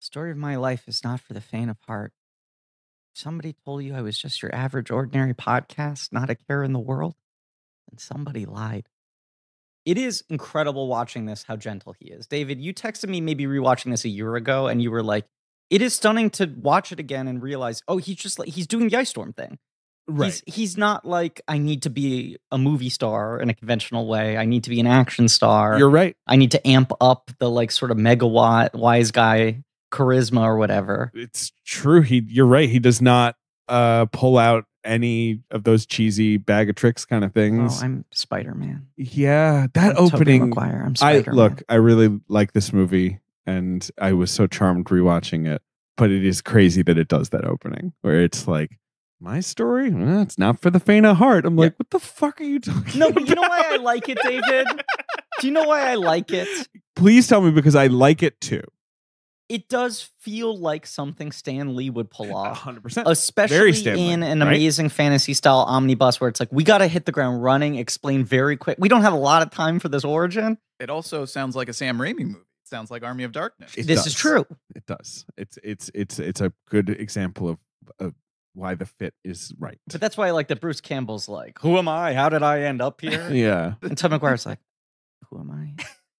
Story of my life is not for the faint of heart. Somebody told you I was just your average, ordinary podcast, not a care in the world, and somebody lied. It is incredible watching this, how gentle he is. David, you texted me maybe rewatching this a year ago, and you were like, it is stunning to watch it again and realize, oh, he's just like, he's doing the Ice Storm thing. Right. He's not like, I need to be a movie star in a conventional way. I need to be an action star. You're right. I need to amp up the like sort of megawatt wise guy charisma or whatever. It's true. You're right. He does not pull out any of those cheesy bag of tricks kind of things. Oh, I'm Spider-Man. Yeah, that I'm Tobey opening. Maguire. I'm Spider-Man. I really like this movie, and I was so charmed rewatching it. But it is crazy that it does that opening where it's like, my story? It's not for the faint of heart. I'm like, what the fuck are you talking No, about? but you know why I like it, David? Do you know why I like it? Please tell me, because I like it too. It does feel like something Stan Lee would pull off. 100%. Especially Stan Lee, in an right? amazing fantasy style omnibus where it's like, we got to hit the ground running, explain very quick. We don't have a lot of time for this origin. It also sounds like a Sam Raimi movie. It sounds like Army of Darkness. This is true. It does. It's a good example of why the fit is right. But that's why I like that Bruce Campbell's like, who am I? How did I end up here? Yeah. And Tom McGuire's like, who am I?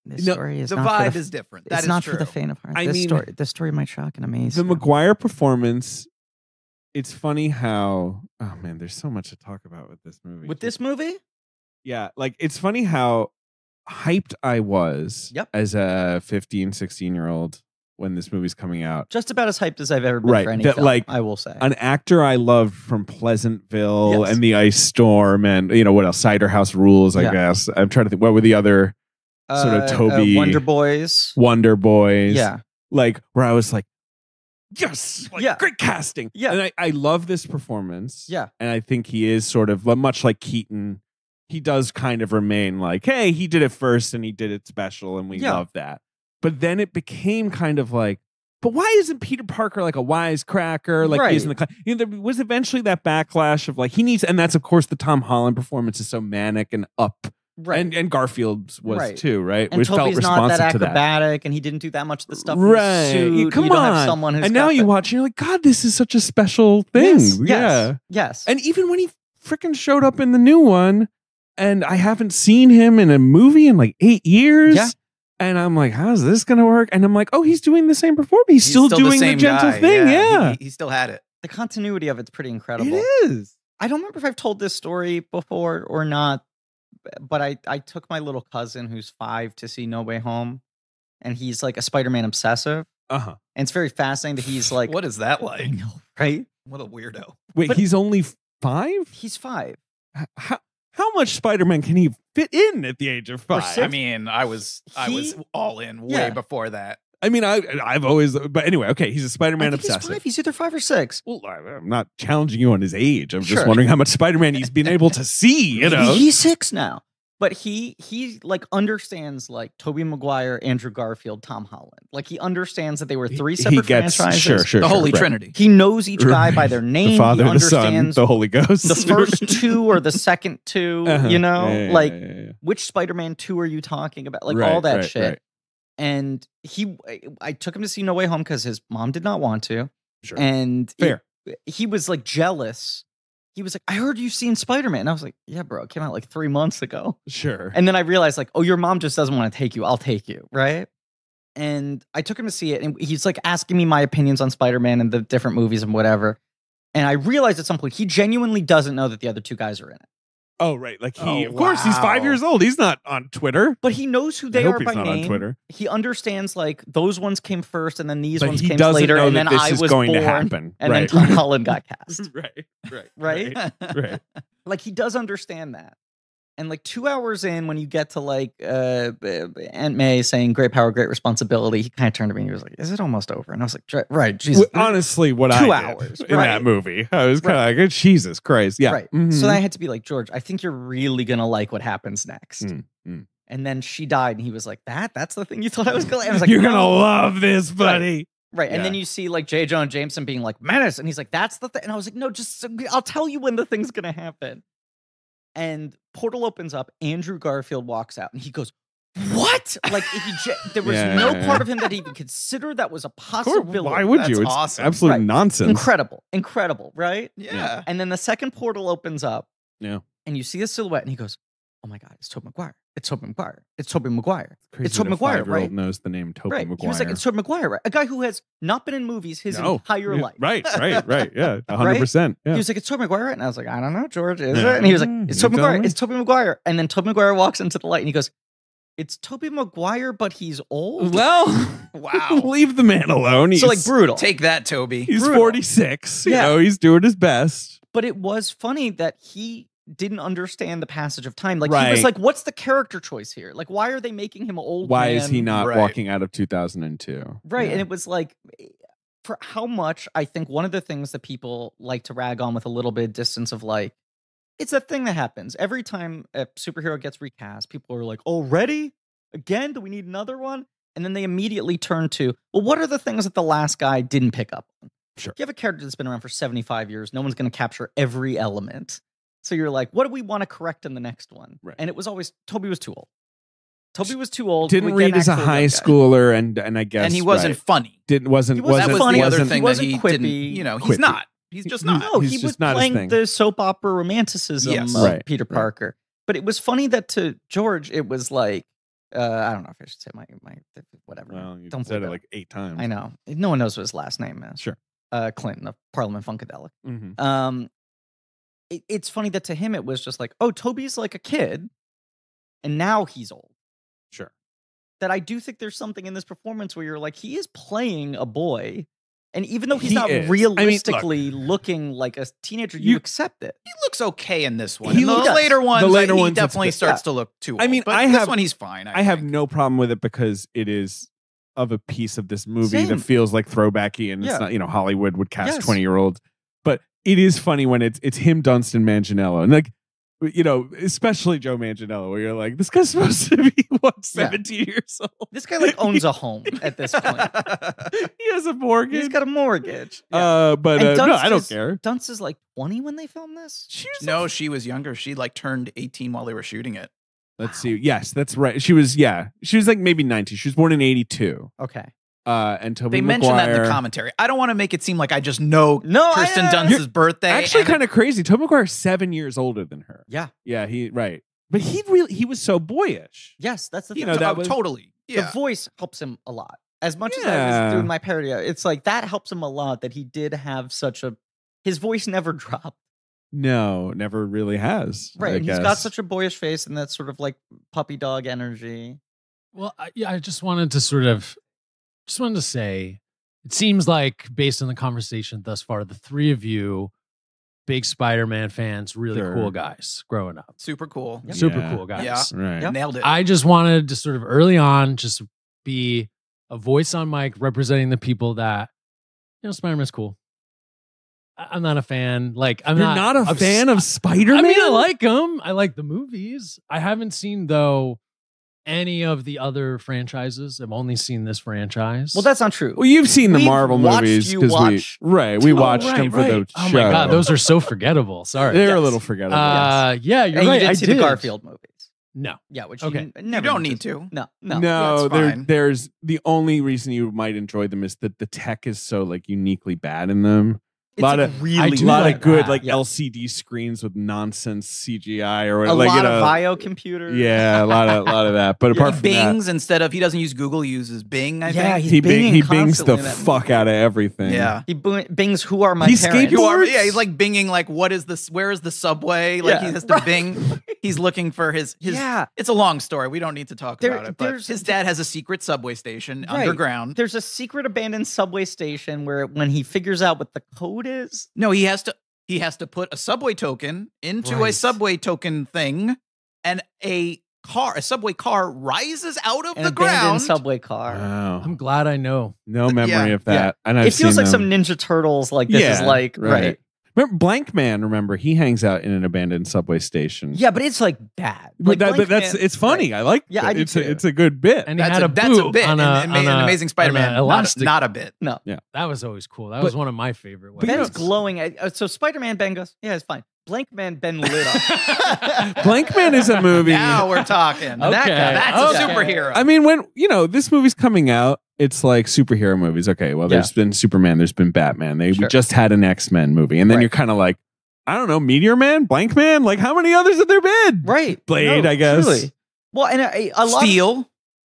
This No, story is the not for vibe the, is different. It's That not is for the true. faint of heart. I This mean, story might shock and amaze The you. Maguire performance, it's funny how, oh man, there's so much to talk about with this movie. With this movie? Yeah, like it's funny how hyped I was as a 15, 16-year-old when this movie's coming out. Just about as hyped as I've ever been Right, for any that, film, like, I will say. An actor I loved from Pleasantville Yes. and The Ice Storm and, what else? Cider House Rules, I Yeah. guess. I'm trying to think, what were the other sort of Toby... Wonder Boys. Wonder Boys. Yeah. Like, where I was like, yes! Like, Yeah. great casting. Yeah. And I love this performance. Yeah. And I think he is sort of, much like Keaton, he does kind of remain like, hey, he did it first and he did it special and we Yeah. love that. But then it became kind of like, but why isn't Peter Parker like a wisecracker? Like Right. he's in the there was eventually that backlash of like he needs, and that's of course the Tom Holland performance is so manic and up, Right. and Garfield's was Right. too, right? And Which felt Toby's not that responsive to that. acrobatic, and he didn't do that much of the stuff. Right. In the suit. Come you don't on. have someone who's and now got you the- watch and you're like, God, this is such a special thing. Yes, Yeah. yes. And even when he freaking showed up in the new one, and I haven't seen him in a movie in like 8 years. Yeah. And I'm like, how's this going to work? And I'm like, oh, he's doing the same performance. He's still doing the same gentle guy. thing. Yeah. He still had it. The continuity of it's pretty incredible. It is. I don't remember if I've told this story before or not, but I took my little cousin who's 5 to see No Way Home, and he's like a Spider-Man obsessive. Uh-huh. And it's very fascinating that he's like, What is that like? I know, right? What a weirdo. Wait, But- he's only 5? He's 5. How much Spider-Man can he fit in at the age of 5? six- I mean, I was all in way Yeah. before that. I mean, I've always, but anyway, okay, he's a I Spider-Man think he's obsessive. 5. He's either 5 or 6. Well, I'm not challenging you on his age. I'm just Sure. wondering how much Spider-Man he's been able to see, you know? He's 6 now. But he like understands like Tobey Maguire, Andrew Garfield, Tom Holland. Like he understands that they were 3 separate franchises. Sure, The Holy right. Trinity. He knows each guy by Right. their name. The Father, he the Son, understands the Holy Ghost. the first 2 or the second 2, Uh-huh. you know? Yeah, like yeah. which Spider-Man 2 are you talking about? Like Right, all that right, shit. right. And I took him to see No Way Home because his mom did not want to. Sure. And Fair. he was like jealous. He was like, I heard you've seen Spider-Man. And I was like, yeah, bro, it came out like 3 months ago. Sure. And then I realized like, oh, your mom just doesn't want to take you. I'll take you. Right. And I took him to see it. And he's like asking me my opinions on Spider-Man and the different movies and whatever. And I realized at some point, he genuinely doesn't know that the other 2 guys are in it. Oh, right. Like Oh, of course, he's 5 wow. years old. He's not on Twitter. But he knows who I they hope are he's by not name. on Twitter. He understands like those ones came first and then these But ones he came doesn't later. know And that then this I is was going born. to happen. And then Right. Tom Holland got cast. Right. Right? Right. Like he does understand that. And like 2 hours in, when you get to like Aunt May saying "Great power, great responsibility," he kind of turned to me and he was like, "Is it almost over?" And I was like, "Right, Jesus." Honestly, what 2 I did hours, in right. that movie, I was kind of like, Jesus Christ, yeah. Right. Mhm. So I had to be like, George, I think you're really gonna like what happens next. Mm. And then she died, and he was like, "That's the thing you thought I was gonna." And I was like, You're gonna "No." love this, buddy. Right. And Yeah. then you see like J. Jonah Jameson being like, "Menace," and he's like, "That's the thing." And I was like, "No, just I'll tell you when the thing's gonna happen." And portal opens up. Andrew Garfield walks out, and he goes, what? Like there was Yeah, no yeah, part yeah. of him that even considered that was a Of course, possibility. why would That's you? It's awesome. absolute Right. nonsense. Incredible, right? Yeah. And then the second portal opens up. Yeah. And you see a silhouette, and he goes, "Oh my God, it's Tobey Maguire! It's Tobey Maguire! It's Tobey Maguire! Crazy It's Tobey that a Maguire, 5-year-old right?" knows the name Tobey Right. Maguire. He was like, "It's Tobey Maguire, right?" A guy who has not been in movies his entire life. Right. Yeah, 100%. Yeah. He was like, "It's Tobey Maguire," and I was like, "I don't know, George, is Yeah. it?" And he was like, "It's You Tobey tell Maguire. me. It's Tobey Maguire." And then Tobey Maguire walks into the light, and he goes, "It's Tobey Maguire, but he's old." Well, Wow. leave the man alone. He's, So like brutal. Take that, Toby. he's brutal. 46. You Yeah. know, he's doing his best. But it was funny that he didn't understand the passage of time. Like he was Right. like, "What's the character choice here? Like, why are they making him old? Why man? is he not Right. walking out of 2002? Right. Yeah. And it was like, for how much I think one of the things that people like to rag on with a little bit of distance of like, it's a thing that happens every time a superhero gets recast. People are like, "Already? Again? Do we need another one?" And then they immediately turn to, well, what are the things that the last guy didn't pick up on? Sure. If you have a character that's been around for 75 years, no one's going to capture every element. So you're like, what do we want to correct in the next one? Right. And it was always, Toby was too old. Toby was too old. Didn't We get read as a actual high young guy. schooler, and I guess And he wasn't right. funny. wasn't He wasn't That was funny. the other He thing that wasn't he quippy. didn't. You know, he's Quippy. not. He's just not. No, He's he just was not his playing thing. the soap opera romanticism Yes. of Right, Peter right. Parker. But it was funny that to George, it was like, I don't know if I should say my whatever. Well, you Don't said bleep it like 8 times. I know. No one knows what his last name is. Sure. Clinton of Parliament Funkadelic. Mm-hmm. It's funny that to him it was just like, oh, Toby's like a kid, and now he's old. Sure. That I do think there's something in this performance where you're like, he is playing a boy, and even though he's He not is. I mean, look, realistically looking like a teenager, you accept it. He looks okay in this one. He In the looks- later ones, the later he ones, it's definitely good. starts to look too old. I mean, but I this have- one he's fine. I have think. no problem with it because it is of a piece of this movie Same. that feels like throwbacky, and Yeah. it's not, you know, Hollywood would cast Yes. 20-year-olds. But it is funny when it's him, Dunstan, Manganiello, and like, you know, especially Joe Manganiello, where you're like, this guy's supposed to be 17 years old. This guy like owns a home at this point. He has a mortgage. He's got a mortgage. But And no, Dunst I don't is- care. Dunst is like 20 when they filmed this. She was No, she was younger. She like turned 18 while they were shooting it. Let's see. Yes, that's right. She was like maybe 19. She was born in 82. Okay. And Tobey They mentioned that in the Maguire- commentary. I don't want to make it seem like I just know No, Kirsten I- Dunst's birthday. Actually, and- kind of crazy. Tobey Maguire's 7 years older than her. Yeah. Yeah, right. But he was so boyish. Yes, that's the You thing. know, that Oh, was- totally. Yeah. The voice helps him a lot. As much as I Yeah. was doing my parody, it's like that helps him a lot that he did have such a. His voice never dropped. No, never really has. Right. I And he's got guess. such a boyish face and that sort of like puppy dog energy. Well, I just wanted to say, it seems like based on the conversation thus far, the three of you, big Spider-Man fans, really Sure. cool guys growing up, Super cool. Yep. super Yeah. cool guys. Yeah. Right. Yep. Nailed it. I just wanted to sort of early on just be a voice on mic representing the people that, Spider-Man's cool. I'm not a fan. Like, I'm You're not a obs- fan of Spider-Man? I mean, I like them. I like the movies. I haven't seen, though, any of the other franchises. I've only seen this franchise. Well, that's not true. Well, you've seen the We've Marvel watched movies you 'cause watch we two. watched right, them for right. the Oh show. my God, those are so forgettable. Sorry. They're a Yes. little forgettable. Yeah, you're and right. you I did see did. the Garfield movies. No. Yeah, which Okay. you never You don't need to. to. No, no. No, that's fine. there's the only reason you might enjoy them is that the tech is so like uniquely bad in them. It's lot like of really I do lot like of good that. like Yeah. LCD screens with nonsense CGI or a like lot you know, of Vio computers. yeah, a lot of that. But Yeah, apart He from that, bings instead of, he doesn't use Google, he uses Bing, I Yeah, think. he's he binging bings the constantly in that fuck out of everything. Yeah. He bings who are my He parents. skateboards? Yeah, he's like binging like where is the subway? Like Yeah, he has to right. bing. He's looking for his Yeah. It's a long story. We don't need to talk There- about it. But there's- his dad has a secret subway station Right. underground. There's a secret abandoned subway station where when he figures out what the code is, No, he has to put a subway token into a Right. subway token thing, and a subway car rises out of an the abandoned ground. subway car. Wow. I'm glad I know. No memory Yeah. of that. And I've It feels seen like them. some Ninja Turtles. Like this is Yeah, like right. right. Remember Blank Man, remember, he hangs out in an abandoned subway station. Yeah, but it's like bad. But, Like, but Blank that's Man- it's funny. right. I like Yeah, I do it's too. it's a good bit. And he That's had a, a that's boot a bit on in, a, in, on in a- Amazing on Spider-Man. a Not, elastic. not a bit. No. That was always cool. That But- was one of my favorite ones. But you know, Ben's glowing. So Spider-Man Ben goes, yeah, it's fine. Blank Man been lit up. Blankman is a movie. Now we're talking. Okay. That's Okay. a superhero. I mean, when this movie's coming out, it's like superhero movies. Okay, well, there's been Superman, there's been Batman. We Sure. just had an X-Men movie, and then Right. you're kind of like, I don't know, Meteor Man, Blank Man. Like, how many others have there been? Right. Blade, No, I guess. truly. Well, and a lot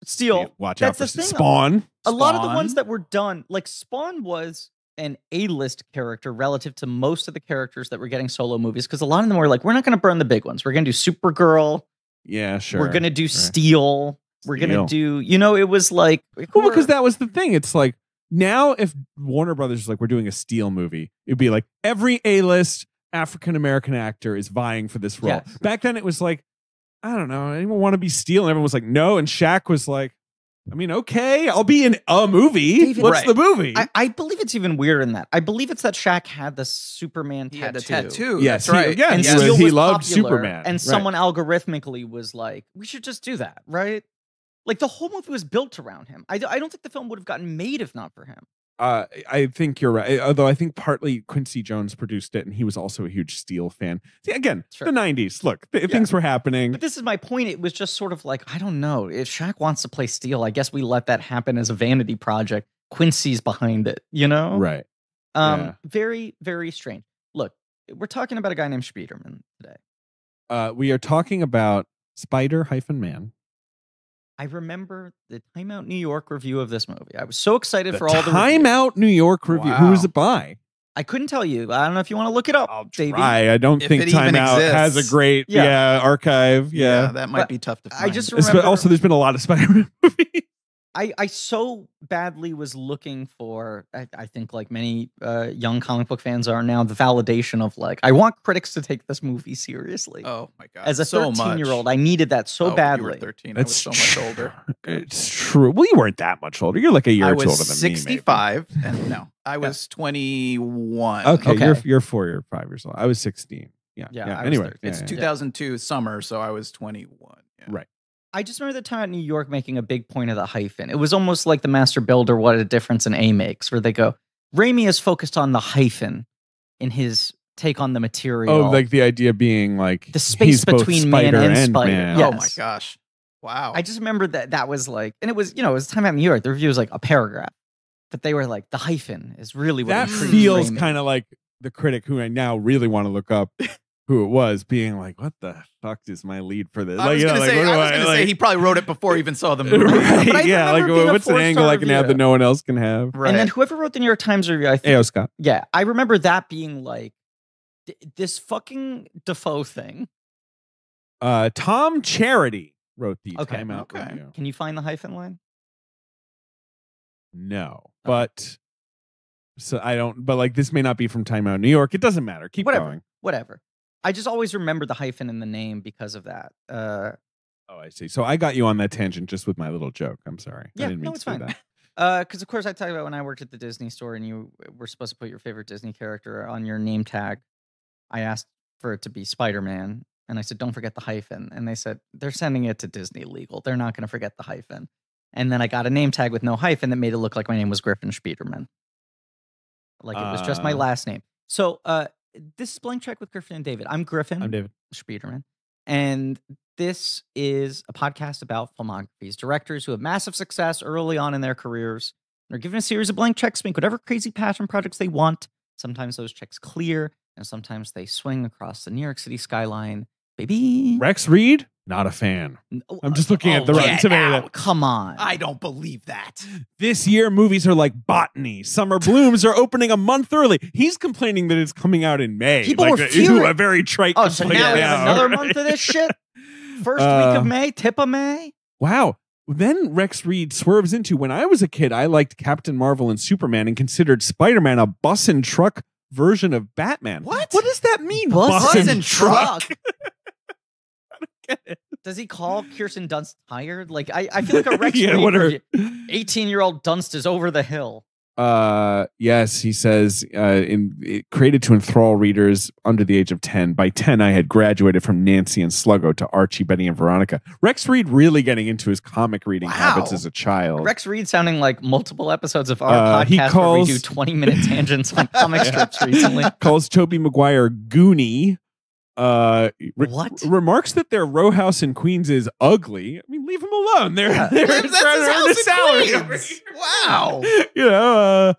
Steel. Watch That's out the for thing. Spawn. A lot of the Spawn. ones that were done, like Spawn was an A-list character relative to most of the characters that were getting solo movies, because a lot of them were like, we're not going to burn the big ones. We're going to do Supergirl. Yeah, sure. We're going to do Steel. We're going to do, it was like. Well, because that was the thing. It's like now, if Warner Brothers is like, we're doing a Steel movie, it'd be like every A-list African American actor is vying for this role. Yes. Back then, it was like, I don't know, anyone want to be Steel? And everyone was like, no. And Shaq was like, I mean, okay, I'll be in a movie. David, What's right. the movie? I believe it's even weirder than that. I believe it's that Shaq had the Superman He tattoo. had the tattoo. Yes, That's right. yeah, And he was- Steel he was loved popular, Superman, and right. someone algorithmically was like, we should just do that, right? Like the whole movie was built around him. I don't think the film would have gotten made if not for him. I think you're right. Although I think partly Quincy Jones produced it, and he was also a huge Steel fan. See, again, Sure. the '90s. Look, things were happening. But this is my point. It was just sort of like, I don't know. If Shaq wants to play Steel, I guess we let that happen as a vanity project. Quincy's behind it, Right. Yeah. Very, very strange. Look, we're talking about a guy named Spiderman today. We are talking about Spider-Man. I remember the Time Out New York review of this movie. I was so excited The for all the Time reviews. Out New York review. Wow. Who was it by? I couldn't tell you. I don't know if you want to look it up. I'll Davey. try. I don't If think it even Time Out has a exists. great Yeah. archive. Yeah. that might But be tough to find. I just But remember. also, there's been a lot of Spider-Man movies. I so badly was looking for, I think like many young comic book fans are now, the validation of like, I want critics to take this movie seriously. Oh my god! As a so 13-year-old, much. I needed that so Oh, You badly. were 13. I was so much older. It's true. Well, you weren't that much older. You're like a year I or two was older than me. 65, and no, I was 21. Maybe. Okay, Okay. you're 4 or 5 years old. I was 16. Yeah. Yeah, I was Anyway, 13. It's yeah. 2002 summer, so I was 21. Yeah. Right. I just remember the time at New York making a big point of the hyphen. It was almost like the Master Builder, What a Difference an A Makes, where they go, Raimi is focused on the hyphen in his take on the material. Oh, like the idea being like The space he's both between man Spider and Spider. Man. Yeah. Oh my Yes. gosh! Wow. I just remember that was like, and it was, it was Time Out in New York. The review was like a paragraph, but they were like, the hyphen is really what That intrigues feels Raimi. kind of like the critic who I now really want to look up who it was being like, what the fuck is my lead for this? I was Like, gonna you know, like, say, what do I- like- he probably wrote it before he even saw the movie. Right, But I yeah, like remember being a what's an angle 4-star I can have that review. no one else can have? Right. And then whoever wrote the New York Times review, I think, A.O. Scott. yeah, I remember that being like, this fucking Defoe thing. Tom Charity wrote the Okay. Time Out Okay. review. Can you find the hyphen line? No, but so I don't. But like this may not be from Time Out New York. It doesn't matter. Keep Whatever. going. Whatever. I just always remember the hyphen in the name because of that. Oh, I see. So I got you on that tangent just with my little joke. I'm sorry. I Yeah, didn't mean no, to it's do fine. that. Because of course I talked about when I worked at the Disney store and you were supposed to put your favorite Disney character on your name tag. I asked for it to be Spider-Man, and I said, "Don't forget the hyphen." And they said they're sending it to Disney Legal. They're not going to forget the hyphen. And then I got a name tag with no hyphen that made it look like my name was Griffin Spiderman. Like it was just my last name. So this is Blank Check with Griffin and David. I'm Griffin. I'm David. Spiderman. And this is a podcast about filmographies, directors who have massive success early on in their careers. They're given a series of blank checks, make whatever crazy passion projects they want. Sometimes those checks clear, and sometimes they swing across the New York City skyline. Baby. Rex Reed, not a fan. I'm just looking at the Rotten get Tomato. out. Come on. I don't believe that. This year, movies are like Botany. Summer Blooms are opening a month early. He's complaining that it's coming out in May. People like were a furious. very trite. Oh, so complaint. now we Yeah, have another right. month of this shit? First week of May, tip of May? Wow. Then Rex Reed swerves into when I was a kid, I liked Captain Marvel and Superman and considered Spider-Man a bus and truck version of Batman. What? What does that mean? Bus and truck? Does he call Kirsten Dunst tired? Like, I feel like a Rex Yeah, Reed what are- review. 18-year-old Dunst is over the hill. Yes, he says created to enthrall readers under the age of 10. By 10, I had graduated from Nancy and Sluggo to Archie, Betty, and Veronica. Rex Reed really getting into his comic reading Wow. habits as a child. Rex Reed sounding like multiple episodes of our he podcast calls- where we do 20-minute tangents on comic strips recently. Calls Tobey Maguire Goonie. What? remarks that their row house in Queens is ugly. I mean, leave them alone. They're, Yeah. they're That's trying his to earn a house in salary. over Queens. here. Wow. You know,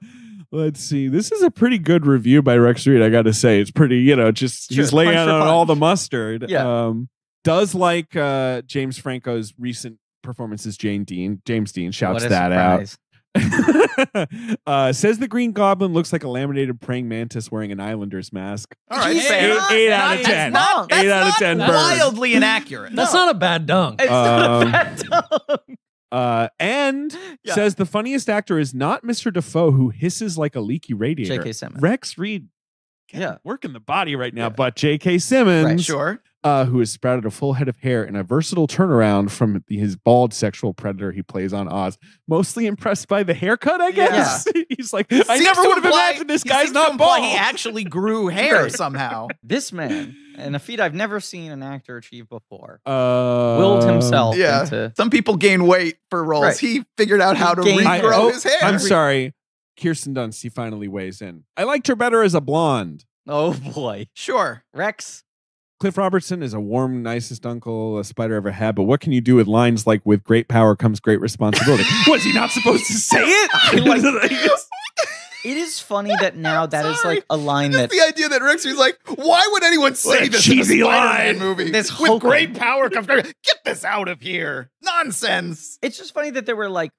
let's see. This is a pretty good review by Rex Reed, I got to say. It's pretty, just Sure, he's laying punch on for all the punch. mustard. Yeah. Does like James Franco's recent performance as James Dean shouts What a that out. surprise. Says the Green Goblin looks like a laminated praying mantis wearing an Islanders mask. All right, He's fair. not- Eight out of that's 10. not- That's 8 out of not 10 burn. wildly inaccurate. That's not a bad dunk. It's not Um, a bad dunk. And Yeah. says the funniest actor is not Mr. Defoe, who hisses like a leaky radiator. J.K. Simmons. Rex Reed, Yeah. working the body right now, Yeah. but J.K. Simmons, Right, Sure. who has sprouted a full head of hair in a versatile turnaround from his bald sexual predator he plays on Oz. Mostly impressed by the haircut, I guess. He's like, I Seems never to would have imply- imagined this he guy's seems to not imply bald. He actually grew hair Right. somehow. This man, and a feat I've never seen an actor achieve before, willed himself Yeah. into. Some people gain weight for roles. Right. He figured out how to He gained- regrow his hair. I'm sorry. Kirsten Dunst, he finally weighs in. I liked her better as a blonde. Oh boy, Sure. Rex. Cliff Robertson is a warm, nicest uncle a spider ever had, but what can you do with lines like "with great power comes great responsibility"? Was he not supposed to say it? It is funny that now that is Sorry. like a line Just that the idea that Rex was like, why would anyone say What a this in a cheesy Spider-Man line. movie? This With hokum. great power comes great. Get this out of here. Nonsense. it's just funny that there were like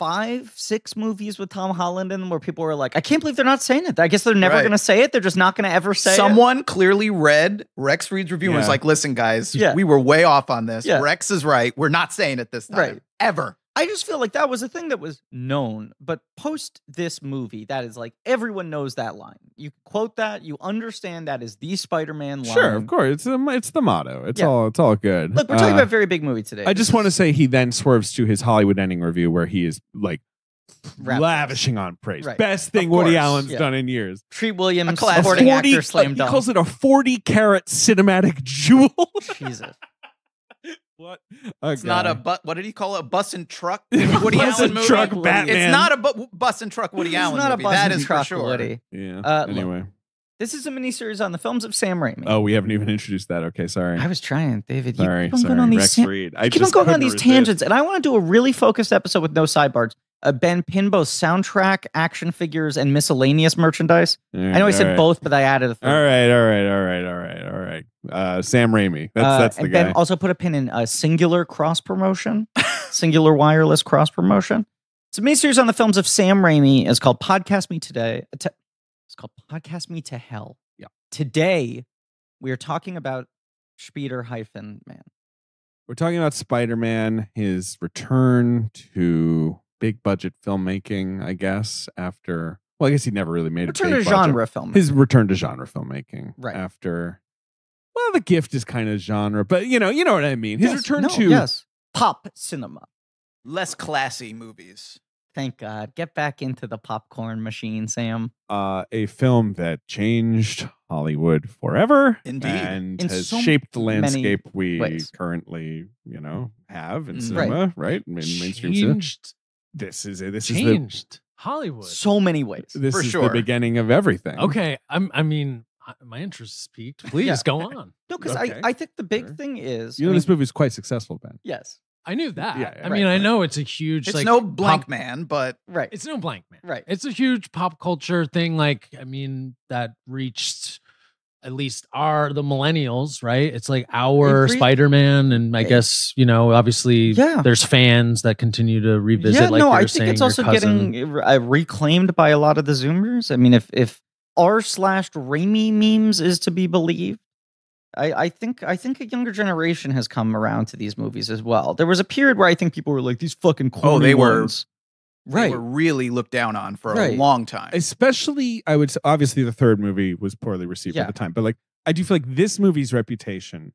5-6 movies with Tom Holland in them where people were like, I can't believe they're not saying it. I guess they're never Right. going to say it. They're just not going to ever say it. Someone clearly read Rex Reed's review and was Yeah. like, listen, guys, Yeah. we were way off on this. Yeah. Rex is right. We're not saying it this time. Right. Ever. I just feel like that was a thing that was known, but post this movie, that is like everyone knows that line. You quote that, you understand that is the Spider-Man line. Sure, of course. It's the motto. It's Yeah. all good. Look, we're talking about a very big movie today. I just want to say he then swerves to his Hollywood ending review where he is like Rap. lavishing on praise. Right. Best thing Of Woody course, Allen's yeah. done in years. Treat Williams, A classic. supporting 40 actor, slam he dunk. calls it a 40-carat cinematic jewel. Jesus. What? It's not a what did he call it? A bus and truck Bus Woody and Allen movie? truck It's Batman. It's not a bus and truck Woody It's Allen not a movie. bus That and is for truck, sure. Woody. Yeah. Look, Anyway. This is a miniseries on the films of Sam Raimi. Oh, we haven't even introduced that. Okay, sorry. I was trying, David. Sorry, you keep on going on these Rex tan- Reed. I you keep on just going on couldn't these resist. tangents, and I want to do a really focused episode with no sidebars. Ben Pinbo's soundtrack, action figures, and miscellaneous merchandise. All I know I right, said all right. both, but I added a third. All right. Sam Raimi. That's the and guy. Ben also put a pin in singular cross promotion, singular wireless cross promotion. It's a miniseries on the films of Sam Raimi. It's called Podcast Me Today. It's called Podcast Me to Hell. Yeah. Today, we are talking about Spider-Man. We're talking about Spider-Man, his return to big budget filmmaking, I guess, after I guess he never really made Return a to big budget. genre film. His return to genre filmmaking. Right. After The Gift is kind of genre, but you know what I mean. His Yes, return no, to yes, pop cinema. Less classy movies. Thank God. Get back into the popcorn machine, Sam. a film that changed Hollywood forever. Indeed. And In has so shaped the many landscape we ways. currently, have in Mm. cinema, right? In mainstream cinema. Changed. This is the Changed Hollywood. So many ways. this For is sure. the beginning of everything. Okay, my interest is piqued. Please Yeah. go on. No, because Okay. I think the big Sure. thing is, You know, this movie is quite successful, Ben. yes, I knew that. Yeah, I mean, right, I right. know it's a huge. It's like, no blank pop- man, but right. It's no blank man. Right. It's a huge pop culture thing. Like, I mean, that reached at least the millennials, right? It's like our Agreed. Spider-Man, and I Yeah. guess obviously, Yeah. there's fans that continue to revisit. Yeah, like no, you were I think saying, it's your also cousin. getting reclaimed by a lot of the Zoomers. I mean, if r/Raimi memes is to be believed, I think a younger generation has come around to these movies as well. There was a period where I think people were like, these fucking corny they were- ones. they Right. were really looked down on for a Right. long time. Especially, I would say, obviously, the third movie was poorly received Yeah. at the time, but I do feel like this movie's reputation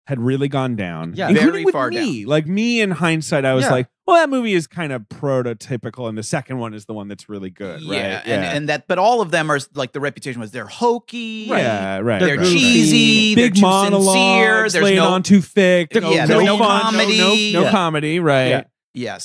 had really gone down. Yeah. including Very with far me. Like me, in hindsight, I was Yeah. like, well, that movie is kind of prototypical, and the second one is the one that's really good, yeah, right? and that, but all of them are like the reputation was they're hokey, Yeah, right. they're Goofy. cheesy, Big they're too monologues, sincere. There's laying no on too thick. Yeah, there's no fun, comedy. no Yeah. comedy, right? Yeah.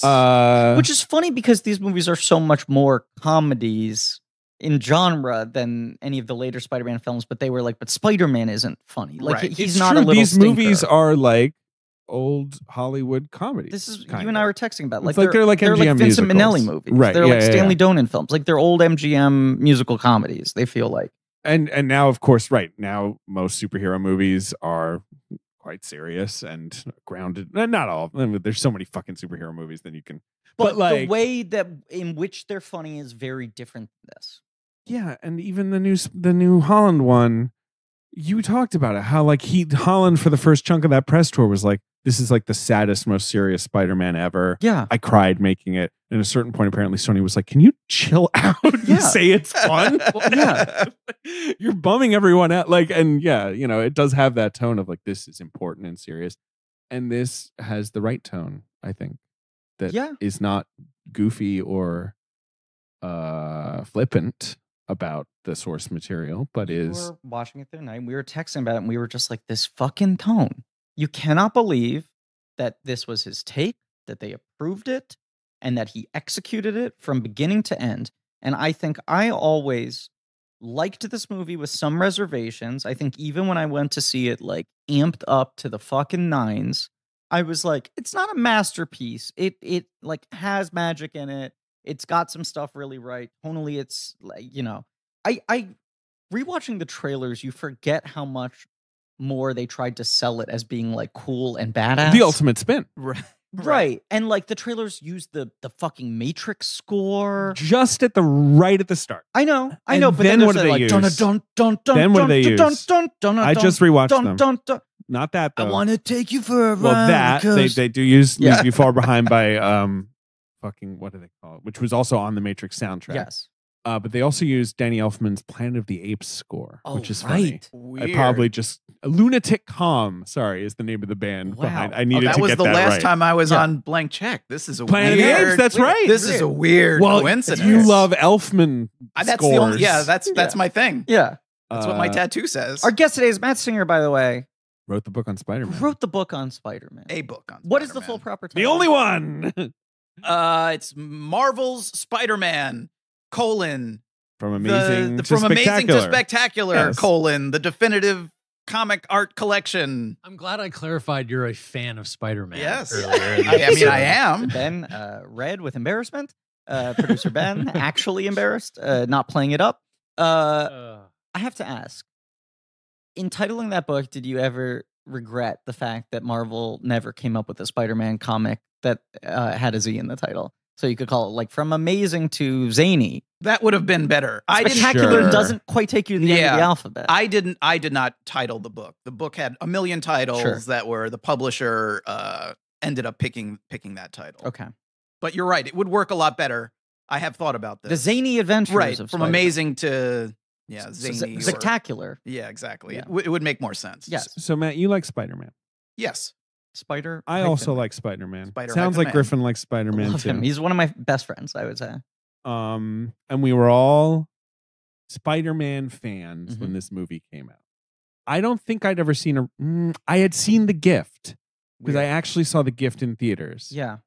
yes, Which is funny because these movies are so much more comedies in genre than any of the later Spider-Man films, but they were like, but Spider-Man isn't funny. Like Right. he's It's not true. a little These movies stinker. are like old Hollywood comedies. This is kind you and of. I were texting about. It's like they're like MGM Vincent musicals. Minnelli movies. Right, They're yeah, like yeah, Stanley yeah. Donen films. Like they're old MGM musical comedies. They feel like. And now, of course, right now most superhero movies are quite serious and grounded. Not all. I mean, there's so many fucking superhero movies that you can. But the like, way that in which they're funny is very different than this. yeah, and even the new Holland one, you talked about it. How like Holland for the first chunk of that press tour was like, this is like the saddest, most serious Spider-Man ever. Yeah. I cried making it. And at a certain point, apparently Sony was like, can you chill out and Yeah. say it's fun? yeah. You're bumming everyone out. Like, and yeah, you know, it does have that tone of like, this is important and serious. And this has the right tone, I think, that is not goofy or flippant about the source material, but We is were watching it the other night. We were texting about it, and we were just like, "This fucking tone! You cannot believe that this was his take, that they approved it, and that he executed it from beginning to end." And I think I always liked this movie with some reservations. I think even when I went to see it, like amped up to the fucking nines, I was like, "It's not a masterpiece. It like has magic in it. It's got some stuff really right. Tonally, it's like, you know." I rewatching the trailers, you forget how much more they tried to sell it as being like cool and badass. the ultimate spin. Right. And like the trailers use the fucking Matrix score. Just at the start. I know, And but then what do they like use? dun dun dun dun. Then what do dun, they dun, use? dun, dun, dun, I dun, just rewatched dun, them. dun, dun. Not that I though. want to take you for a ride. Well, that because- they do use Yeah. Leave You Far Behind by fucking what do they call it? Which was also on the Matrix soundtrack. Yes. But they also used Danny Elfman's Planet of the Apes score, Oh, which is funny. right. I probably just Lunatic Calm. Sorry, is the name of the band Wow. behind. I Oh, needed that to was get the that last right. time I was Yeah. on Blank Check. This is a Planet of the weird. Apes. That's right. This is a weird Well, coincidence. you love Elfman That's scores. the only. Yeah, that's my thing. Yeah. That's what my tattoo says. Our guest today is Matt Singer, by the way, wrote the book on who Spider-Man. wrote the book on Spider-Man. A book on. What is the Spider-Man. full proper title? The only one It's Marvel's Spider-Man : from Amazing to from Amazing Spectacular. to Spectacular : Yes. the definitive comic art collection. I'm glad I clarified you're a fan of Spider-Man. Yes. earlier in I this. mean, I am. Ben, red with embarrassment. Producer Ben, actually embarrassed, not playing it up. I have to ask, in titling that book, did you ever regret the fact that Marvel never came up with a Spider-Man comic that had a Z in the title? So you could call it like From Amazing to Zany. That would have been better. I didn't. Spectacular Sure. doesn't quite take you to the end of the Yeah. alphabet. I did not title the book. The book had a million titles Sure. that were the publisher ended up picking that title. Okay. But you're right. It would work a lot better. I have thought about this. The Zany Adventures right of from Spider-Man. amazing to Z- zany. or- Spectacular. yeah, exactly. Yeah. It would make more sense. Yes. So Matt, you like Spider-Man. Yes. Spider. I also like Spider-Man. Spider Sounds hyphen like Man. Griffin likes Spider-Man Love too. him. He's one of my best friends, I would say. And we were all Spider-Man fans Mm-hmm. when this movie came out. I don't think I'd ever seen I had seen The Gift because I actually saw The Gift in theaters. Yeah.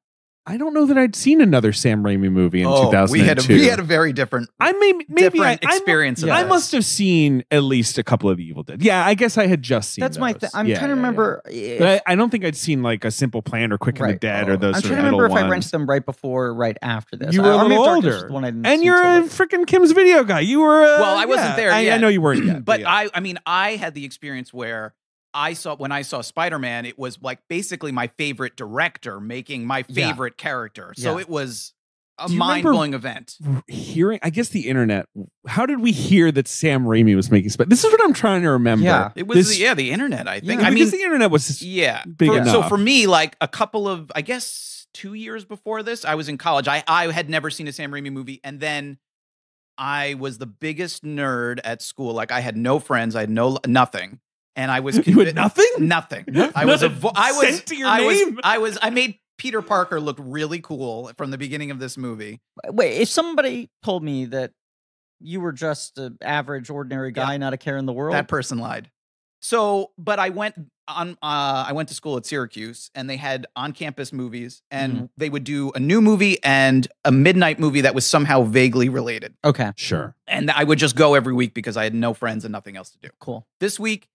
I don't know that I'd seen another Sam Raimi movie in 2002. we had a very different I maybe different I experience. yeah. of I this. must have seen at least a couple of the Evil Dead. Yeah, I guess I had just seen That's my those. thing. I'm Yeah, trying to yeah, yeah. remember. But I don't think I'd seen like A Simple Plan or Quick and the Right. Dead or those I'm sort trying to of remember if metal I ones. rented them right before or right after this. You were a Army of little Darkness was older, the one I didn't and see you're till a later. freaking Kim's video guy. You were Well, I wasn't there I yet. know you weren't yet, But yeah. I mean, I had the experience where when I saw Spider-Man, it was like basically my favorite director making my Yeah. favorite character. So Yeah. it was a Do you remember- mind-blowing event. hearing, I guess the internet. How did we hear that Sam Raimi was making Spider? This is what I'm trying to remember. Yeah. It was This- the internet, I think. Yeah. I mean, because the internet was yeah. big So enough. for me, like a couple of, I guess 2 years before this, I was in college. I had never seen a Sam Raimi movie. And then I was the biggest nerd at school. Like I had no friends. I had nothing. And I was You had nothing? Nothing. I was Sent to your name? I made Peter Parker look really cool from the beginning of this movie. Wait, if somebody told me that you were just an average, ordinary guy, not a care in the world, That person lied. So, but I went to school at Syracuse, and they had on-campus movies, and they would do a new movie and a midnight movie that was somehow vaguely related. Okay. Sure. And I would just go every week because I had no friends and nothing else to do. Cool. This week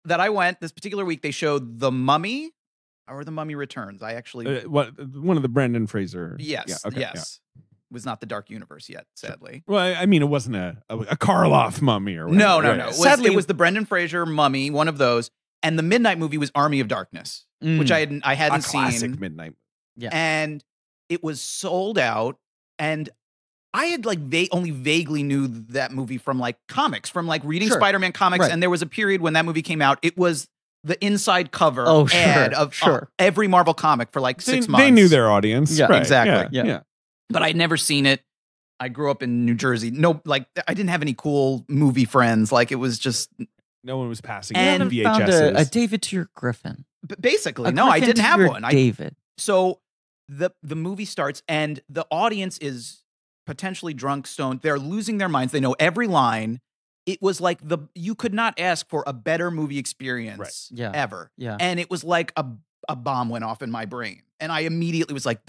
that I went, this particular week, they showed The Mummy or The Mummy Returns. I actually, One of the Brendan Fraser. yes, Yeah, okay, yes. Was not the Dark Universe yet, sadly. Well, I mean, it wasn't a Karloff mummy or whatever. No. Right. Sadly, it was the Brendan Fraser Mummy, one of those. And the midnight movie was Army of Darkness, which I hadn't a seen. classic midnight. Yeah. And it was sold out. And I had only vaguely knew that movie from like comics, from like reading Sure. Spider-Man comics. Right. And there was a period when that movie came out. It was the inside cover Oh, sure, ad of sure. every Marvel comic for like 6 months. They knew their audience. Yeah, Right. exactly. Yeah. Yeah. But I'd never seen it. I grew up in New Jersey. No, like I didn't have any cool movie friends. Like it was just No one was passing And out Found VHSs. a David to your Griffin. basically, A no, I Griffin didn't to have your one. David. So the movie starts and the audience is potentially drunk, stoned. They're losing their minds. They know every line. It was like you could not ask for a better movie experience Yeah. ever. Yeah. And it was like a bomb went off in my brain. And I immediately was like,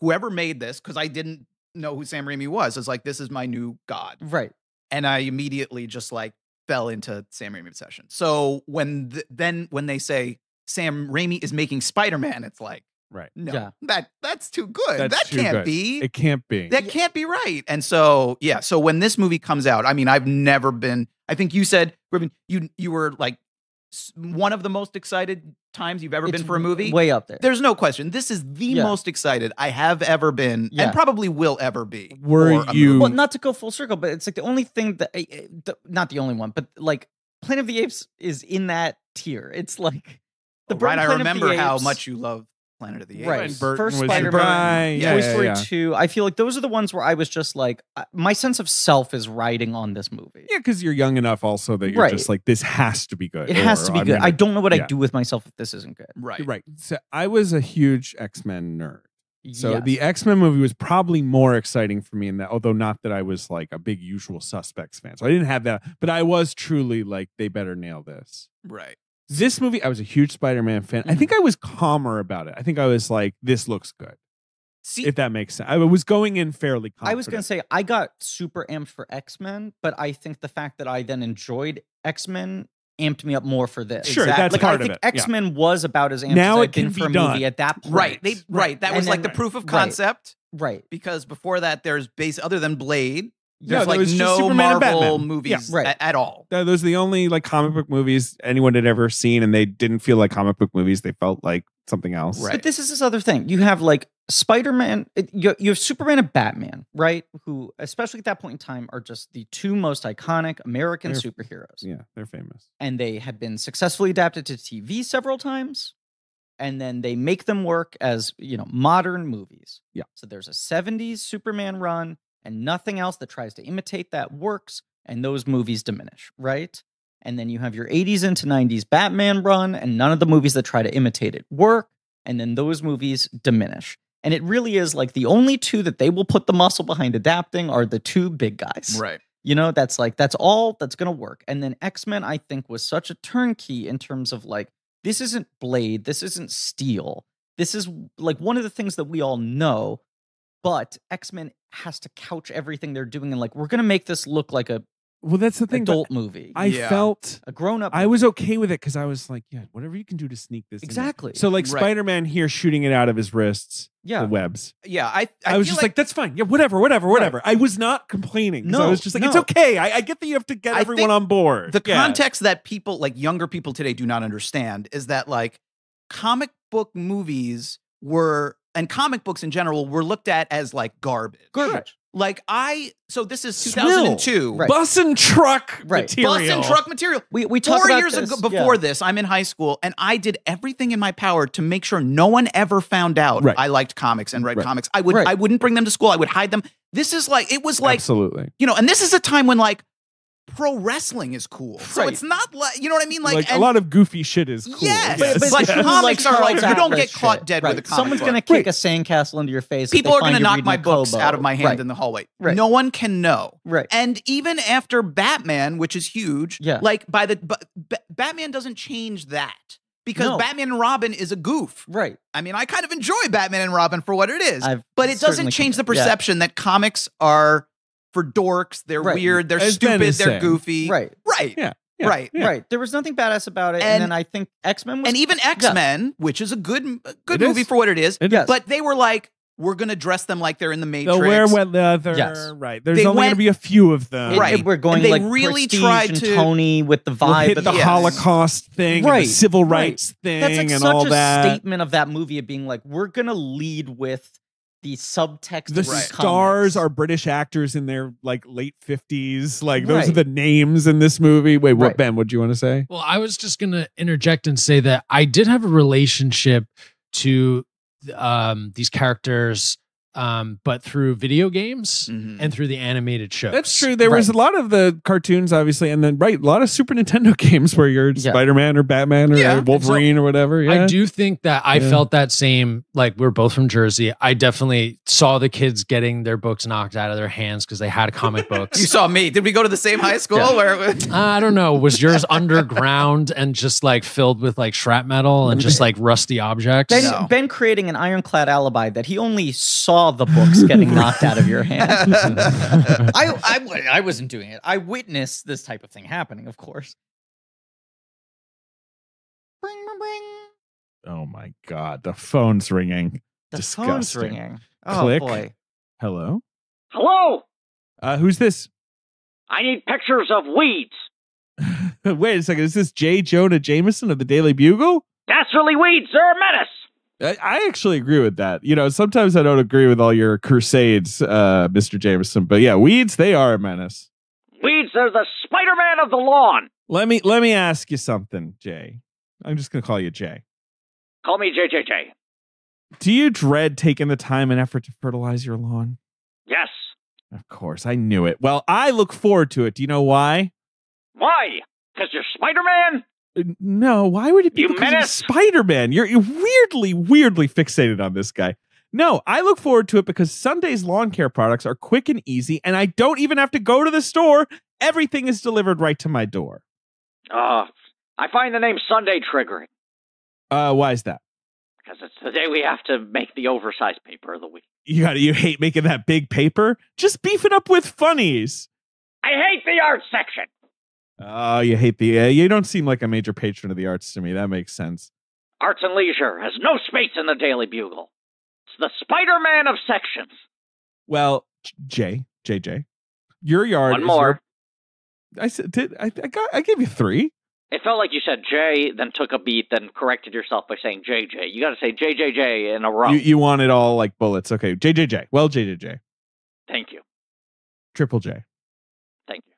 whoever made this, because I didn't know who Sam Raimi was, is like, this is my new god. Right. And I immediately just like fell into Sam Raimi obsession. So when when they say Sam Raimi is making Spider-Man, it's like, Right. no, Yeah. that's too good. That's that too can't good. be. It can't be. That can't be right. And so, yeah. So when this movie comes out, I mean, I've never been, I think you said, Griffin, you were like one of the most excited times you've ever It's been for a movie. Way up there. There's no question. This is the Yeah. most excited I have ever been Yeah. and probably will ever be. Were for a you- movie. Well, not to go full circle, but it's like the only thing that, not the only one, but like Planet of the Apes is in that tier. It's like the Right, I Planet of the remember how Apes- much you love Planet of the Apes. Right. And Burton First was Spider-Man, right. Yeah, Toy yeah, Story yeah. 2. I feel like those are the ones where I was just like, my sense of self is riding on this movie. Yeah, because you're young enough also that you're Right. just like, this has to be good. It has or to be I'm good. gonna- I don't know what yeah. I do with myself if this isn't good. Right. You're right. So I was a huge X-Men nerd. So Yes. the X-Men movie was probably more exciting for me in that, although not that I was like a big Usual Suspects fan. So I didn't have that, but I was truly like, they better nail this. Right. This movie, I was a huge Spider-Man fan. I think I was calmer about it. I think I was like, this looks good. See, If that makes sense. I was going in fairly confident. I was going to say I got super amped for X-Men, but I think the fact that I then enjoyed X-Men amped me up more for this. Sure, Exactly. that's Like part I think of it. Yeah. X-Men was about as amped Now as it I've been can for a be done. movie at that point. right. That And was like then- the proof of right. concept Right. because before that, there's other than Blade, Yeah, there's there like was just no Superman and Marvel Batman. movies Yeah. Right. at all. Those are the only like comic book movies anyone had ever seen, and they didn't feel like comic book movies. They felt like something else. Right. But this is this other thing. You have like Spider-Man, you have Superman and Batman, right? Who, especially at that point in time, are just the two most iconic American They're- superheroes. Yeah, they're famous. And they had been successfully adapted to TV several times. And then they make them work as, modern movies. Yeah. So there's a 70s Superman run and nothing else that tries to imitate that works. And those movies diminish, right? And then you have your 80s into 90s Batman run and none of the movies that try to imitate it work. And then those movies diminish. And it really is like the only two that they will put the muscle behind adapting are the two big guys. Right. That's all that's going to work. And then X-Men, I think, was such a turnkey in terms of like, this isn't Blade, this isn't Steel. This is like one of the things that we all know, but X-Men has to couch everything they're doing and like, we're going to make this look like a Well, that's the thing. but adult movie, I Yeah. felt a grown-up. I was okay with it because I was like, yeah, whatever you can do to sneak this. in there. Exactly. So like Right. Spider-Man here shooting it out of his wrists, yeah. the webs. Yeah. I was feel just like, that's fine. Yeah, whatever. I was not complaining. 'Cause I No, was just like, it's no. okay. I get that you have to get I everyone think on board. the Yeah. context that people like younger people today do not understand is that like comic book movies and comic books in general were looked at as like garbage. Garbage. Like so this is Swill. 2002. Right. Bus and truck Right. material. Bus and truck material. We talk 4 about years this, ago before yeah. this, I'm in high school and I did everything in my power to make sure no one ever found out Right. I liked comics and read Right. comics. I wouldn't bring them to school. I would hide them. This is like, it was like, Absolutely. and this is a time when like pro wrestling is cool. So Right. it's not like, you know what I mean? Like a and- lot of goofy shit is cool. Yes. But Like, who comics are like, Charles you don't Atlas get caught shit? dead with a comic Someone's book. gonna kick a sandcastle into your face. if People they are going to find you knock reading my a books Kobo. out of my hand Right. in the hallway. Right. No one can know. Right. And even after Batman, which is huge, Yeah. like Batman doesn't change that because No. Batman and Robin is a goof. Right. I mean, I kind of enjoy Batman and Robin for what it is, I've but it doesn't certainly change the con- yeah. perception that comics are for dorks. They're Right. weird. They're As Ben stupid. is They're saying. goofy. Right. Right. Yeah. Right. Yeah. Right. There was nothing badass about it. And- And then I think X-Men was And even X-Men, which is a good It movie is. for what it is, It Yes. but they were like, we're going to dress them like they're in the Matrix. They'll wear wet leather. Yes. Right. There's They only going to went- be a few of them. Right. We're going And they like really Prestige tried and to- Tony with the We'll vibe. hit of the Yes. Holocaust thing, and the Right. civil Right. rights thing, That's like and such all a that. statement of that movie of being like, we're gonna lead with the subtext. The of these stars comics. are British actors in their like late 50s. Like those are Right. the names in this movie. Wait, what, Right. Ben? What do you want to say? Well, I was just going to interject and say that I did have a relationship to these characters, but through video games Mhm. and through the animated shows. That's true. There was a lot of the cartoons, obviously, and then a lot of Super Nintendo games where you're Yeah. Spider-Man or Batman or Yeah. Wolverine or whatever. Yeah. I do think that I Yeah. felt that same, like we're both from Jersey. I definitely saw the kids getting their books knocked out of their hands because they had comic books. You saw me. Did we go to the same high school? Yeah. Where I don't know. Was yours underground and just like filled with like shrapnel and just like rusty objects? Ben, No. Ben creating an ironclad alibi that he only saw the books getting knocked out of your hand. I wasn't doing it. I witnessed this type of thing happening, of course. Bring, bring, bring. Oh my God. The phone's ringing. The phone's Disgusting. ringing. Oh Click. boy. Hello? Hello? Who's this? I need pictures of weeds. Wait a second. Is this J. Jonah Jameson of the Daily Bugle? Dastardly weeds, they're a menace. I actually agree with that. You know, sometimes I don't agree with all your crusades, Mr. Jameson, but yeah, weeds, they are a menace. Weeds, they're the Spider-Man of the lawn. Let me ask you something, Jay. I'm just gonna call you Jay. Call me JJJ. Do you dread taking the time and effort to fertilize your lawn? Yes. Of course, I knew it. Well, I look forward to it. Do you know why? Why? Because you're Spider-Man? No, why would it be You because of menace! Spider-Man? You're weirdly fixated on this guy. No, I look forward to it because Sunday's lawn care products are quick and easy, and I don't even have to go to the store. Everything is delivered right to my door. I find the name Sunday triggering. Why is that? Because it's the day we have to make the oversized paper of the week. You hate making that big paper? Just beef it up with funnies. I hate the art section. Oh, you hate the you don't seem like a major patron of the arts to me. That makes sense. Arts and Leisure has no space in the Daily Bugle. It's the Spider-Man of sections. Well, JJ, your yard. One is more. I said, I gave you 3. It felt like you said J, then took a beat, then corrected yourself by saying JJ. You got to say JJJ in a row. You want it all like bullets. Okay, JJJ. Well, JJJ. Thank you. Triple J. Thank you.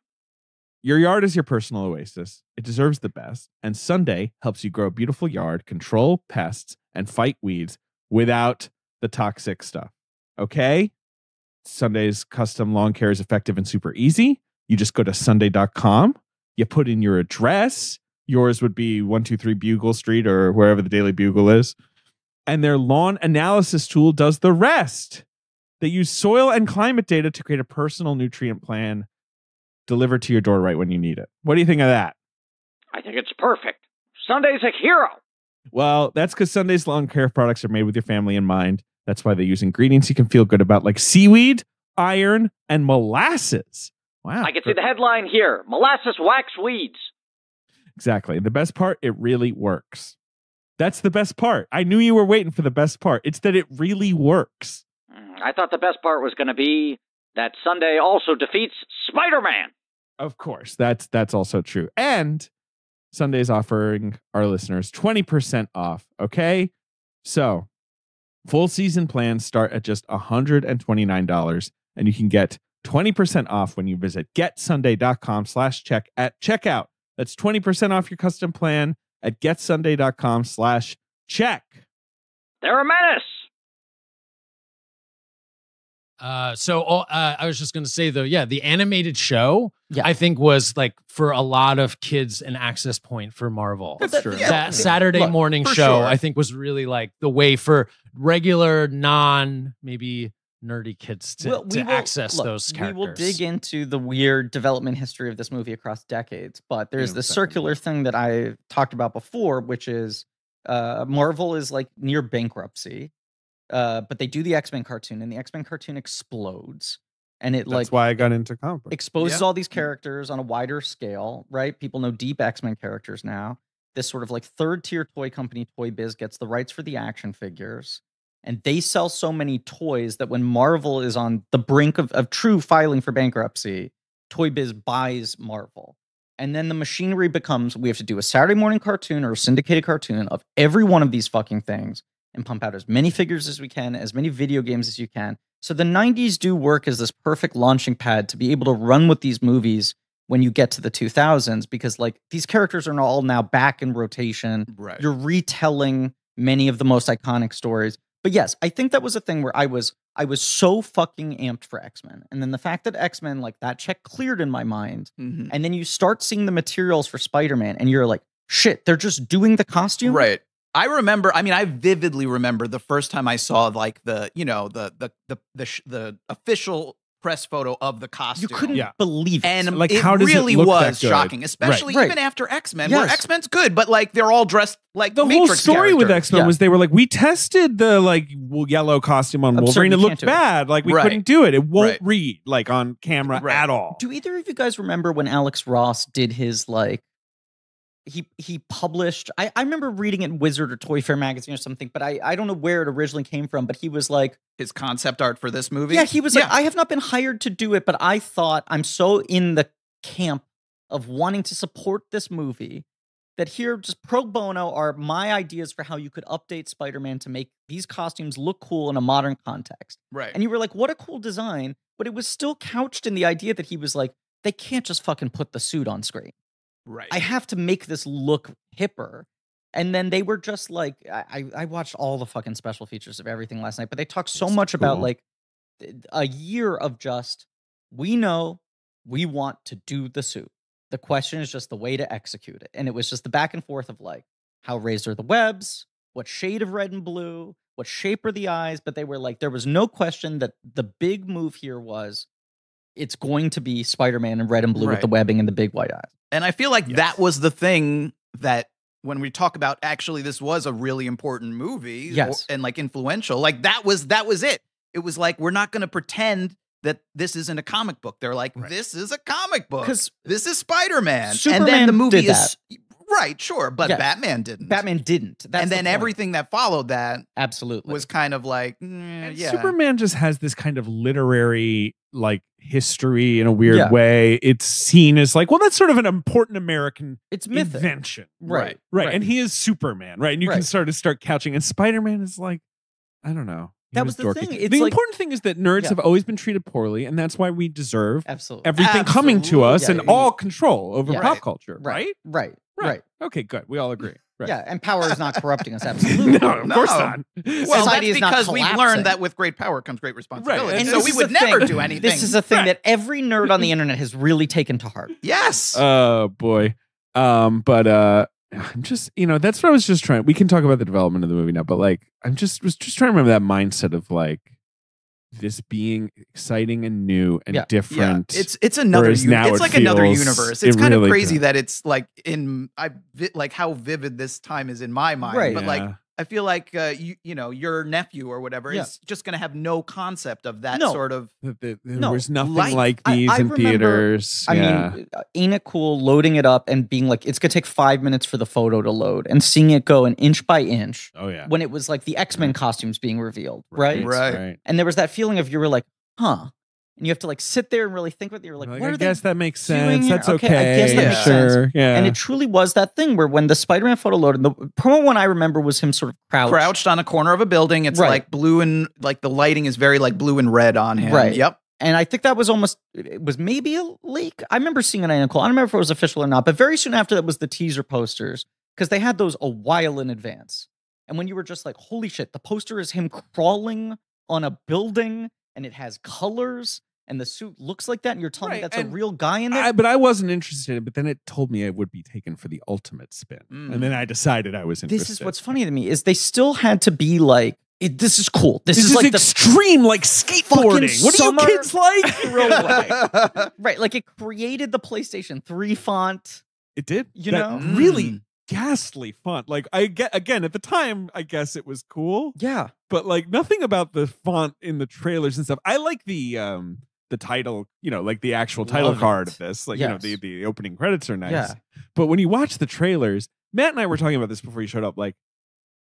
Your yard is your personal oasis. It deserves the best. And Sunday helps you grow a beautiful yard, control pests, and fight weeds without the toxic stuff. Okay? Sunday's custom lawn care is effective and super easy. You just go to Sunday.com. You put in your address. Yours would be 123 Bugle Street or wherever the Daily Bugle is. And their lawn analysis tool does the rest. They use soil and climate data to create a personal nutrient plan delivered to your door right when you need it. What do you think of that? I think it's perfect. Sunday's a hero. Well, that's because Sunday's lawn care products are made with your family in mind. That's why they use ingredients you can feel good about, like seaweed, iron, and molasses. Wow. I can see the headline here. Molasses wax weeds. Exactly. The best part, it really works. That's the best part. I knew you were waiting for the best part. It's that it really works. I thought the best part was going to be that Sunday also defeats Spider-Man. Of course. That's also true. And Sunday's offering our listeners 20% off. Okay. So full season plans start at just $129, and you can get 20% off when you visit getsunday.com/check at checkout. That's 20% off your custom plan at getsunday.com/check. They're a menace. I was just going to say though, yeah, the animated show, Yeah. I think was like for a lot of kids an access point for Marvel. That's true. Yeah. That Saturday Look, morning for show, sure. I think was really like the way for regular maybe nerdy kids to access those characters. We will dig into the weird development history of this movie across decades, but there's Yeah, the definitely. circular thing that I talked about before, which is Marvel is like near bankruptcy, but they do the X-Men cartoon, and the X-Men cartoon explodes, and it That's why I got into comic books. exposes Yeah. all these characters on a wider scale, right? People know deep X-Men characters now. This sort of like third tier toy company, Toy Biz, gets the rights for the action figures. And they sell so many toys that when Marvel is on the brink of true filing for bankruptcy, Toy Biz buys Marvel. And then the machinery becomes, we have to do a Saturday morning cartoon or a syndicated cartoon of every one of these fucking things and pump out as many figures as we can, as many video games as you can. So the 90s do work as this perfect launching pad to be able to run with these movies when you get to the 2000s, because like these characters are all now back in rotation. Right. You're retelling many of the most iconic stories. But yes, I think that was a thing where I was so fucking amped for X-Men. And then the fact that X-Men, like that check cleared in my mind. Mhm. And then you start seeing the materials for Spider-Man and you're like, shit, they're just doing the costume? Right. I remember. I mean, I vividly remember the first time I saw like the official press photo of the costume. You couldn't Yeah. believe it. And Like, it how does it really look that was good? shocking, especially Right. even after X-Men, where Yes. X-Men's good, but like they're all dressed like The Matrix whole story with characters. X-Men Yeah. was they were like, we tested the like yellow costume on Absurd, Wolverine. you It can't looked do it. bad. Like we Right. couldn't do it. It won't Right. read like on camera Right. at all. Do either of you guys remember when Alex Ross did his like he published I remember reading it in Wizard or Toy Fair magazine or something, but I don't know where it originally came from, but he was like, His concept art for this movie. yeah, he was like, Yeah. I have not been hired to do it, but I thought I'm so in the camp of wanting to support this movie that here just pro bono are my ideas for how you could update Spider-Man to make these costumes look cool in a modern context. Right. And you were like, what a cool design, but it was still couched in the idea that he was like, they can't just fucking put the suit on screen. Right. I have to make this look hipper. And then they were just like, I watched all the fucking special features of everything last night, but they talked so It's much about cool. like a year of just, we know we want to do the suit. The question is just the way to execute it. And it was just the back and forth of like, how raised are the webs? What shade of red and blue? What shape are the eyes? But they were like, there was no question that the big move here was it's going to be Spider-Man in red and blue with Right. the webbing and the big white eyes. And I feel like Yes. that was the thing that when we talk about actually this was a really important movie Yes. and like influential, like that was it. It was like, we're not going to pretend that this isn't a comic book. They're like, Right. this is a comic book. 'Cause This is Spider-Man. And Superman then the movie did is right, sure, but Yeah. Batman didn't. Batman didn't. That's and the then point. everything that followed that Absolutely was kind of like, And yeah. Superman just has this kind of literary like history in a weird Yeah. way. It's seen as like, well, that's sort of an important American it's mythic. invention. Right. Right. And he is Superman, right? And you can Right. start couching. And Spider-Man is like, I don't know. He That was the dorky. thing. It's The like- important thing is that nerds Yeah. have always been treated poorly, and that's why we deserve Absolutely. everything coming to us Absolutely. and all control over Yeah. pop Right. culture, right? Right. Okay, good. We all agree. Right. Yeah, and power is not corrupting us. Absolutely. No, of No. course not. Well, Society that's is not because we've collapsing. learned that with great power comes great responsibility. Right. And So this we is would the never thing. do anything. This is a thing Right. that every nerd on the internet has really taken to heart. yes. Oh boy. But I'm just, that's what I was just trying. We can talk about the development of the movie now, but like was just trying to remember that mindset of like this being exciting and new and Yeah. different. It's another Whereas now it's it like another feels- universe. it It's kind really of crazy does. that it's like like how vivid this time is in my mind. Right. But like Yeah. I feel like your nephew or whatever Yeah. is just going to have no concept of that No. sort of. There No, was nothing life. like I these in remember- theaters. I yeah. mean, ain't it cool loading it up and being like, it's going to take 5 minutes for the photo to load and seeing it go an inch by inch Oh yeah. when it was like the X-Men costumes being revealed, right? Right. And there was that feeling of you were like, huh. And you have to like sit there and really think with it. You're like, Like, what I are guess they? that makes doing sense. here? That's Okay, okay. I guess that makes sure. Yeah. And it truly was that thing where when the Spider-Man photo loaded, the promo one I remember was him sort of Crouched on a corner of a building. It's Right. like blue and like the lighting is very like blue and red on him. Right. Yep. And I think that was it was maybe a leak. I remember seeing it on Nicole. I don't remember if it was official or not, but very soon after that was the teaser posters because they had those a while in advance. And when you were just like, holy shit, the poster is him crawling on a building and it has colors and the suit looks like that, and you're telling me Right, that's a and real guy in there? But I wasn't interested. But then it told me it would be taken for the ultimate spin, and then I decided I was interested. This is what's funny to me is they still had to be like, this is cool. This This is is like extreme, like skateboarding. What do you summer kids like? throwaway. Right, like it created the PlayStation 3 font. It did. You That know? really ghastly font. Like I get again at the time, I guess it was cool, Yeah. but like nothing about the font in the trailers and stuff. I like the title, like the actual title Love card it. of this. Like, Yes. the opening credits are nice. Yeah. But when you watch the trailers, Matt and I were talking about this before you showed up. Like,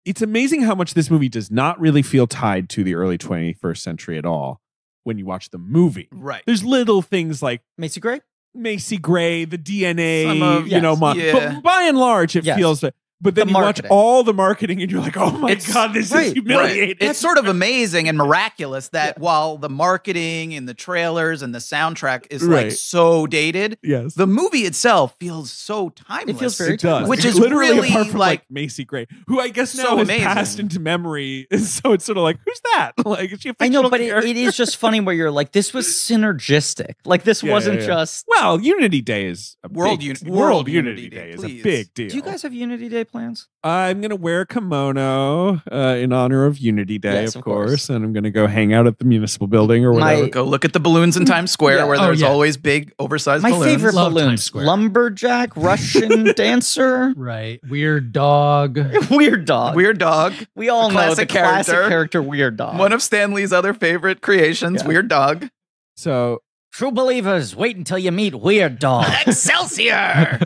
it's amazing how much this movie does not really feel tied to the early 21st century at all when you watch the movie. Right. There's little things like Macy Gray? Macy Gray, the DNA, Some of- yes. Yeah. but by and large, it Yes. feels. But then The you watch marketing. all the marketing, and you're like, "Oh my It's- god, this right, is humiliating." Right. It's sort of amazing and miraculous that while the marketing and the trailers and the soundtrack is like Right. so dated, Yes, the movie itself feels so timeless. It feels very it does. timeless. Which is literally really, apart from like, Macy Gray, who I guess so now has amazing. passed into memory. So it's sort of like, who's that? Like, is she a I know, fictional but it character? is just funny where you're like, this was synergistic. Like, this Yeah, wasn't yeah. just. Well, Unity Day is a World big, Uni- World World Unity Unity Day Day, is a please. big deal. Do you guys have Unity Day plans? I'm gonna wear a kimono in honor of Unity Day, Yes, of of course. course, and I'm gonna go hang out at the municipal building or whatever. My- Go look at the balloons in Times Square Yeah. where Oh, there's yeah. always big, oversized My balloons. favorite Love Times balloons: Square. lumberjack, Russian dancer, Right. Weird dog. weird dog. Weird Dog. We all know the classic classic character. character, Weird Dog. One of Stanley's other favorite creations, Yeah. Weird Dog. So True believers, wait until you meet Weird Dog. Excelsior!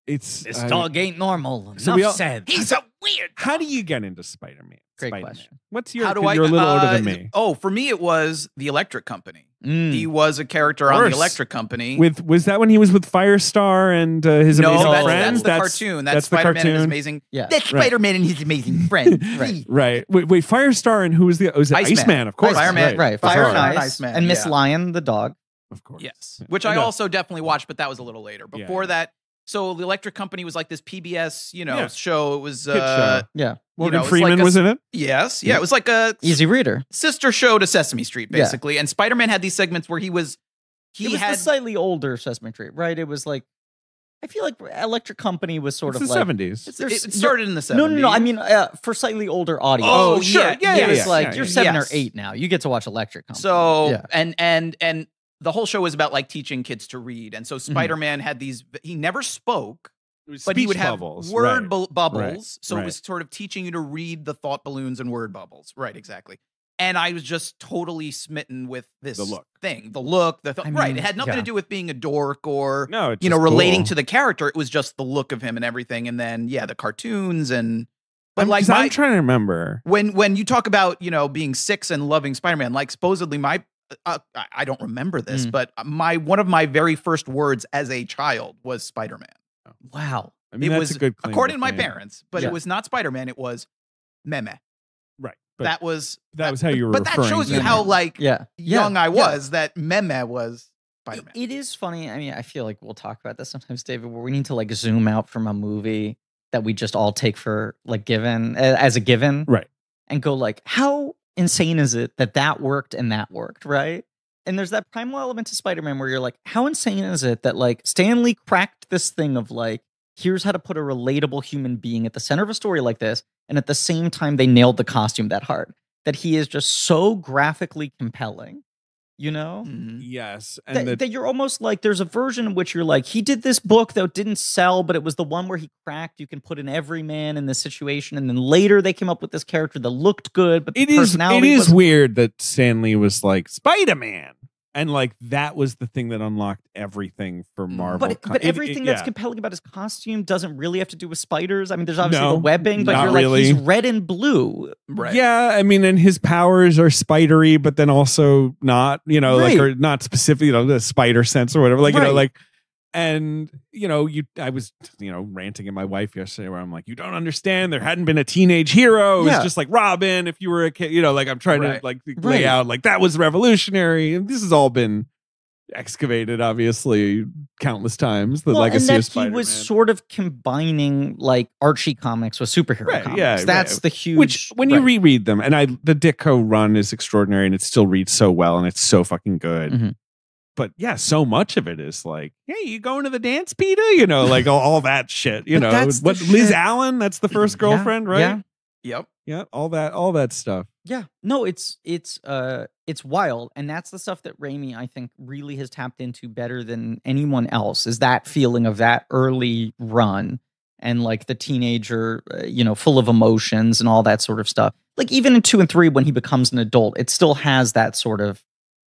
it's This dog ain't normal. So Enough we all- said. He's a weird How do you get into Spider-Man? Great Spider-Man. question. What's your? How do 'cause I? You're a little older than me. Oh, for me, it was the Electric Company. Mm. He was a character on course. the Electric Company. Was that when he was with Firestar and his no, amazing that's, friends? that's the cartoon. That's the Spider-Man and his cartoon. amazing. Yeah. That's Right. Spider-Man and his amazing friend. Right. Right. Wait, Firestar and who was the? Was it Iceman. Iceman? Of course. Fireman. Right. Fire Fire and and Ice Ice. Man, And Miss yeah. Lion, the dog. Of course. Yes, Yeah. which I know. also definitely watched, but that was a little later. Yeah, Before yeah. that, so the Electric Company was like this PBS, Yeah. show. It was, Hit show. Yeah. Morgan it's Freeman like a- was in it. yes, yeah, it was like a Easy reader. sister show to Sesame Street, Yeah. basically. And Spider-Man had these segments where he It was had the slightly older Sesame Street, right? It was like, I feel like Electric Company was sort It's of the like 70s. it started in the 70s. No. I mean, for slightly older audience. Oh, sure. yeah, Yeah, yeah, It's like yeah, you're yeah. 7 Yes. or 8 now. You get to watch Electric Company. So Yeah. and the whole show was about like teaching kids to read. And so Spider-Man had these. He never spoke. But he would Speech have bubbles. word Right. bubbles. Right. So it Right. was sort of teaching you to read the thought balloons and word bubbles. Right, exactly. And I was just totally smitten with this The look. thing. The look, I right. mean, It had nothing yeah. to do with being a dork or No, it's relating cool. to the character. It was just the look of him and everything. And then the cartoons and but I'm trying to remember. when you talk about being 6 and loving Spider-Man, like supposedly my I don't remember this, but one of my very first words as a child was Spider-Man. wow. I mean, It that's was a good claim according to my fame. parents, but Yeah. it was not Spider-Man. It was Meme. Right. But That was how you were But that referring shows to you it. how like Yeah. young Yeah. I Yeah. was. That Meme was Spider-Man. It is funny. I mean, I feel like we'll talk about this sometimes, David, where we need to like zoom out from a movie that we just all take for like given as a given. Right. And go like, how insane is it that worked and that worked, right? And there's that primal element to Spider-Man where you're like, how insane is it that like Stan Lee cracked this thing of like, here's how to put a relatable human being at the center of a story like this, and at the same time they nailed the costume that hard. That he is just so graphically compelling, Mhm. Yes, that you're almost like there's a version in which you're like, he did this book that didn't sell, but it was the one where he cracked. You can put in every man in this situation, and then later they came up with this character that looked good, but the it is personality it is wasn't- weird that Stanley was like Spider-Man, and like that was the thing that unlocked everything for Marvel. But everything that's yeah. compelling about his costume doesn't really have to do with spiders. I mean, there's obviously No, the webbing, but not you're like, really. he's red and blue. Right. Yeah, I mean, and his powers are spidery, but then also not, like, Right. or not specific, the spider sense or whatever. Like, Right. and I was, ranting at my wife yesterday where I'm like, you don't understand. There hadn't been a teenage hero. It was Yeah. just like Robin. If you were a kid, like I'm trying Right. to like Right. lay out like that was revolutionary. And this has all been excavated, obviously, countless times. The Well, legacy and that of Spider-Man. he was sort of combining like Archie comics with superhero Right, comics. yeah, That's right. the huge. Which, when you right. reread them, and the Ditko run is extraordinary, and it still reads so well, and it's so fucking good. Mhm. But yeah, so much of it is like, hey, you going to the dance, Peter? You know, like all that shit. You But know, that's the what Liz shit. Allen? That's the first Yeah, girlfriend, right? Yeah. Yep. Yeah, all that stuff. Yeah. No, it's wild. And that's the stuff that Raimi, I think, really has tapped into better than anyone else, is that feeling of that early run and like the teenager, full of emotions and all that sort of stuff. Like even in 2 and 3, when he becomes an adult, it still has that sort of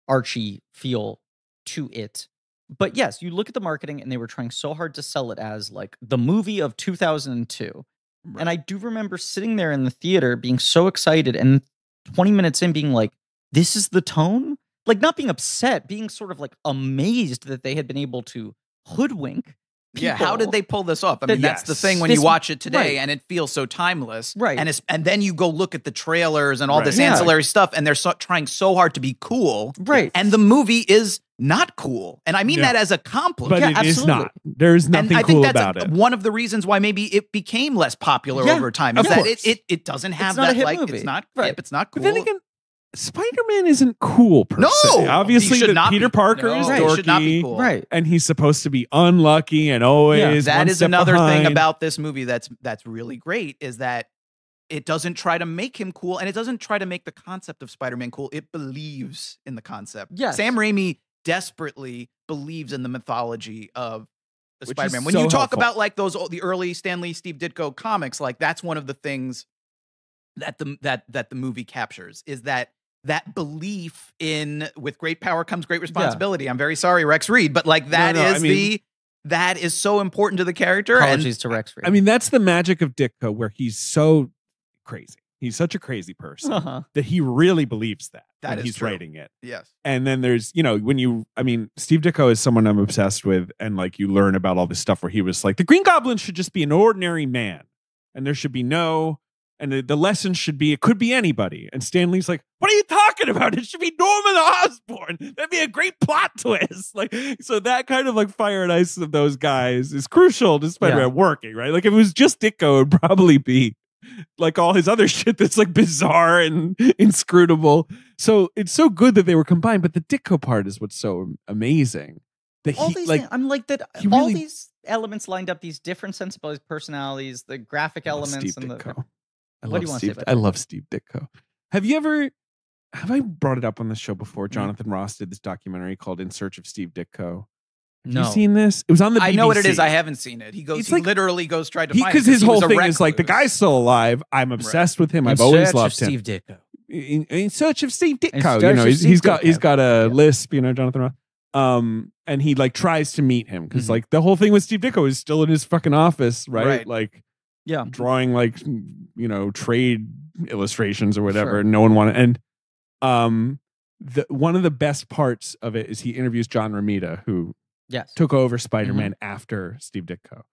Archie feel to it. But yes, you look at the marketing and they were trying so hard to sell it as like the movie of 2002. And I do remember sitting there in the theater being so excited and 20 minutes in being like, this is the tone? Like not being upset, being sort of like amazed that they had been able to hoodwink people. Yeah, how did they pull this off? I mean, that's the Yes. thing when This- you watch it today, right. and it feels so timeless. Right. And then you go look at the trailers and all Right. this Yeah. ancillary stuff, and they're trying so hard to be cool. Right. And the movie is not cool. And I mean Yeah. that as a compliment. But Yeah, it is absolutely. not. There's And nothing I cool think that's about it. one of the reasons why maybe it became less popular Yeah, over time. of Is that course. it doesn't have not a that hit like movie. it's not Right. hip, it's not cool. But then again, Spider-Man isn't cool per No! se. Obviously, He should that not Peter be. Parker No, is he dorky, should not be cool. Right. and he's supposed to be unlucky and always That one is step another thing behind. about this movie that's really great, is that it doesn't try to make him cool, and it doesn't try to make the concept of Spider-Man cool. It believes in the concept. Yes. Sam Raimi desperately believes in the mythology of the Which is Spider-Man. When so you talk helpful. about like the early Stan Lee, Steve Ditko comics, like that's one of the things that the movie captures, is that belief in with great power comes great responsibility. I'm very sorry, Rex Reed, but like that No, I is mean- that is so important to the character. Apologies to Rex Reed. I mean, that's the magic of Ditko, where he's so crazy. He's such a crazy person Uh-huh. that he really believes that That when is he's true. writing it. yes. And then there's, Steve Ditko is someone I'm obsessed with. And like you learn about all this stuff where he was like, the Green Goblin should just be an ordinary man. And there should be and the lesson should be, it could be anybody. And Stan Lee's like, what are you talking about? It should be Norman Osborn. That'd be a great plot twist. Like, so that kind of like fire and ice of those guys is crucial to Spider-Man working, right? Like if it was just Ditko, it'd probably be like all his other shit that's like bizarre and inscrutable. So it's so good that they were combined, but the Ditko part is what's so amazing. That all he these like things, I'm like that. he All really- these elements lined up, these different sensibilities, personalities, the graphic I love elements, Steve and the. Ditko. I What love do you wanna say Steve. about I Ditko? love Steve Ditko. Have I brought it up on the show before? Mm-hmm. Jonathan Ross did this documentary called In Search of Steve Ditko. Have No. you seen this? It was on the BBC. I know what it is. I haven't seen it. He It's he like- literally goes tried to find it because his he was whole a thing is like the recluse. guy's still alive. I'm obsessed with him. In I've always search loved of him. Steve Ditko. In search of Steve In Ditko. search of He's Steve got Ditko. a Yeah. lisp. Jonathan Ross. And he like tries to meet him because Mhm. like the whole thing with Steve Ditko is still in his fucking office, right? Right. Like Yeah. drawing like trade illustrations or whatever. Sure. And no one wanted. And one of the best parts of it is he interviews John Romita, who Yes. took over Spider-Man after Steve Ditko.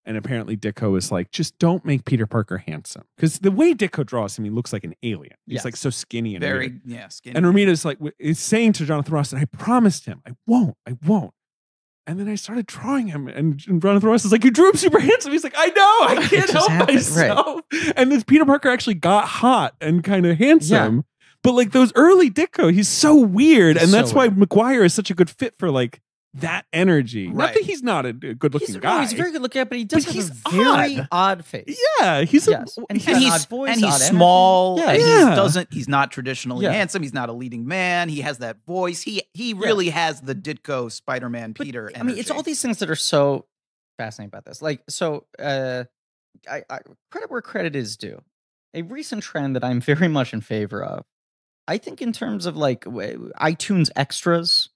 And apparently Ditko is like, just don't make Peter Parker handsome. Because the way Ditko draws him, he looks like an alien. He's Yes. like so skinny and weird. very skinny. And Romita's like, is saying to Jonathan Ross, and I promised him, I won't. And then I started drawing him, and Jonathan Ross is like, you drew him super handsome. He's like, I know, I can't just help happened, myself. And then Peter Parker actually got hot and kind of handsome. But like those early Ditko, he's so weird. He's And so that's why weird. McGuire is such a good fit for like that energy. Not Right. that he's not a good looking guy. He's very good looking at, but he does But have he's a very odd face. Yeah, he's Yes. a, And he's, got and an he's odd voice, and he's odd energy. small. Yeah. And Yeah. he's not traditionally Yeah. handsome. He's not a leading man. He has that voice. He really has the Ditko Spider-Man But, Peter. I mean, it's energy. all these things that are so fascinating about this. Like, so, I credit where credit is due. A recent trend that I'm very much in favor of, I think, in terms of like iTunes extras,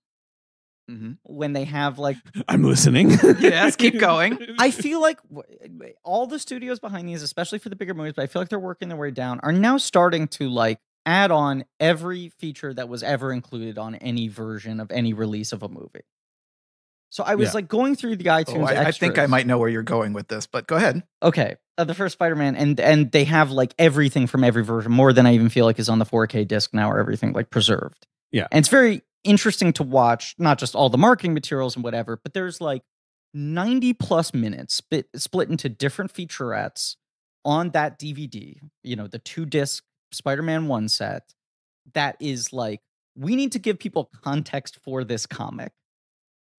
Mhm. when they have like, I'm listening. Yes, keep going. I feel like all the studios behind these, especially for the bigger movies, but I feel like they're working their way down, are now starting to like add on every feature that was ever included on any version of any release of a movie. So I was Yeah. like going through the iTunes Oh, I think I extras. might know where you're going with this, but go ahead. Okay, the first Spider-Man, and they have like everything from every version, more than I even feel like is on the 4K disc now, or everything like preserved. Yeah. And it's very interesting to watch, not just all the marketing materials and whatever, but there's like 90 plus minutes split into different featurettes on that DVD, you know, the 2-disc Spider-Man 1 set, that is like, we need to give people context for this comic,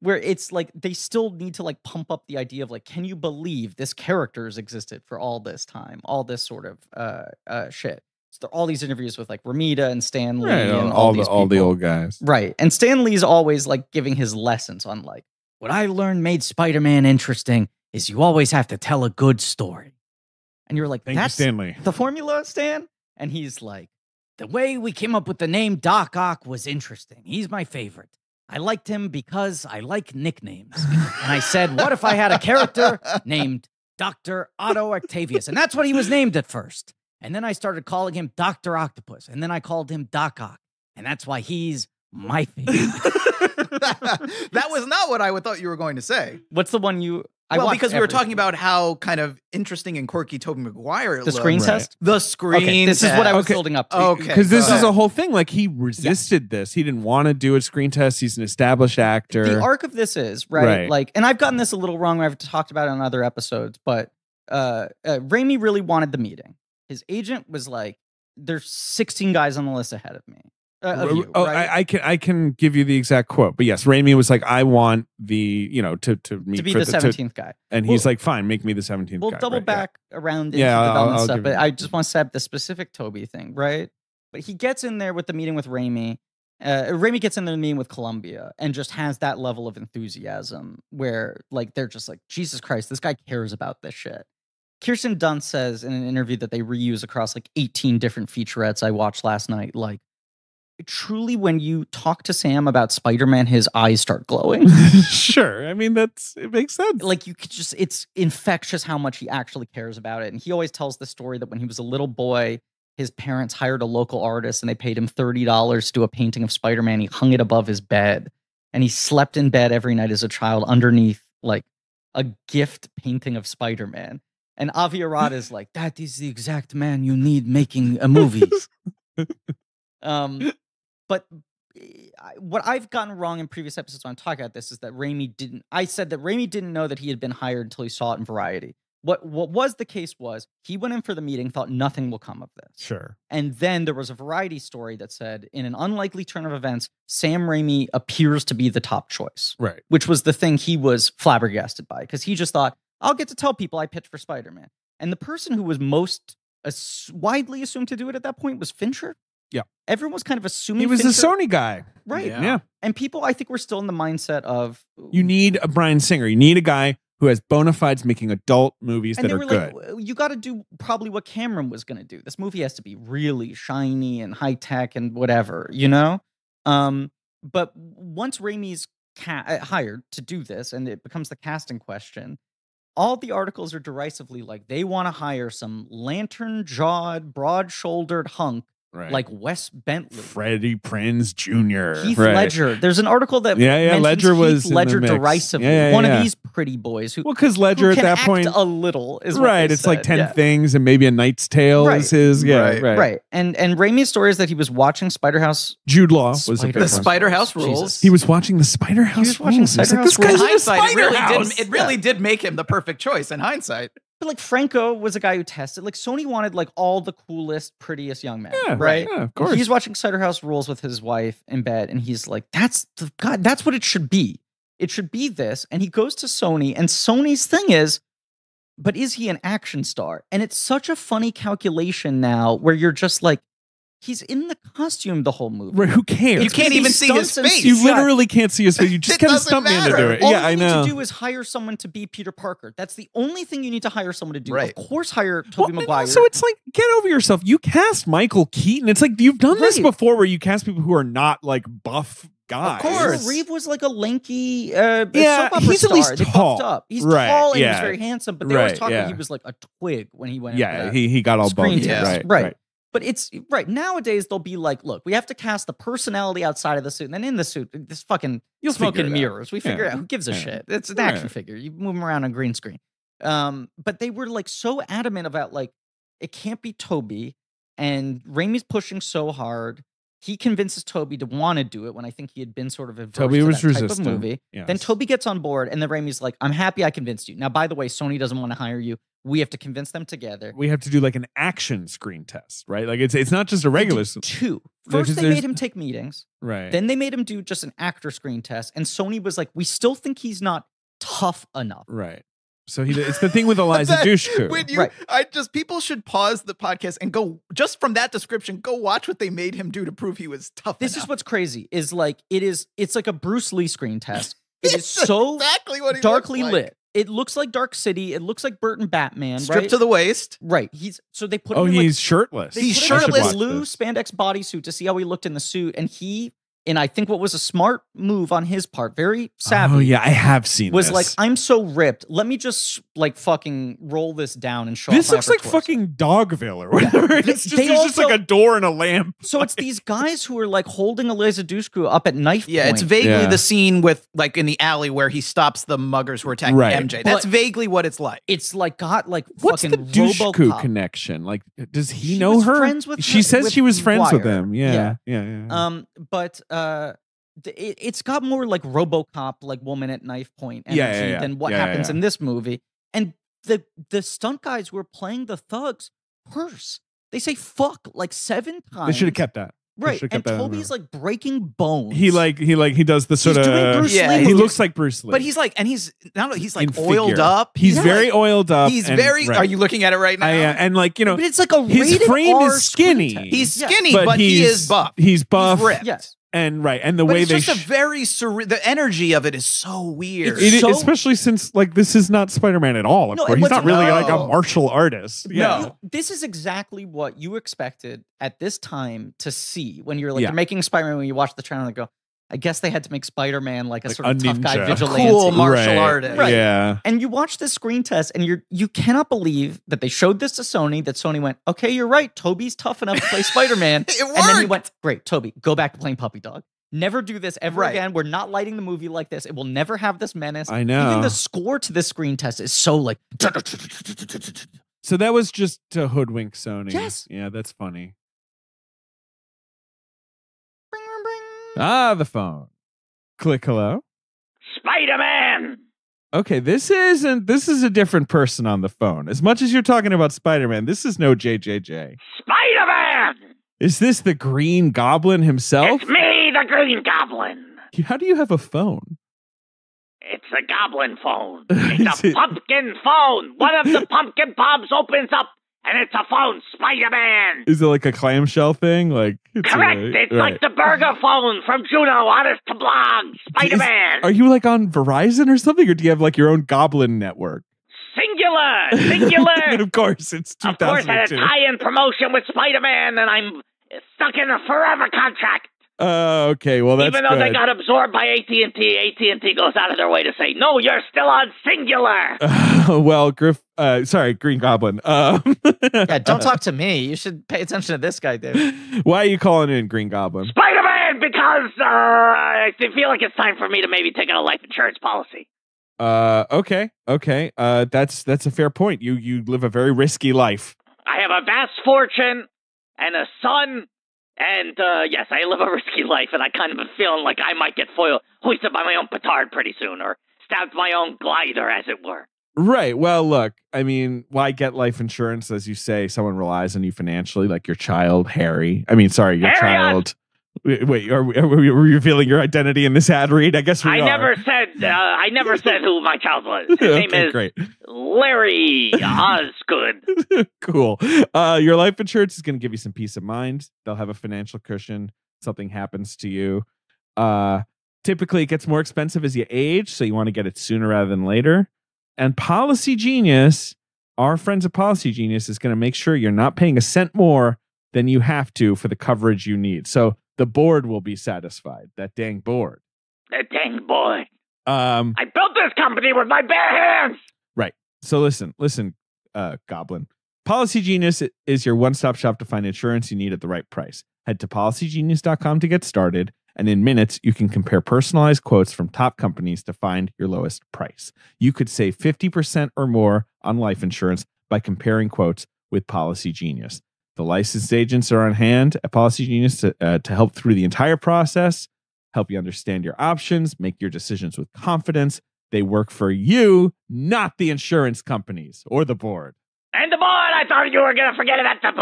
where it's like they still need to like pump up the idea of like, can you believe this character has existed for all this time, all this sort of shit. So there are all these interviews with like Ramita and Stan Lee and all the old guys. Right. And Stan Lee's always like giving his lessons on like, what I learned made Spider-Man interesting is you always have to tell a good story. And you're like, Thank you, that's Stanley. the formula, Stan? And he's like, the way we came up with the name Doc Ock was interesting. He's my favorite. I liked him because I like nicknames. And I said, what if I had a character named Dr. Otto Octavius? And that's what he was named at first. And then I started calling him Dr. Octopus. And then I called him Doc Ock. And that's why he's my favorite. That was not what I thought you were going to say. What's the one you... Well, because we were talking everything. about how kind of interesting and quirky Tobey Maguire The looked. screen Right. test? The screen Okay, this is what I was Okay. building up to. Okay. Because this go is ahead. a whole thing. Like, he resisted this. He didn't want to do a screen test. He's an established actor. The arc of this is, right? Right. Like, and I've gotten this a little wrong. I've talked about it on other episodes, but Raimi really wanted the meeting. His agent was like, there's 16 guys on the list ahead of me. Of you, right? I can give you the exact quote, but yes, Raimi was like, I want to meet to be for the 17th guy. and he's like, fine, make me the 17th We'll guy. double right, yeah. back around into Yeah, the development I'll stuff, give but you- I just want to set up the specific Toby thing, right? But he gets in there with the meeting with Raimi. Raimi gets in the meeting with Columbia and just has that level of enthusiasm where, like, they're just like, Jesus Christ, this guy cares about this shit. Kirsten Dunst says in an interview that they reuse across like 18 different featurettes I watched last night, like, truly, when you talk to Sam about Spider-Man, his eyes start glowing. Sure. I mean, it makes sense. Like, you could just, it's infectious how much he actually cares about it. And he always tells the story that when he was a little boy, his parents hired a local artist and they paid him $30 to do a painting of Spider-Man. He hung it above his bed and he slept in bed every night as a child underneath like a gift painting of Spider-Man. And Avi Arad is like, that is the exact man you need making a movie. But what I've gotten wrong in previous episodes when I'm talking about this is that I said that Raimi didn't know that he had been hired until he saw it in Variety. What was the case was he went in for the meeting, thought nothing will come of this. Sure. And then there was a Variety story that said, in an unlikely turn of events, Sam Raimi appears to be the top choice, Right. which was the thing he was flabbergasted by because he just thought, I'll get to tell people I pitched for Spider-Man. And the person who was most widely assumed to do it at that point was Fincher. Yeah. Everyone was kind of assuming He was Fincher, a Sony guy. right? Yeah. Yeah. And people, I think, were still in the mindset of You need a Bryan Singer. You need a guy who has bona fides making adult movies and that they are were good. like, you got to do probably what Cameron was going to do. This movie has to be really shiny and high tech and whatever, you know. But once Raimi's hired to do this, and it becomes the casting question, all the articles are derisively like they want to hire some lantern-jawed, broad-shouldered hunk Right. like Wes Bentley. Freddie Prinze Jr. Heath Right. Ledger. There's an article that Yeah, yeah, mentions Ledger was Heath in the Ledger mix. derisively. Yeah, yeah, One yeah. of these pretty boys who Well, because Ledger who at can that act point, a little is what right? they It's like said, 10 yeah. things and maybe A Knight's Tale Right. is his. Yeah, Right. right. Right. And Raimi's story is that he was watching Spider-House. Jude Law was a Spider- big The one. Spider House Jesus. rules. He was watching the Spider House. was watching rules. He was Spider like, this House guy's in in a hindsight, it Spider really House. did. It really did make him the perfect choice in hindsight. But like Franco was a guy who tested. Like Sony wanted like all the coolest, prettiest young men. Yeah, right. yeah, of And course. He's watching Cider House Rules with his wife in bed, and he's like, "That's what it should be. It should be this." And he goes to Sony, and Sony's thing is, but is he an action star? And it's such a funny calculation now, where you're just like, he's in the costume the whole movie. Right, who cares? You can't even see his stunts and face. You Yeah. literally can't see his face. You just It kind of doesn't stumped me into matter. doing it. All Yeah, I you know. need to do is hire someone to be Peter Parker. That's the only thing you need to hire someone to do. Right. Of course, hire Well, Tobey and Maguire. also, it's like, get over yourself. You cast Michael Keaton. It's like you've done this Right. before, where you cast people who are not like buff guys. course. Reeve was like a lanky Yeah, soap opera he's at star. least They buffed tall. up. He's Right, tall and yeah. he's very handsome, but they always Right, talk about yeah. he was like a twig when he went in Yeah, for that he got all screen bummed. test. Right, Right. right. But it's right nowadays they'll be like, look, we have to cast the personality outside of the suit, and then in the suit, this fucking You'll smoke figure and it out. mirrors. We figure Yeah. out who gives a Yeah. shit. It's an Right. action figure. You move him around on green screen. But they were like so adamant about like it can't be Toby, and Raimi's pushing so hard. he convinces Toby to want to do it when I think he had been sort of averse Toby to was that type of resistant. movie. Yes. Then Toby gets on board, and then Raimi's like, "I'm happy I convinced you. Now, by the way, Sony doesn't want to hire you. We have to convince them together." We have to do like an action screen test, right? Like it's not just a They regular. did two. No, First, 'cause they there's- made him take meetings. Right. Then they made him do just an actor screen test, and Sony was like, "We still think he's not tough enough." right. So it's the thing with Eliza That- Dushku. When you, Right. people should pause the podcast and go just from that description. Go watch what they made him do to prove he was tough. This is enough. what's crazy. Is like it's like a Bruce Lee screen test. It is It's so exactly what he darkly looks like. lit. It looks like Dark City. It looks like Burton Batman. Stripped right? to the waist. Right. So they put Oh, him in he's shirtless. They He's put him in shirtless. a I should blue watch this. spandex bodysuit to see how he looked in the suit, and I think what was a smart move on his part, very savvy. Oh yeah, I have seen. Was this. like, I'm so ripped. Let me just like fucking roll this down and show. This off my looks like upper torso. fucking Dogville or whatever. It's just, They there's just like also- a door and a lamp. So it's these guys who are like holding Eliza Dushku up at knife Yeah, point. it's vaguely Yeah. the scene with like in the alley where he stops the muggers who are attacking Right. MJ. That's But- vaguely what it's like. It's like got like What's the fucking Dushku RoboCop. connection? Like, does he She know was her? friends with She her- says with she was friends with Wire. him. Yeah. But it's got more like RoboCop, like woman at knife point energy Yeah, yeah. than what Yeah, yeah, happens yeah. in this movie. And the stunt guys who are playing the thugs curse. They say fuck like 7 times. They should have kept that. They right. should've And kept that in Toby's there. like breaking bones. He does the sort He's doing of. Bruce Yeah, Lee. he He moves. looks like Bruce Lee, But he's like, and he's like In oiled figure. up. He's Yeah. very oiled up. He's and- very. right. Are you looking at it right now? and like but it's like a his rated frame R is screen skinny. test. He's Yeah. skinny, but he he's is buff. He's buff. He's ripped. Yes. And right, and the But way it's they just a very the energy of it is so weird. It's so- especially since like this is not Spider-Man at all. Of No, course, and he's what's- not really like a No. martial artist. Yeah. No. This is exactly what you expected at this time to see when you're like Yeah. you're making Spider-Man. When you watch the trailer and go, I guess they had to make Spider-Man like a Like sort of a tough guy ninja. vigilante. Cool martial Right. artist. Right. Yeah. And you watch this screen test, and you cannot believe that they showed this to Sony. That Sony went, okay, you're right. Toby's tough enough to play Spider-Man. It And then he worked. went, great, Toby, go back to playing puppy dog. Never do this ever Right. again. We're not lighting the movie like this. It will never have this menace. I know. Even the score to this screen test is so like. So that was just to hoodwink Sony. Yes. Yeah, that's funny. Ah, the phone. Click hello. Spider-Man! Okay, this is a different person on the phone. As much as you're talking about Spider-Man, this is no JJJ. Spider-Man! Is this the Green Goblin himself? It's me, the Green Goblin! How do you have a phone? It's a goblin phone. Is It's a it- pumpkin phone. One of the pumpkin pops opens up, and it's a phone, Spider-Man. Is it like a clamshell thing? Like it's Correct. a- It's right. like the burger phone from Juno, Honest to Blog, Spider-Man. Are you like on Verizon or something, or do you have like your own Goblin network? Singular. Singular. Of course, it's Of course, I had a 2002. tie-in promotion with Spider-Man, and I'm stuck in a forever contract. Okay, well that's Even though they good. got absorbed by AT&T, AT&T goes out of their way to say, no, you're still on Singular. Well, Green Goblin. Yeah, don't talk to me. You should pay attention to this guy, dude. Why are you calling in Green Goblin? Spider-Man, because I feel like it's time for me to maybe take out a life insurance policy. Okay. That's a fair point. You live a very risky life. I have a vast fortune and a son, and yes, I live a risky life, and I kind of am feeling like I might get hoisted by my own petard pretty soon, or stabbed my own glider, as it were. Right. Well, look, I mean, why get life insurance? As you say, someone relies on you financially, like your child, Harry. I mean, sorry, your Harriet! child. Wait, are we revealing your identity in this ad read? I guess we I are. never said who my child was. His name Okay, is great. Larry Osgood. Cool. Your life insurance is going to give you some peace of mind. They'll have a financial cushion. Something happens to you. Typically, it gets more expensive as you age, so you want to get it sooner rather than later. And Policy Genius, our friends at Policy Genius, is going to make sure you're not paying a cent more than you have to for the coverage you need. So the board will be satisfied. That dang board. That dang boy. I built this company with my bare hands. So listen, Goblin. Policy Genius is your one-stop shop to find insurance you need at the right price. Head to policygenius.com to get started, and in minutes, you can compare personalized quotes from top companies to find your lowest price. You could save 50% or more on life insurance by comparing quotes with Policy Genius. The licensed agents are on hand at Policy Genius to help through the entire process, help you understand your options, make your decisions with confidence. They work for you, not the insurance companies or the board. And the board! I thought you were going to forget about the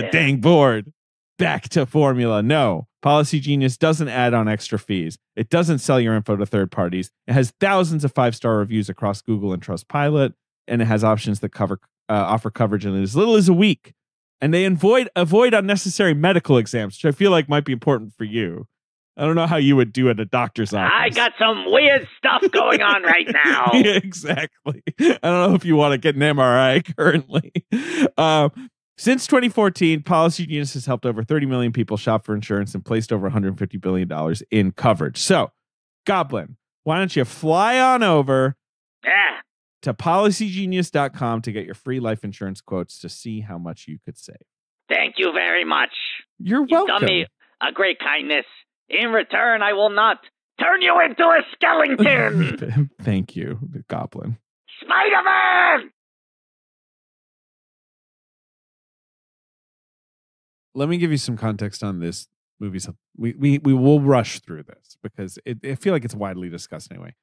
board! Dang board. Back to formula. No, Policy Genius doesn't add on extra fees. It doesn't sell your info to third parties. It has thousands of 5-star reviews across Google and Trustpilot, and it has options that offer coverage in as little as a week. And they avoid unnecessary medical exams, which I feel like might be important for you. I don't know how you would do at a doctor's office. I got some weird stuff going on right now. Yeah, exactly. I don't know if you want to get an MRI currently. Since 2014, Policy Genius has helped over 30 million people shop for insurance and placed over $150 billion in coverage. So, Goblin, why don't you fly on over to policygenius.com to get your free life insurance quotes to see how much you could save. Thank you very much. You've You've done me a great kindness. In return, I will not turn you into a skeleton. Thank you, Goblin. Spider-Man! Let me give you some context on this movie. We will rush through this because I feel like it's widely discussed anyway.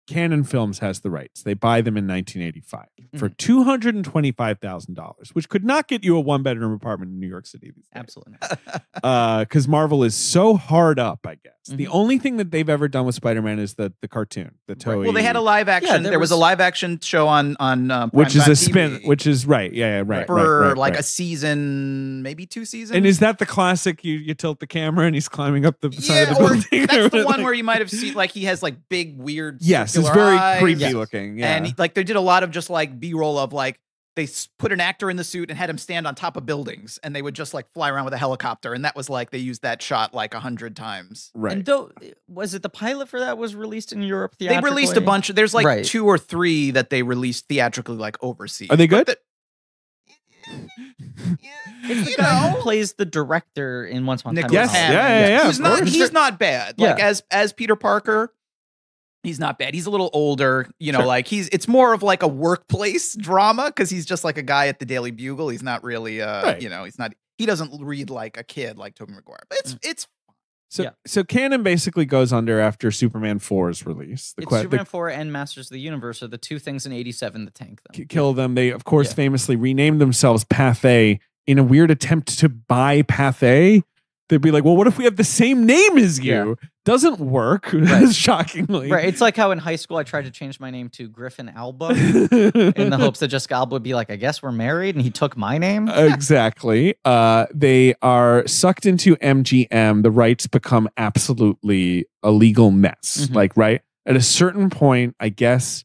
Canon Films has the rights. They buy them in 1985 for $225,000, which could not get you a one-bedroom apartment in New York City these days. Absolutely. Because Marvel is so hard up, I guess. The only thing that they've ever done with Spider-Man is the cartoon, the Toei. Well, they had a live action. Yeah, there was a live action show on which is a Prime spin, TV which is right. Yeah, right. for right. a season, maybe 2 seasons. And is that the classic? You tilt the camera and he's climbing up the side of the or building. that's the one where you might have seen, like, he has like big weird. Yes, it's circular very eyes. creepy looking. Yeah, And like they did a lot of just like B-roll of like they put an actor in the suit and had him stand on top of buildings, and they would just like fly around with a helicopter, and that was like they used that shot like 100 times. right. And was it the pilot for that was released in Europe They theatrically? released a bunch. There's like Right. 2 or 3 that they released theatrically, like overseas. Are they good? But It's the you guy know, who plays the director in Once Upon a Time. Nicholas Yes, Hammond. yeah, He's of not. course. He's not bad. Like Yeah. as Peter Parker, he's not bad. He's a little older. You know, Sure. like it's more of like a workplace drama because he's just like a guy at the Daily Bugle. He's not really. Right. You know, he's not. He doesn't read like a kid like Tobey Maguire. But it's So Canon basically goes under after Superman 4's release. It's Superman 4 and Masters of the Universe are the 2 things in 87 that tank them. Kill them. They, of course, Yeah. famously renamed themselves Pathé in a weird attempt to buy Pathé. They'd be like, well, what if we have the same name as you? Doesn't work, Right. shockingly. Right. It's like how in high school I tried to change my name to Griffin Alba in the hopes that Jessica Alba would be like, I guess we're married, and he took my name. Exactly. They are sucked into MGM. The rights become absolutely a legal mess. Mhm. Like, right? At a certain point, I guess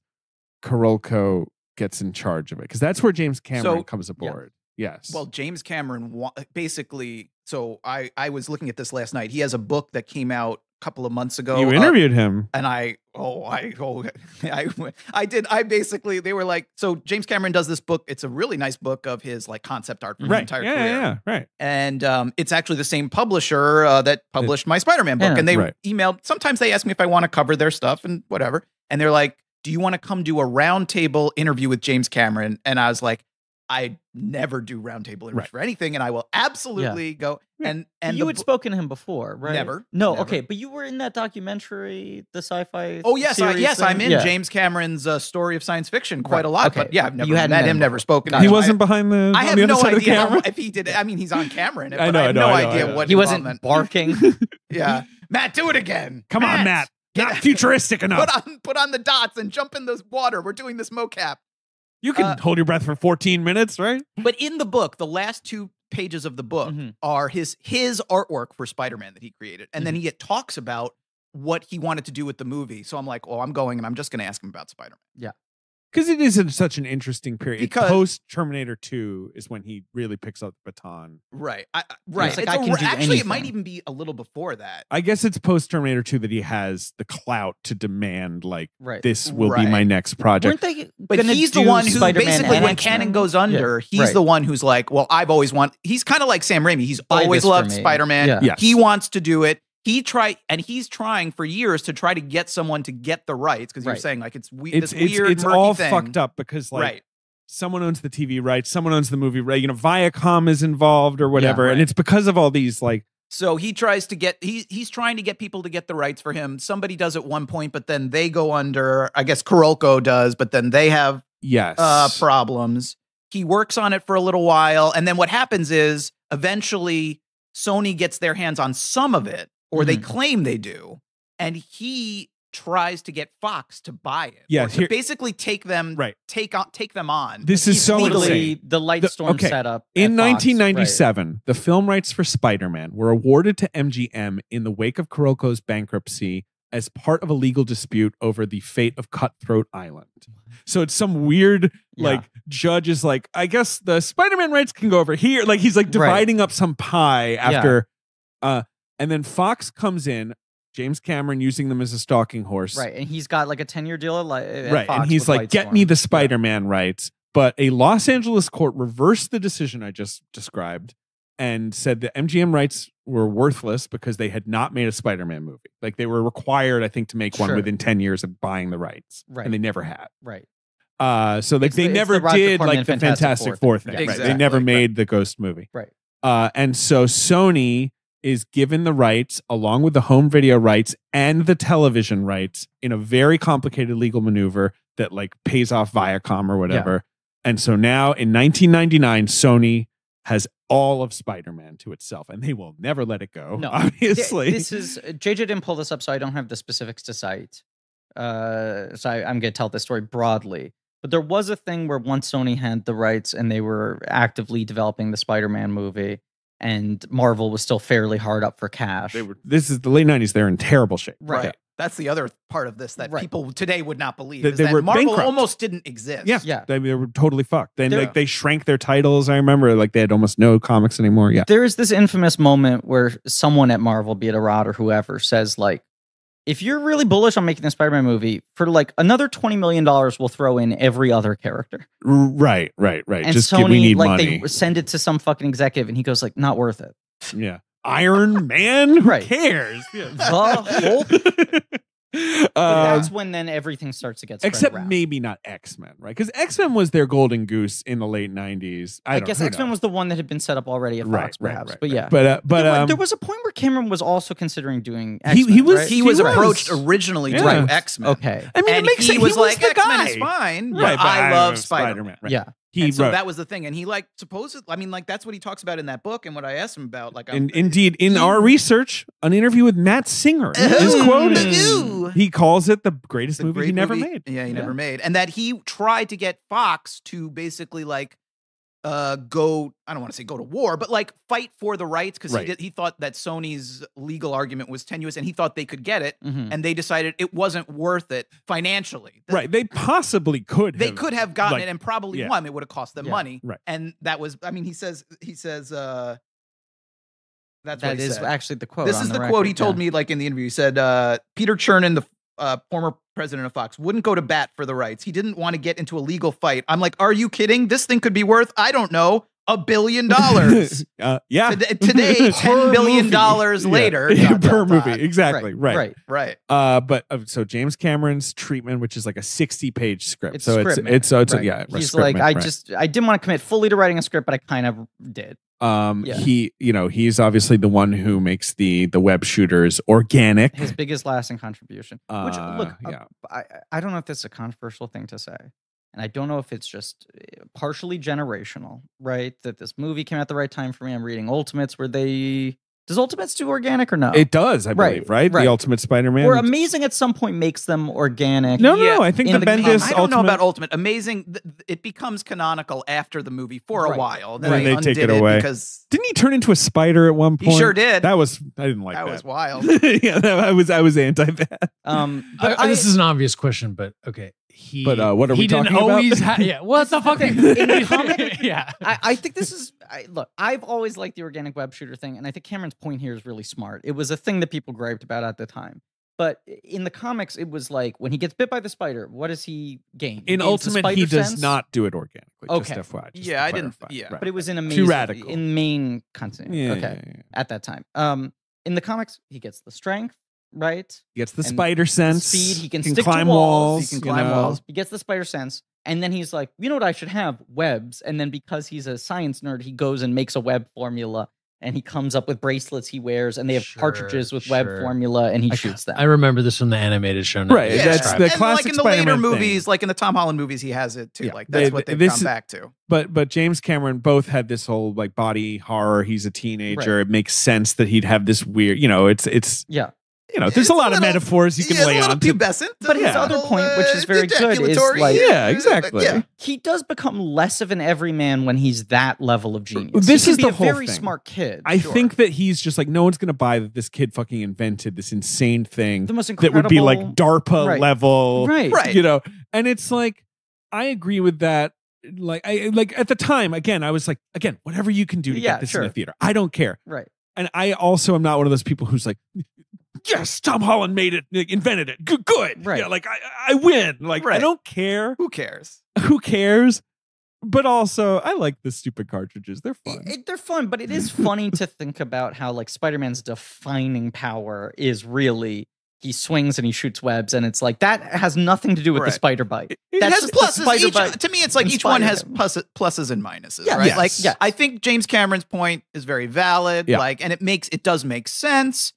Carolco gets in charge of it because that's where James Cameron comes aboard. Yes. well, James Cameron basically. So I was looking at this last night. He has a book that came out a couple of months ago. you interviewed him. And I did. I basically, they were like, so James Cameron does this book. It's a really nice book of his like concept art for his Right. entire Yeah, career. yeah, right. And it's actually the same publisher that published my Spider-Man book. Yeah. And they Right. emailed, sometimes they ask me if I want to cover their stuff and whatever. And they're like, do you want to come do a roundtable interview with James Cameron? And I was like, I never do roundtable interviews Right. for anything. And I will absolutely go. Yeah. And you the had bo- spoken to him before, right? Never. No, Never. okay, but you were in that documentary, the sci-fi. Oh yes, series yes, thing? I'm in Yeah. James Cameron's story of science fiction quite Right. a lot. Okay. But yeah, I've never You hadn't met met him, him never before. spoken. to He him. wasn't behind the. I on have the other no side of the idea camera? if he did it. I mean, he's on camera in it, I but know, I have I know, no I know, idea I know. what He wasn't involvement- barking. Yeah, Matt, do it again. Come on, Matt. Not Get- futuristic enough. Put on the dots and jump in the water. We're doing this mocap. You can hold your breath for 14 minutes, right? But in the book, the last 2 pages of the book Mhm. are his artwork for Spider-Man that he created, and then he talks about what he wanted to do with the movie. So I'm like, oh, I'm going and I'm just going to ask him about Spider-Man. Because it is in such an interesting period. Because- Post Terminator 2 is when he really picks up the baton. Right. Right. It's like, It's I can do actually, it might anything. even be a little before that. I guess it's post Terminator 2 that he has the clout to demand, like, Right. this will be Right. my next project. Weren't they? But gonna he's the do one who Spider-Man basically, and when X-Men? Canon goes under, he's Right. the one who's like, well, I've always he's kind of like Sam Raimi. He's Buy always this for loved me. Spider-Man. Yeah. Yes. He wants to do it. He's trying for years to try to get someone to get the rights because you're Right. saying like it's It's this weird it's murky all thing. fucked up because, like, Right. someone owns the TV rights, someone owns the movie right. Viacom is involved or whatever, right. and it's because of all these like. So he tries to get he's trying to get people to get the rights for him. Somebody does at one point, but then they go under. I guess Kuroko does, but then they have problems. He works on it for a little while, and then what happens is eventually Sony gets their hands on some of it, or they claim they do, and he tries to get Fox to buy it. Yeah, to basically take them take them on. This is so literally the Lightstorm setup. In at Fox, 1997, the film rights for Spider-Man were awarded to MGM in the wake of Kuroko's bankruptcy as part of a legal dispute over the fate of Cutthroat Island. So it's some weird judge is like, I guess the Spider-Man rights can go over here. Like he's like dividing up some pie after and then Fox comes in, James Cameron using them as a stalking horse. Right. And he's got like a 10-year deal at right. Fox And he's like, get me the Spider-Man rights. But a Los Angeles court reversed the decision I just described and said that MGM rights were worthless because they had not made a Spider-Man movie. Like they were required, I think, to make one within 10 years of buying the rights. Right. And they never had. Right. So like they never did like the Fantastic Four thing. Yeah. Right. Exactly. They never made the Ghost movie. Right. And so Sony is given the rights along with the home video rights and the television rights in a very complicated legal maneuver that like pays off Viacom or whatever. Yeah. And so now in 1999, Sony has all of Spider-Man to itself, and they will never let it go. No, obviously. This is JJ didn't pull this up, so I don't have the specifics to cite. So I'm going to tell this story broadly. But there was a thing where once Sony had the rights and they were actively developing the Spider-Man movie, and Marvel was still fairly hard up for cash. This is the late 90s. They're in terrible shape. Right. That's the other part of this that people today would not believe. They that were Marvel bankrupt. almost didn't exist. Yeah. They were totally fucked. Then like they shrank their titles. I remember like they had almost no comics anymore. Yeah. There is this infamous moment where someone at Marvel, be it a Rod or whoever, says like, if you're really bullish on making a Spider-Man movie, for like another $20 million, we'll throw in every other character. Right. And just Sony, we need like, money. they send it to some fucking executive, and he goes like, not worth it. Yeah. Iron Man? Who Right. cares? The Hulk. That's when then everything starts to get spread except around. maybe not X-Men, right? Because X-Men was their golden goose in the late 90s. I guess X-Men was the one that had been set up already at Fox, perhaps. But yeah. But there was a point where Cameron was also considering doing X-Men. He was approached originally to do X-Men. Okay. I mean, and it makes he sense. was He was like, the X-Men guy. is fine, Right, but I love Spider-Man. Right. Yeah. And so that was the thing. And he like supposedly, I mean, like that's what he talks about in that book and what I asked him about. Like, indeed, in our research, an interview with Matt Singer is quoted. He calls it the greatest movie he never made. Yeah, he never made. And that he tried to get Fox to basically like go, I don't want to say go to war, but like fight for the rights because he thought that Sony's legal argument was tenuous and he thought they could get it. And they decided it wasn't worth it financially. Right. They possibly could have. They could have gotten it and probably won. It would have cost them money. Right. And that was, I mean, he says, that's what That he is said. actually the quote. This is the quote he told me like in the interview. He said, Peter Chernin, the former president of Fox, wouldn't go to bat for the rights. He didn't want to get into a legal fight. I'm like, are you kidding? This thing could be worth, I don't know, $1 billion. Yeah. Today, $10 billion later. Per movie. Exactly. Right. Right. So James Cameron's treatment, which is like a 60-page script. It's so a script, it's right. He's like, I didn't want to commit fully to writing a script, but I kind of did. He's obviously the one who makes the web shooters organic. His biggest lasting contribution. Which look, I don't know if this is a controversial thing to say, and I don't know if it's just partially generational, right? That this movie came at the right time for me. I'm reading Ultimates, where does Ultimates do organic or no? It does, I believe, right? The Ultimate Spider-Man. Or Amazing at some point makes them organic. No, I think the Bendis I don't know about Ultimate. Amazing, it becomes canonical after the movie for a while. Then they take it away. Because didn't he turn into a spider at one point? He sure did. I didn't like that. That was wild. I was anti that. This is an obvious question, but okay. What are we talking about? What the fuck? In the comic, I think this is look. I've always liked the organic web shooter thing, and I think Cameron's point here is really smart. It was a thing that people griped about at the time, but in the comics, it was like when he gets bit by the spider, what does he gain? In Ultimate, he does not do it organically. Okay, just FYI, just I didn't. Yeah, but it was in Too radical. in main continuity. At that time. In the comics, he gets the strength, right? He gets the And spider sense. Speed. He can stick climb to walls. He can you climb know. walls. He gets the spider sense. And then he's like, you know what I should have? Webs. And then because he's a science nerd, he goes and makes a web formula. And he comes up with bracelets he wears, and they have Sure, cartridges with web sure. formula, and he shoots them. I remember this from the animated show. now Right, that you that's described. the and classic like in the Spider-Man later thing. movies, like in the Tom Holland movies, he has it too. Yeah, Like that's what they've this gone is- back to. But James Cameron both had this whole like body horror. He's a teenager. It makes sense that he'd have this weird. It's Yeah. there's It's a a lot of little- metaphors you can Yeah, lay a little on. to- pubescent. But his a other little, point, which is very good, is ejaculatory. like- Yeah, exactly. Yeah. He does become less of an everyman when he's that level of genius. This he is can be the a whole very thing. smart kid. I sure. think that he's just like, no one's going to buy that this kid fucking invented this insane thing the most that incredible would be like DARPA Right. level. Right. Right. And it's like, I agree with that. Like, I at the time, again, I was like, whatever you can do to Yeah, get this sure. in the theater. I don't care. Right. And I also am not one of those people who's like, yes, Tom Holland made it, invented it. Good. Right. Yeah, like I win. Like, I Right. don't care. Who cares? Who cares? But also, I like the stupid cartridges. They're fun. They're fun, but it is funny to think about how like Spider-Man's defining power is really he swings and he shoots webs, and it's like that has nothing to do with the Right. spider bite. It That's has just the pluses. spider bite. To me, it's like each one has inspired pluses and minuses, Yeah. right? Yes. Like, Yeah. I think James Cameron's point is very valid. Yeah. Like, and it does make sense.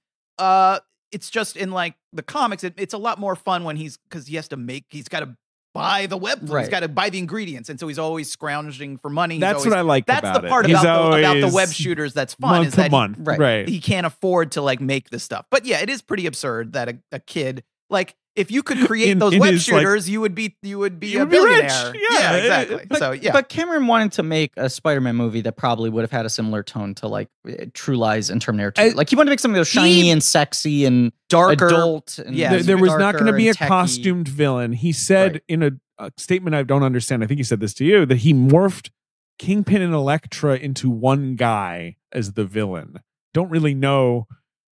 It's just in like the comics, it's a lot more fun when he's got to buy the web, Right. he's got to buy the ingredients, and so he's always scrounging for money. He's That's always, what I like That's about the it. part He's about the always web shooters that's fun month is to that month. Right. Right. he can't afford to like make this stuff. But yeah, it is pretty absurd that a kid like if you could create those in web his, like- shooters, you would be a You would be billionaire. rich. Yeah, exactly. But, So yeah, but Cameron wanted to make a Spider-Man movie that probably would have had a similar tone to like True Lies and Terminator 2. I- Like he wanted to make something that was shiny and sexy and darker. adult. And Yeah, There was not going to darker be a and techie. costumed villain. He said Right. in a statement I don't understand, I think he said this to you, that he morphed Kingpin and Elektra into one guy as the villain. Don't really know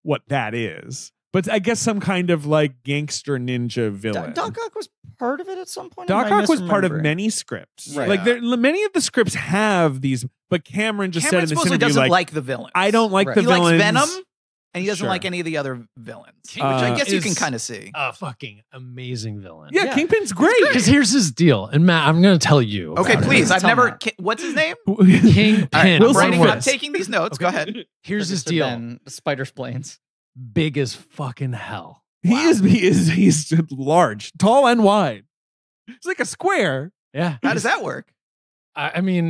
what that is. But I guess some kind of like gangster ninja villain. Doc Ock was part of it at some point. Doc Am I Ock was part of misremembering? many scripts. Right. Like many of the scripts have these, but Cameron just Cameron said in this supposedly interview, doesn't like, like the villains. I don't like Right. the He villains. likes Venom, and he doesn't Sure. like any of the other villains, which Uh, I guess you can is- kind of see. A fucking amazing villain. Yeah, Yeah. Kingpin's great. Because here's his deal, and Matt, I'm going to tell you. Okay, about it. please. I've Tell never. Matt. What's his name? Kingpin. All right, Will I'm, writing, Smith. I'm taking these notes. Go ahead. Here's his Producer deal. Ben, Spider Splains. Big as fucking hell. He's large, tall and wide. It's like a square. Yeah. How does that work? I mean,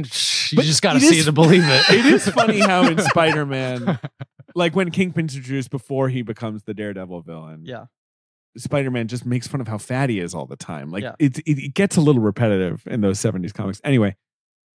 you But just got to it see is- it to believe it. It is funny how in Spider-Man, like when Kingpin's introduced before he becomes the Daredevil villain, Yeah. Spider-Man just makes fun of how fat he is all the time. Like Yeah. it gets a little repetitive in those 70s comics. Anyway,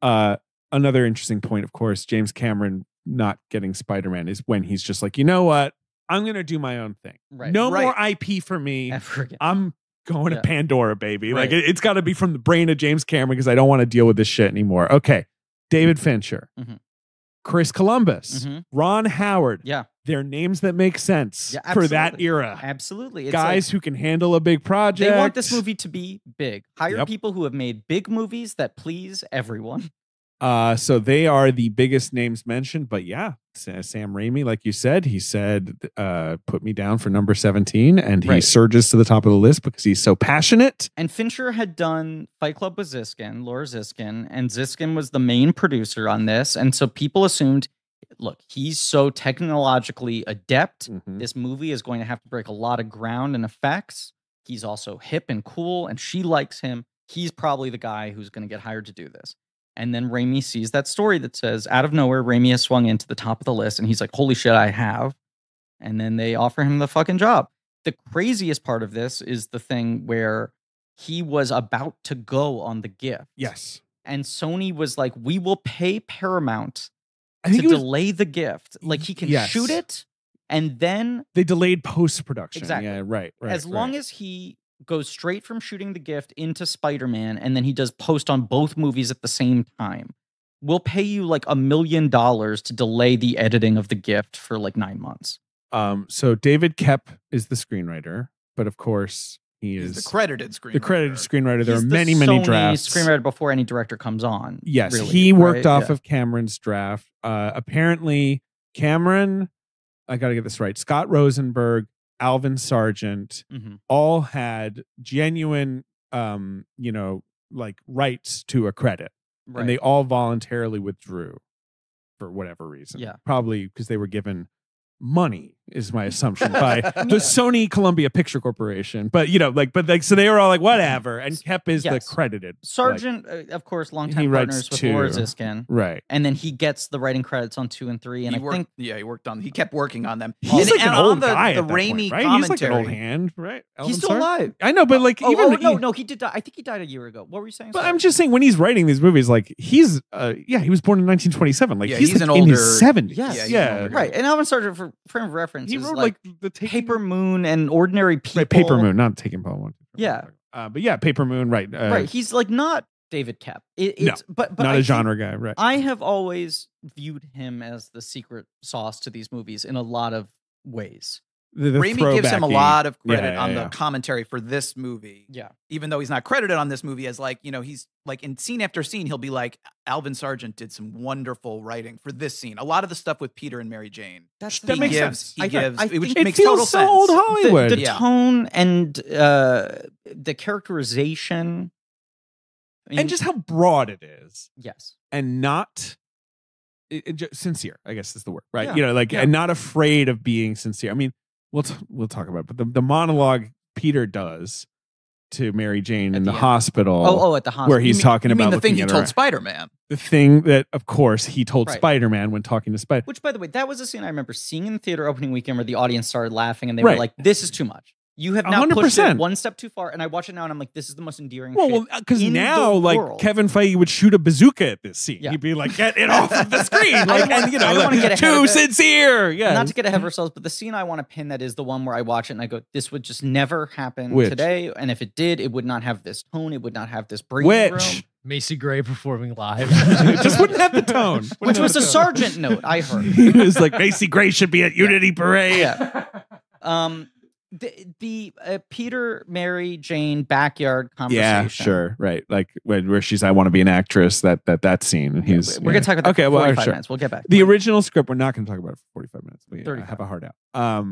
another interesting point, of course, James Cameron not getting Spider-Man is when he's just like, you know what? I'm going to do my own thing. Right. No Right. more IP for me. Ever again. I'm going Yeah. to Pandora, baby. Like Right. it's got to be from the brain of James Cameron because I don't want to deal with this shit anymore. Okay. David Fincher, Mhm. Chris Columbus, Mhm. Ron Howard. Yeah. They're names that make sense Yeah, for that absolutely. era. Absolutely. It's Guys who can handle a big like, project. they want this movie to be big. Hire Yep. people who have made big movies that please everyone. So they are the biggest names mentioned. But yeah, Sam Raimi, like you said, he said, put me down for number 17. And he Right. surges to the top of the list because he's so passionate. And Fincher had done Fight Club with Ziskin, Laura Ziskin, and Ziskin was the main producer on this. And so people assumed, look, he's so technologically adept. Mhm. This movie is going to have to break a lot of ground and effects. He's also hip and cool, and she likes him. He's probably the guy who's going to get hired to do this. And then Raimi sees that story that says, out of nowhere, Raimi has swung into the top of the list, and he's like, holy shit, I have. And then they offer him the fucking job. The craziest part of this is the thing where he was about to go on The Gift. Yes. And Sony was like, we will pay Paramount I to think it was, delay The Gift. Like he can Yes. shoot it, and then they delayed post-production. Exactly. Yeah, right. as long as he goes straight from shooting The Gift into Spider-Man, and then he does post on both movies at the same time, we'll pay you like $1 million to delay the editing of The Gift for like 9 months. So David Koepp is the screenwriter, but of course he He's is the credited screenwriter. the credited screenwriter. There He's are the many, many Sony drafts. screenwriter before any director comes on. Yes, really, he worked right? off Yeah. of Cameron's draft. Apparently, Cameron, I got to get this right. Scott Rosenberg Alvin Sargent Mhm. all had genuine, like rights to a credit, Right. and they all voluntarily withdrew for whatever reason. Yeah. Probably because they were given money, is my assumption, by the Sony Columbia Picture Corporation. But so they were all like, whatever, and Koepp is the Yes. credited Sargent, of course, longtime he writes partners with two. Laura Ziskin. right. And then he gets the writing credits on 2 and 3. And he I worked, think he kept working on them. He's like an and old on the, guy the at that Raimi point, right? commentary. He's like an old hand, right? he's Alvin still Sargent? alive. I know, but like No, he did die. I think he died a year ago. What were you saying? But Sorry. I'm just saying, when he's writing these movies, like he was born in 1927. Like Yeah, he's he's like an in older- his 70s. Yes. Yeah, he's yeah. an older Right. And Alvin Sargent, for frame of reference, He is wrote like the Paper Moon and Ordinary People. Right, Paper Moon, not Taking Paul One. Yeah. But yeah, Paper Moon, right? Right. He's like not David Koepp. It's but not I a think- genre guy, right? I have always viewed him as the secret sauce to these movies in a lot of ways. The Raimi gives him a throwbacky- lot of credit Yeah, on yeah. the commentary for this movie. Yeah. Even though he's not credited on this movie as he's like in scene after scene, he'll be like, Alvin Sargent did some wonderful writing for this scene. A lot of the stuff with Peter and Mary Jane. That He makes gives, sense. He I gives, think which It makes feels total so sense. old Hollywood. The Yeah. tone and the characterization. I mean, And just how broad it is, yes. and not sincere, I guess is the word, right? Yeah. And not afraid of being sincere. I mean, we'll talk about it, but the monologue Peter does to Mary Jane in the the end. hospital. At the hospital. Where he's talking You mean about the thing looking he at told her- Spider-Man. the thing that, of course, he told Right. Spider-Man when talking to Spider. Which, by the way, that was a scene I remember seeing in the theater opening weekend where the audience started laughing and they Right. were like, "This is too much. You have now pushed 100%. it one step too far." And I watch it now and I'm like, "This is the most endearing." Well, shit because in now, the like, world. Kevin Feige would shoot a bazooka at this scene. Yeah. He'd be like, "Get it off of the screen!" I Like, don't want- and, I don't wanna get ahead too of it. sincere. Yeah, Not to get ahead of ourselves, but the scene I want to pin that is the one where I watch it and I go, "This would just never happen Which? today." And if it did, it would not have this tone. It would not have this breathing Which room. Macy Gray performing live. it just wouldn't have the tone. Which was a Sargent note I heard. It was like Macy Gray should be at Unity Parade. Yeah. The Peter, Mary, Jane backyard conversation. Yeah, sure, right. Like where she's, "I want to be an actress." That scene, and he's. We're gonna talk about that Okay, for well, 45 sure. minutes. We'll get back. The original script, we're not going to talk about it for 45 minutes. But yeah, I 35. have a hard out.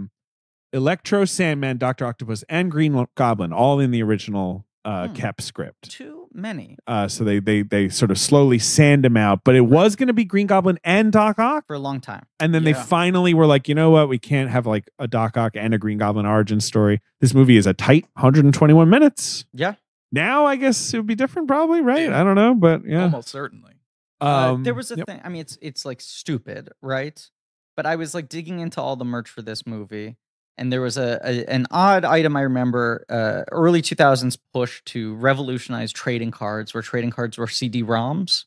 Electro, Sandman, Dr. Octopus, and Green Goblin, all in the original Koepp script. Too many So they sort of slowly sand him out, but it was going to be Green Goblin and Doc Ock, for a long time. and then they Yeah. finally were like, you know what, we can't have like a Doc Ock and a Green Goblin origin story. This movie is a tight 121 minutes. Yeah. Now I guess it would be different, probably, right? Yeah. I don't know, but yeah. Almost certainly. There was a yep. thing. I mean, it's like stupid, right? But I was like digging into all the merch for this movie, and there was an odd item I remember. Early 2000s push to revolutionize trading cards, where trading cards were CD-ROMs.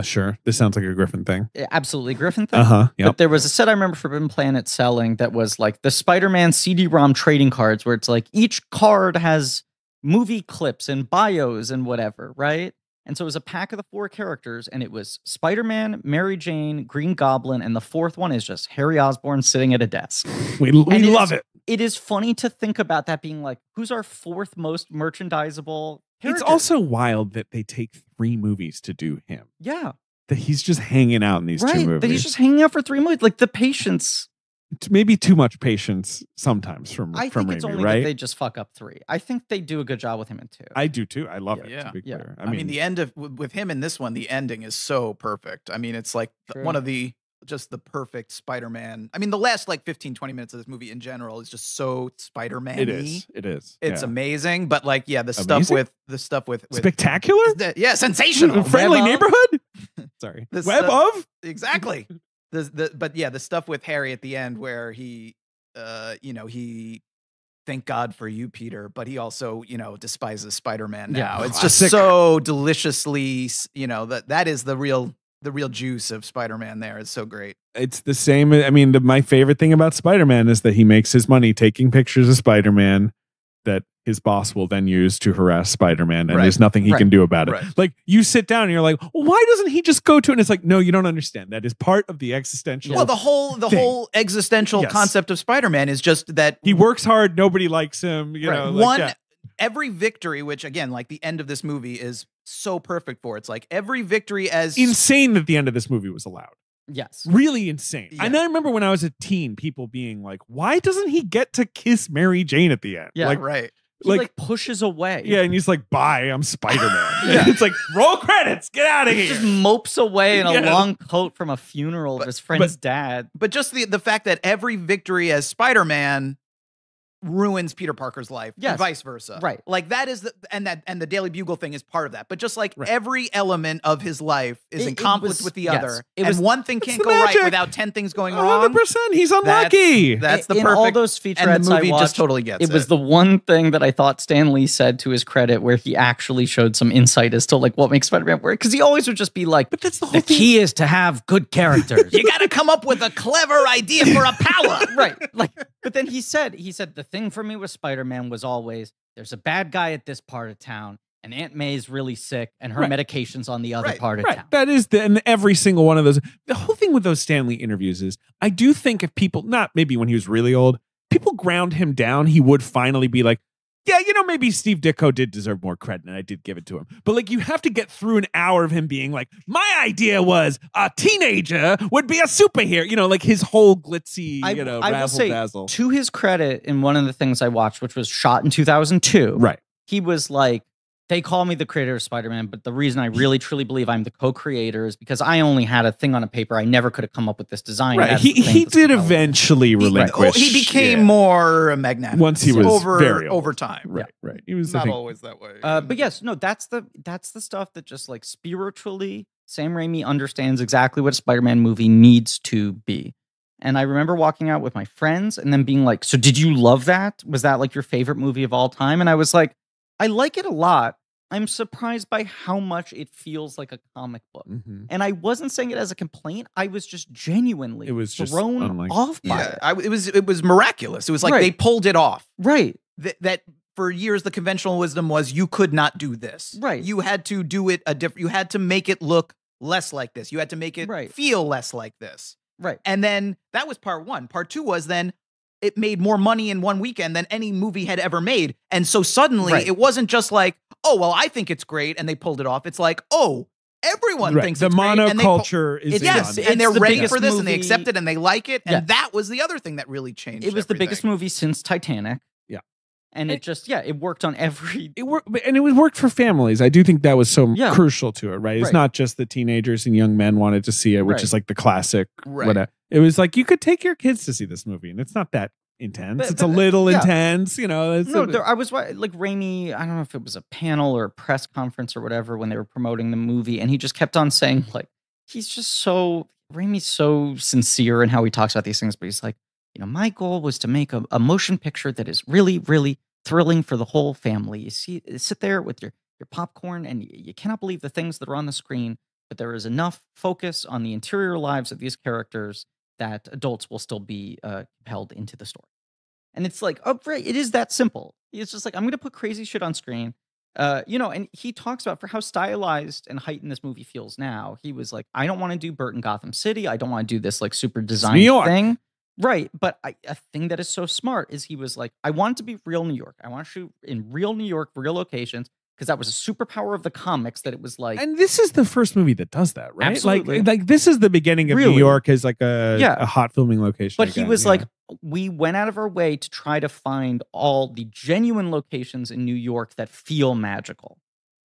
Sure. This sounds like a Griffin thing. Absolutely, Griffin thing. Yep. But there was a set I remember Forbidden Planet selling that was like the Spider-Man CD-ROM trading cards, where it's like each card has movie clips and bios and whatever, right? And so it was a pack of the 4 characters, and it was Spider-Man, Mary Jane, Green Goblin, and the 4th one is just Harry Osborn sitting at a desk. We And love it. It is funny to think about that being like, who's our 4th most merchandisable character? It's also wild that they take 3 movies to do him. yeah, That he's just hanging out in these 2 right. movies. That he's just hanging out for 3 movies. Like the patience. Maybe too much patience sometimes from I from think it's Raimi, only right? that they just fuck up 3. I think they do a good job with him in 2. I do too. I love it. Yeah. To be Yeah. clear. I mean, the end of with him in this one, the ending is so perfect. I mean, it's like True. one of the perfect Spider-Man. I mean, the last like 15, 20 minutes of this movie in general is just so Spider-Man-y. it is. It is. It's yeah. amazing, but like, yeah, the Amazing? stuff with Spectacular. yeah, sensational. Friendly Web of? neighborhood. Sorry. This, Web of. Exactly. But yeah, the stuff with Harry at the end where he he thank God for you, Peter, but he also, despises Spider-Man now. Yeah. It's just Classic. so deliciously, that is the real juice of Spider-Man there. It's so great. It's the same. I mean, my favorite thing about Spider-Man is that he makes his money taking pictures of Spider-Man that his boss will then use to harass Spider-Man, and Right. there's nothing he Right. can do about it. Right. Like, you sit down and you're like, well, why doesn't he just go to it? And it's like, no, you don't understand. That is part of the existential. Well, the thing. whole existential Yes. concept of Spider-Man is just that He works hard. Nobody likes him. You Right. know, like, yeah. every victory, which again, like the end of this movie is so perfect for. It's like every victory as Insane that the end of this movie was allowed. Yes. Really insane. Yeah. And I remember when I was a teen, people being like, why doesn't he get to kiss Mary Jane at the end? Yeah. Like, Right. He like- like pushes away. yeah, and he's like, bye, I'm Spider-Man. Yeah. It's like, roll credits, get out of He just here. mopes away in a Yeah. long coat from a funeral of his friend's dad. But just the fact that every victory as Spider-Man ruins Peter Parker's life Yes. and vice versa. Right. Like that is and the Daily Bugle thing is part of that. But just like Right. every element of his life is in It conflict was- with the yes. other. It And was- one thing It's can't the go right magic. without 10 things going wrong. 100%. He's unlucky. That's the in perfect all those and featurettes the movie I watched, just totally gets it was the one thing that I thought Stan Lee said to his credit where he actually showed some insight as to like what makes Spider-Man work. Because he always would just be like, But that's the whole the thing. key is to have good characters. You got to come up with a clever idea for a power. Right. Like, but then he said the thing for me with Spider-Man was always there's a bad guy at this part of town, and Aunt May's really sick, and her Right. medication's on the other Right, part of Right. town. That is and every single one of those. The whole thing with those Stanley interviews is I do think if people, not maybe when he was really old, people ground him down, he would finally be like, yeah, maybe Steve Ditko did deserve more credit and I did give it to him. But like you have to get through an hour of him being like, my idea was a teenager would be a superhero. Like his whole glitzy, I will razzle say, dazzle. to his credit, in one of the things I watched, which was shot in 2002, Right. he was like, they call me the creator of Spider-Man, but the reason I really truly believe I'm the co-creator is because I only had a thing on a paper. I never could have come up with this design. Right. That's the He thing that's did compelling. eventually relinquish. He became yeah. more magnanimous Once he was very old. over time. Right. He was I Not think, always that way. But yes, no, that's the stuff that just like spiritually, Sam Raimi understands exactly what a Spider-Man movie needs to be. And I remember walking out with my friends and then being like, so did you love that? Was that like your favorite movie of all time? And I was like, I like it a lot. I'm surprised by how much it feels like a comic book. Mhm. And I wasn't saying it as a complaint. I was just genuinely It was just thrown unlike- off by yeah, it. it was miraculous. It was like Right. they pulled it off. Right. That for years the conventional wisdom was you could not do this. Right. You had to do it you had to make it look less like this. You had to make it Right. feel less like this. Right. And then that was part one. Part two was then it made more money in one weekend than any movie had ever made. And so suddenly Right. it wasn't just like, oh, well, I think it's great. And they pulled it off. It's like, oh, everyone Right. thinks The it's great. And they monoculture is yes, done. and they're It's the ready biggest for this and they movie- accept it and they like it. And Yeah. that was the other thing that really changed. It was the biggest everything. movie since Titanic. Yeah. And it just, it worked on every. It worked, and it worked for families. I do think that was so Yeah. crucial to it, right? It's Right. not just the teenagers and young men wanted to see it, which Right. is like the classic. Right. Whatever. It was like you could take your kids to see this movie, and it's not that intense. But- It's a but- little yeah. intense, It's No, I was like Raimi. I don't know if it was a panel or a press conference or whatever when they were promoting the movie, and he just kept on saying like he's just so Raimi's so sincere in how he talks about these things. But he's like, my goal was to make a motion picture that is really, really thrilling for the whole family. You sit there with your popcorn, and you cannot believe the things that are on the screen. But there is enough focus on the interior lives of these characters that adults will still be held into the story. And it's like, oh, right, it is that simple. It's just like, I'm going to put crazy shit on screen. And he talks about for how stylized and heightened this movie feels now. He was like, I don't want to do Burton Gotham City. I don't want to do this like super design New York. thing. Right. But a thing that is so smart is he was like, I want it to be real New York. I want to shoot in real New York, real locations. Because that was a superpower of the comics that it was like. And this is the first movie that does that, right? Absolutely. Like this is the beginning of New Really? York as like a Yeah. hot filming location. But he again, was yeah. like, we went out of our way to try to find all the genuine locations in New York that feel magical.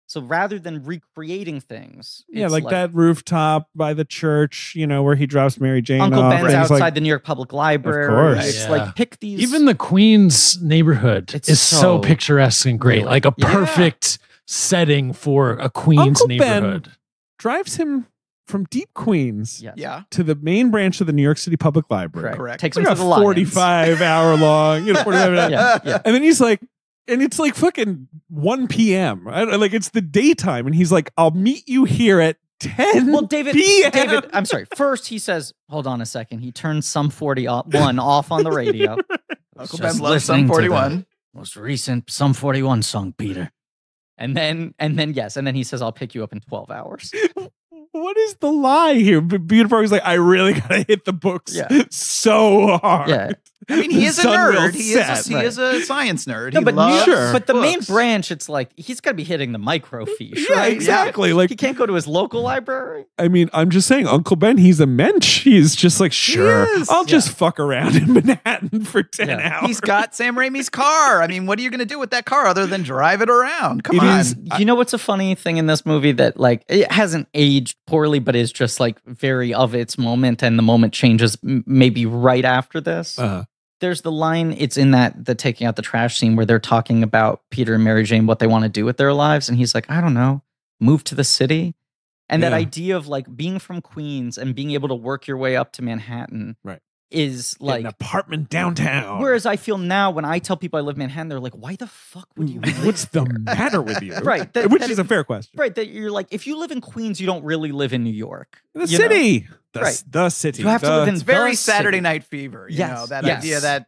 So rather than recreating things, yeah, it's like that rooftop by the church, where he drops Mary Jane Uncle off. Ben's and he's outside like, the New York Public Library. course. It's Yeah. like pick these. Even the Queens neighborhood It's is so so picturesque and great. really- Like a Yeah. perfect setting for a Queens Uncle Ben neighborhood. drives him from deep Queens Yes. Yeah. to the main branch of the New York City Public Library. Correct. Takes It's him like to a the Lions. 45-hour long, 45 minute. Yeah, yeah. And then he's like, and it's like fucking 1 p.m. Like it's the daytime. And he's like, I'll meet you here at 10 Well, David, p.m. I'm sorry. First, he says, hold on a second. He turns Sum 41 off on the radio. Uncle Just Ben loves listening Sum to 41. Most recent Sum 41 song, Peter. And then he says, I'll pick you up in 12 hours. what is the lie here? Peter Parker's like, I really gotta hit the books so hard. Yeah. I mean, he is a Sun will nerd. He set. is a science nerd. No, he but loves but the main books. branch, it's like he's got to be hitting the microfiche, Yeah, right? exactly. Like, He can't go to his local library. I mean, I'm just saying, Uncle Ben, he's a mensch. He's just like, sure, is. I'll just fuck around in Manhattan for 10 Yeah. hours. He's got Sam Raimi's car. I mean, what are you going to do with that car other than drive it around? Come It on. is- You know what's a funny thing in this movie that like it hasn't aged poorly, but is just like very of its moment, and the moment changes maybe right after this. There's the line, it's in the taking out the trash scene where they're talking about Peter and Mary Jane, what they want to do with their lives. And he's like, I don't know, move to the city. And that Yeah. idea of like being from Queens and being able to work your way up to Manhattan Right. is Get like, an apartment downtown. whereas I feel now when I tell people I live in Manhattan, they're like, why the fuck would you live What's the matter with you? Right, Which that is a fair question. Right, that you're like, if you live in Queens, you don't really live in New York. The you know? city. Right. The city. You have to The- live in It's very the Saturday city. Night Fever. You Yes, know, that yes. idea that,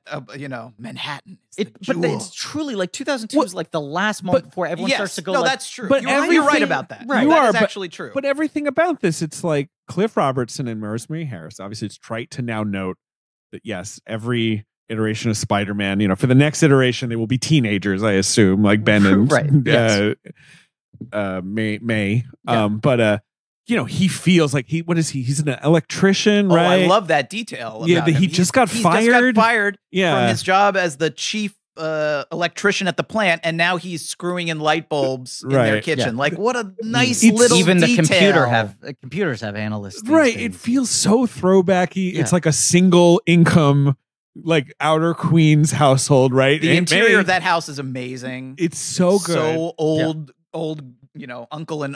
Manhattan is the But jewel. it's truly like 2002 Well, is like the last moment before everyone yes, starts to go no, like, that's true. But You're right everything- about that. Right. You That are, is but- actually true. But everything about this, it's like Cliff Robertson and Rosemary Harris. Obviously, it's trite to now note that, yes, every iteration of Spider-Man, for the next iteration, they will be teenagers, I assume, like Ben and Right, yes. May. Yeah. But he feels like what is he? He's an electrician, Oh, right? I love that detail. Yeah, about that him. he just got He fired. just got fired Yeah. from his job as the chief electrician at the plant, and now he's screwing in light bulbs in their Right. kitchen. Like, what a nice It's- little even the detail. computers have analysts. these Right. days. It feels so throwbacky. Yeah. It's like a single income, like outer Queens household, right? The Aunt interior May, of that house is amazing. it's so good. So old, uncle and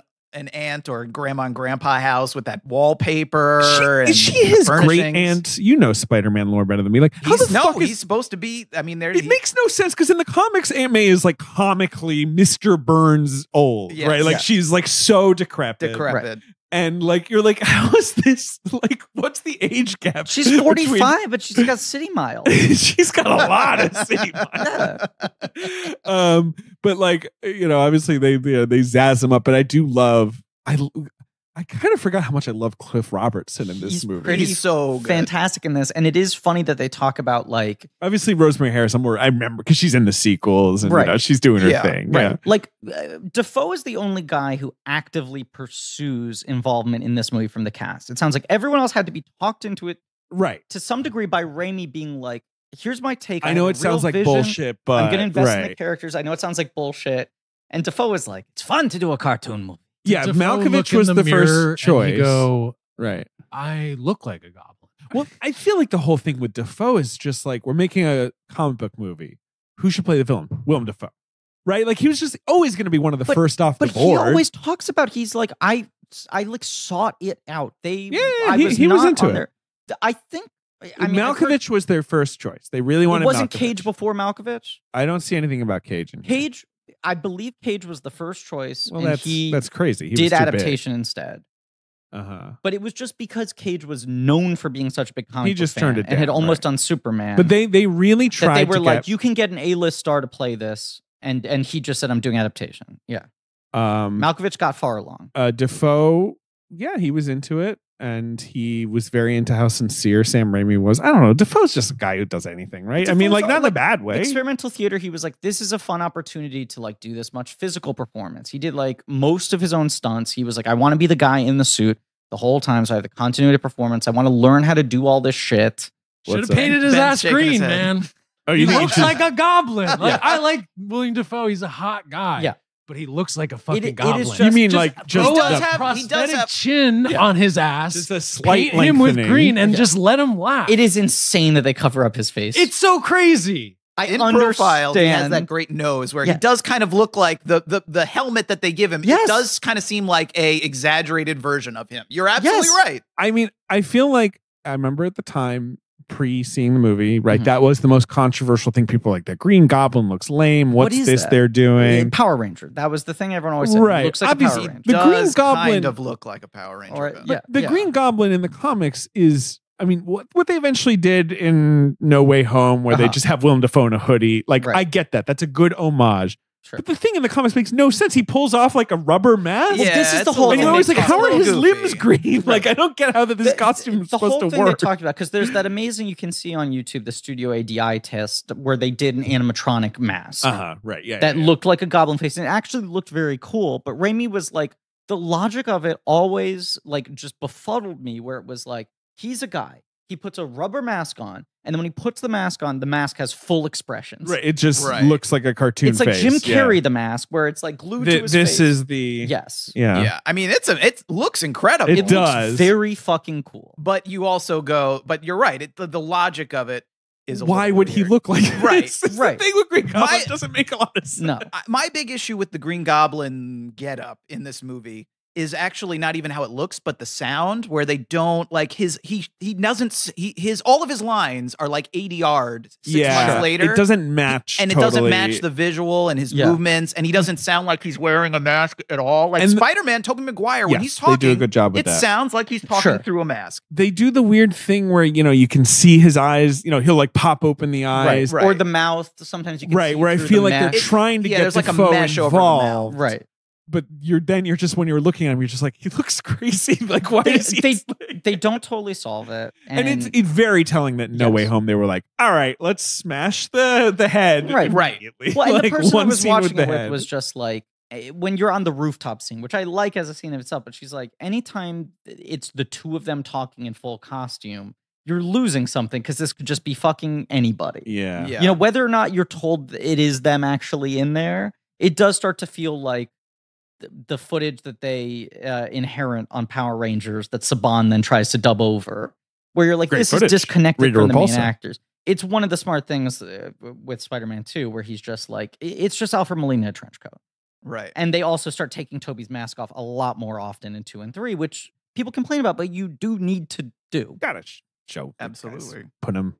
aunt or grandma and grandpa house with that wallpaper. and is she his great furnishings. aunt? You know Spider-Man lore better than me. Like, how the fuck he's is supposed to be. I mean, it makes no sense because in the comics, Aunt May is like comically Mr. Burns old, Yes. right? Like Yeah. she's like so decrepit. decrepit. And like you're like, how is this? Like, what's the age gap? She's between- 45, but she's got city miles. She's got a lot of city miles. But like obviously they zazz him up. But I do love I kind of forgot how much I love Cliff Robertson in this He's movie. pretty He's so good. fantastic in this, and it is funny that they talk about like Obviously, Rosemary Harris. I remember because she's in the sequels and Right. she's doing her Yeah, thing. right, Yeah. like Defoe is the only guy who actively pursues involvement in this movie from the cast. It sounds like everyone else had to be talked into it Right. to some degree by Raimi being like, "Here's my take." I know have it a real sounds like vision. bullshit, but I'm going to invest in the right. characters. I know it sounds like bullshit. And Defoe is like, it's fun to do a cartoon movie. Yeah, Defoe look Malkovich in was the mirror first choice. and he go, Right. I look like a goblin. Well, I feel like the whole thing with Defoe is just like we're making a comic book movie. Who should play the villain? Willem Dafoe. Right? Like he was just always going to be one of the first off the But he board. always talks about he's like, I like sought it out. Yeah, I he was not into on it. there. I think I mean, I've heard- Malkovich was their first choice. They really wanted wasn't Malkovich. Cage before Malkovich. I don't see anything about Cage in here. Cage, I believe Cage was the first choice, Well, and he that's crazy. He did was too adaptation instead. Uh-huh. But it was just because Cage was known for being such a big comic He book just fan turned it and had down, almost right. done Superman. But they really tried that they were to like, get, you can get an A-list star to play this, and he just said, I'm doing adaptation. Yeah, Malkovich got far along. Defoe, yeah, he was into it. And he was very into how sincere Sam Raimi was. I don't know. Defoe's just a guy who does anything, right? I mean, Defoe's like, not in a like, bad way. Experimental theater, he was like, this is a fun opportunity to like do this much physical performance. He did like most of his own stunts. He was like, I want to be the guy in the suit the whole time, so I have the continuity of performance. I want to learn how to do all this shit. Should What's have painted his Ben's ass shaking his green, head. man. Oh, He you think looks should- like a goblin. Like Yeah. I like William Dafoe. He's a hot guy. Yeah. But he looks like a fucking it is goblin. just- You mean like throw just He does the- have- prosthetic chin on his ass. Just a slight paint him with lengthening. green and Yeah. just let him laugh. It is insane that they cover up his face. It's so crazy. I In understand. profile, he has that great nose where he Yeah. does kind of look like the helmet that they give him. Yes. It does kind of seem like a exaggerated version of him. You're absolutely Yes. right. I mean, I feel like I remember at the time pre-seeing the movie, right? Mhm. That was the most controversial thing. People were like, the Green Goblin looks lame. What What's is this that? they're doing? Power Ranger. That was the thing everyone always said. Right. Looks like Obviously, a Power Ranger. The Green Does Goblin- kind of look like a Power Ranger. Or- villain. yeah. The Green Goblin in the comics is, I mean, what they eventually did in No Way Home, where they Uh-huh. just have Willem Dafoe in a hoodie. Like, Right. I get that. That's a good homage. Sure. But the thing in the comics makes no sense. He pulls off like a rubber mask. Well, this is it's the a whole And little- you're always like, it's a how are little his goofy. limbs green? Like, I don't get how this costume is the supposed whole to thing work. they talked about, because there's that amazing, you can see on YouTube, the Studio ADI test where they did an animatronic mask Right. Yeah. that looked like a goblin face, and it actually looked very cool. But Raimi was like, the logic of it always like just befuddled me, where it was like, he's a guy, he puts a rubber mask on, and then when he puts the mask on, the mask has full expressions. Right. It just Right. looks like a cartoon It's like face. Jim Yeah. Carrey, the mask, where it's like glued to his This face. is the. Yes. Yeah. Yeah. I mean, it looks incredible. It It does. looks very fucking cool. But you also go, but you're right. The logic of it is a Why little would he weird. look like Right, this? That's right. The thing with Green Goblin My- doesn't make a lot of sense. No. My big issue with the Green Goblin getup in this movie is actually not even how it looks, but the sound, where they don't like his all of his lines are like 80 yards 6 months later. It doesn't match. and it totally. doesn't match the visual and his Yeah. movements, and he doesn't sound like he's wearing a mask at all. Like And the- Spider-Man, Tobey Maguire, when Yes, he's talking, they do a good job with it that. sounds like he's talking Sure. through a mask. They do the weird thing where, you can see his eyes, he'll like pop open the eyes. Right. Or the mouth. Sometimes you can see Where I through feel the like they're mesh. trying to Yeah, get there's like a Defoe mesh over the mouth. involved. Right. But you're just when you're looking at him, you're just like, he looks crazy. Like, why They- is he? They don't totally solve it. and it's very telling that No Yes. Way Home, they were like, all right, let's smash the head. Right. immediately. well, and Like, the person I one was scene watching the it with head. was just like, when you're on the rooftop scene, which I like as a scene of itself, but she's like, anytime it's the two of them talking in full costume, you're losing something, because this could just be fucking anybody. Yeah. Yeah. You know, whether or not you're told it is them actually in there, it does start to feel like the footage that they inherit on Power Rangers that Saban then tries to dub over, where you're like, Great this footage. is disconnected Rita from the main Repulsa. actors. It's one of the smart things with Spider-Man 2, where he's just like, it's just Alfred Molina in a trench coat. Right. And they also start taking Toby's mask off a lot more often in 2 and 3, which people complain about, but you do need to do. Gotta show. these guys. Absolutely. Put him.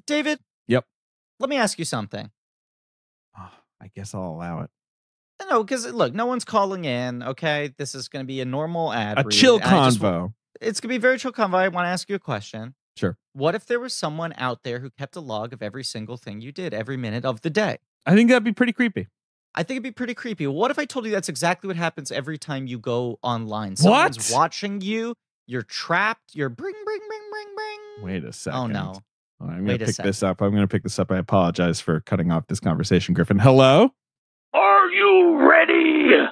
David? Yep. Let me ask you something. Oh, I guess I'll allow it. No, because look, no one's calling in, okay? This is going to be a normal ad A read. chill I just convo. It's going to be a very chill convo. I want to ask you a question. Sure. What if there was someone out there who kept a log of every single thing you did every minute of the day? I think that'd be pretty creepy. I think it'd be pretty creepy. What if I told you that's exactly what happens every time you go online? Someone's watching you. You're trapped. You're bring. Wait a second. Oh, no. I'm going Wait to a pick this up. I'm going to pick this up. I apologize for cutting off this conversation, Griffin. Hello? Are you ready?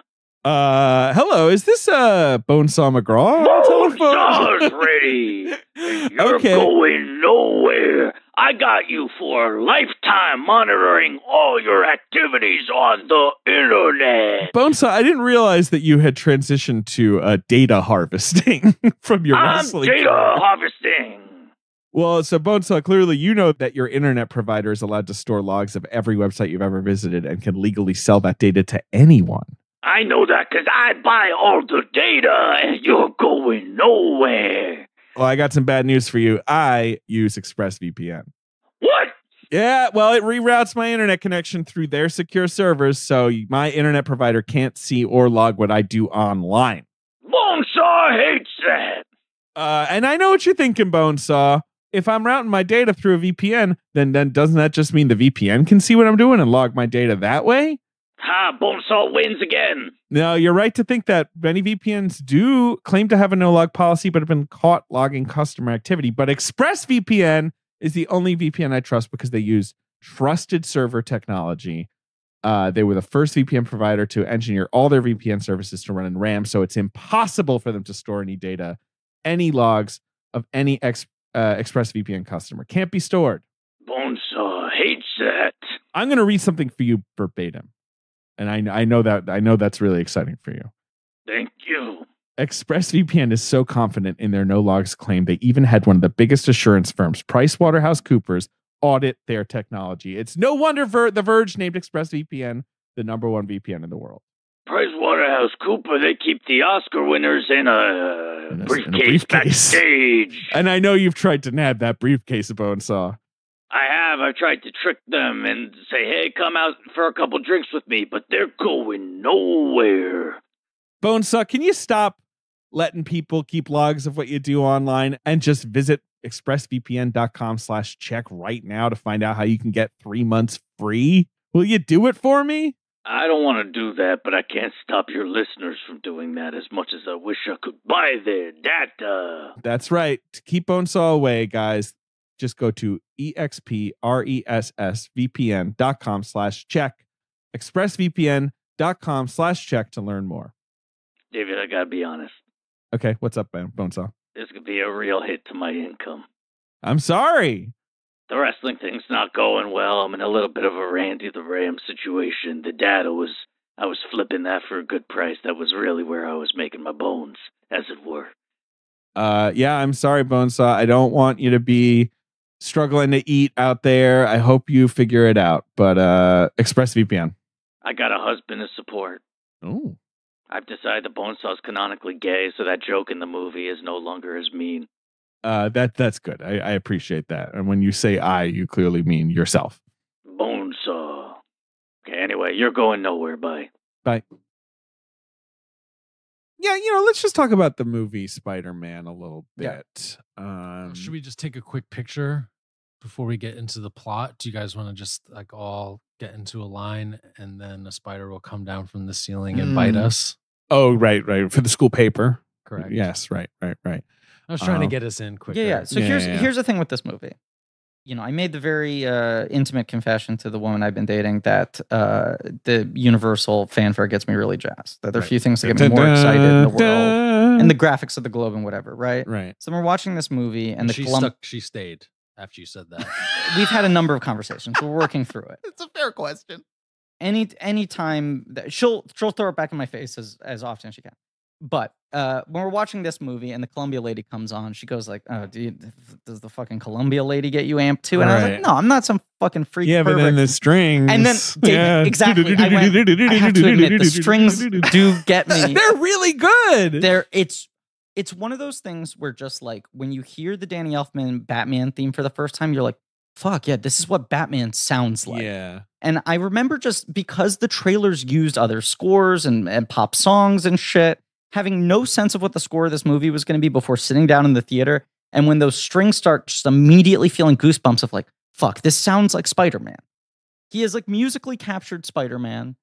Hello. Is this Bonesaw McGraw on the Bonesaw's telephone? ready. You're Okay. going nowhere. I got you for lifetime monitoring all your activities on the internet. Bonesaw, I didn't realize that you had transitioned to data harvesting from your I'm wrestling data career. harvesting. Well, so Bonesaw, clearly you know that your internet provider is allowed to store logs of every website you've ever visited and can legally sell that data to anyone. I know that because I buy all the data and you're going nowhere. Well, I got some bad news for you. I use ExpressVPN. What? Yeah, well, it reroutes my internet connection through their secure servers, so my internet provider can't see or log what I do online. Bonesaw hates that. And I know what you're thinking, Bonesaw. If I'm routing my data through a VPN, then doesn't that just mean the VPN can see what I'm doing and log my data that way? Ha, Bonesaw wins again. No, you're right to think that many VPNs do claim to have a no-log policy, but have been caught logging customer activity. But ExpressVPN is the only VPN I trust because they use trusted server technology. They were the first VPN provider to engineer all their VPN services to run in RAM, so it's impossible for them to store any data, any logs of any ExpressVPN customer. Can't be stored. Bonesaw hates that. I'm going to read something for you verbatim. And I know that's really exciting for you. Thank you. ExpressVPN is so confident in their no logs claim they even had one of the biggest assurance firms, PricewaterhouseCoopers, audit their technology. It's no wonder The Verge named ExpressVPN the #1 VPN in the world. PricewaterhouseCooper, they keep the Oscar winners in a briefcase backstage. And I know you've tried to nab that briefcase, Bonesaw. I have. I've tried to trick them and say, hey, come out for a couple drinks with me, but they're going nowhere. Bonesaw, can you stop letting people keep logs of what you do online and just visit expressvpn.com/check right now to find out how you can get 3 months free. Will you do it for me? I don't want to do that, but I can't stop your listeners from doing that as much as I wish I could buy their data. That's right. To keep Bonesaw away, guys, just go to expressvpn.com/check, expressvpn.com/check to learn more. David, I gotta be honest. Okay, what's up, Bonesaw? This could be a real hit to my income. I'm sorry. The wrestling thing's not going well. I'm in a little bit of a Randy the Ram situation. The data I was flipping that for a good price. That was really where I was making my bones, as it were. Yeah, I'm sorry, Bonesaw. I don't want you to be struggling to eat out there. I hope you figure it out. But ExpressVPN. I got a husband to support. Oh. I've decided the Bonesaw's canonically gay, so that joke in the movie is no longer as mean. That's good. I appreciate that. And when you say I, you clearly mean yourself. Bonesaw. Okay, anyway, you're going nowhere. Bye. Bye. Yeah, let's just talk about the movie Spider-Man a little bit. Should we just take a quick picture before we get into the plot? Do you guys want to just like all get into a line and then a spider will come down from the ceiling and bite us? Oh, right. For the school paper. Correct. Yes, right. I was trying to get us in quicker. Yeah. So here's the thing with this movie. I made the very intimate confession to the woman I've been dating that the Universal fanfare gets me really jazzed. That there are a few things that get me more excited in the world, and the graphics of the globe and whatever, right? Right. So we're watching this movie, and she stayed after you said that. We've had a number of conversations. We're working through it. It's a fair question. Any time that she'll throw it back in my face as often as she can. But when we're watching this movie and the Columbia lady comes on, she goes like, "Oh, does the fucking Columbia lady get you amped too?" And I was like, "No, I'm not some fucking freak." Yeah, but then the strings. And then exactly, I have to admit, the strings do get me. They're really good. It's one of those things where just like when you hear the Danny Elfman Batman theme for the first time, you're like, "Fuck yeah, this is what Batman sounds like." Yeah. And I remember just because the trailers used other scores and pop songs and shit, having no sense of what the score of this movie was going to be before sitting down in the theater. And when those strings start, just immediately feeling goosebumps of like, fuck, this sounds like Spider-Man. He has like musically captured Spider-Man,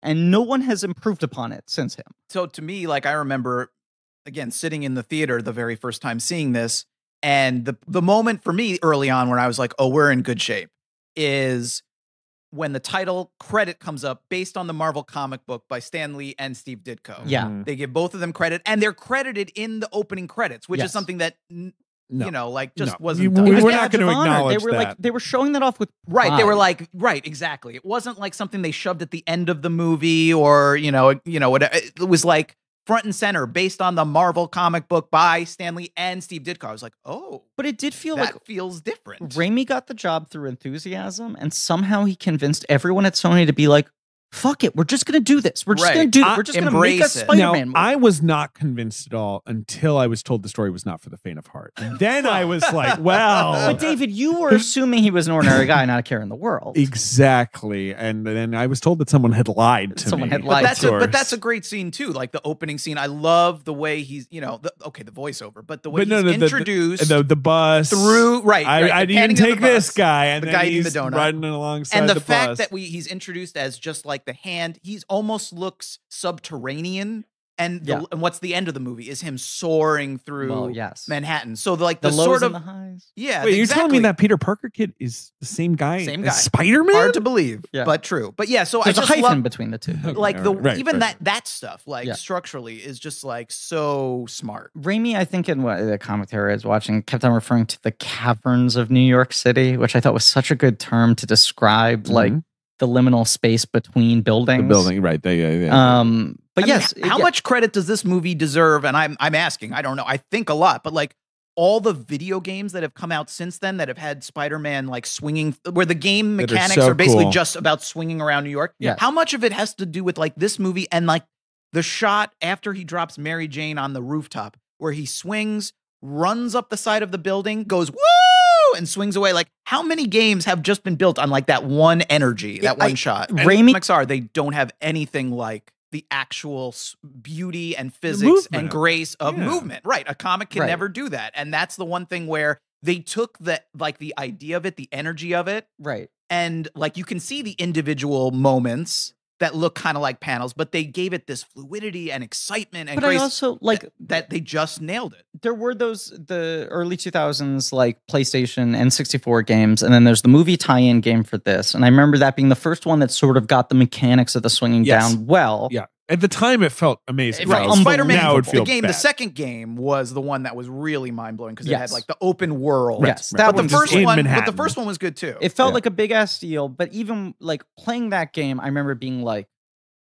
and no one has improved upon it since him. So to me, like I remember, again, sitting in the theater the very first time seeing this, and the moment for me early on where I was like, oh, we're in good shape, is when the title credit comes up based on the Marvel comic book by Stan Lee and Steve Ditko. Yeah. They give both of them credit, and they're credited in the opening credits, which is something that, wasn't done. We're not going to acknowledge that. They were showing that off with pride. pride. They were like, right, exactly. It wasn't like something they shoved at the end of the movie or, it was like front and center based on the Marvel comic book by Stan Lee and Steve Ditko. I was like, oh. But it did feel that like feels different. Raimi got the job through enthusiasm, and somehow he convinced everyone at Sony to be like, fuck it, we're just going to do this. We're just going to do this. We're just going to make a Spider-Man movie. I was not convinced at all until I was told the story was not for the faint of heart. And then I was like, well. But David, you were assuming he was an ordinary guy, not a care in the world. Exactly. And then I was told that someone had lied to me. Someone had lied to But that's a great scene too. Like the opening scene. I love the way he's, the voiceover, but the way he's introduced. The bus. Through, right. I didn't even take this guy. And the then guy eating he's the donut. riding alongside and the the fact bus. that he's introduced as just like the hand, he's almost looks subterranean. And and what's the end of the movie is him soaring through Manhattan. So the lows sort of and the highs. Yeah. Wait, you're telling me that Peter Parker kid is the same guy as Spider-Man? Hard to believe, but true. But yeah, so there's I just a hyphen love, between the two. Like that stuff, like structurally, is just like so smart. Raimi, I think in the commentary I was watching, kept on referring to the caverns of New York City, which I thought was such a good term to describe like the liminal space between buildings. The building, right? But yes, how much credit does this movie deserve? And I'm asking, I don't know. I think a lot, but like all the video games that have come out since then that have had Spider-Man like swinging, where the game mechanics are basically just about swinging around New York. Yeah. How much of it has to do with like this movie and like the shot after he drops Mary Jane on the rooftop where he swings, runs up the side of the building, goes, woo! And swings away. Like, how many games have just been built on like that one energy, that one shot? Raimi, Pixar, they don't have anything like the actual beauty and physics and grace of movement. Right. A comic can never do that. And that's the one thing where they took the idea of it, the energy of it, Right. and like you can see the individual moments that look kind of like panels, but they gave it this fluidity and excitement and But I grace also like that they just nailed it. there were the early 2000s like PlayStation and 64 games, and then there's the movie tie-in game for this. And I remember that being the first one that sort of got the mechanics of the swinging Yes. down well. Yeah. At the time, it felt amazing. Right. Now, Spider-Man, now it would feel the game, bad. the second game was the one that was really mind-blowing because it had Yes. like the open world. Yes, Right. that But the one first in one, but the Manhattan. first one was good too. It felt Yeah. like a big ass deal, but even like playing that game, I remember being like,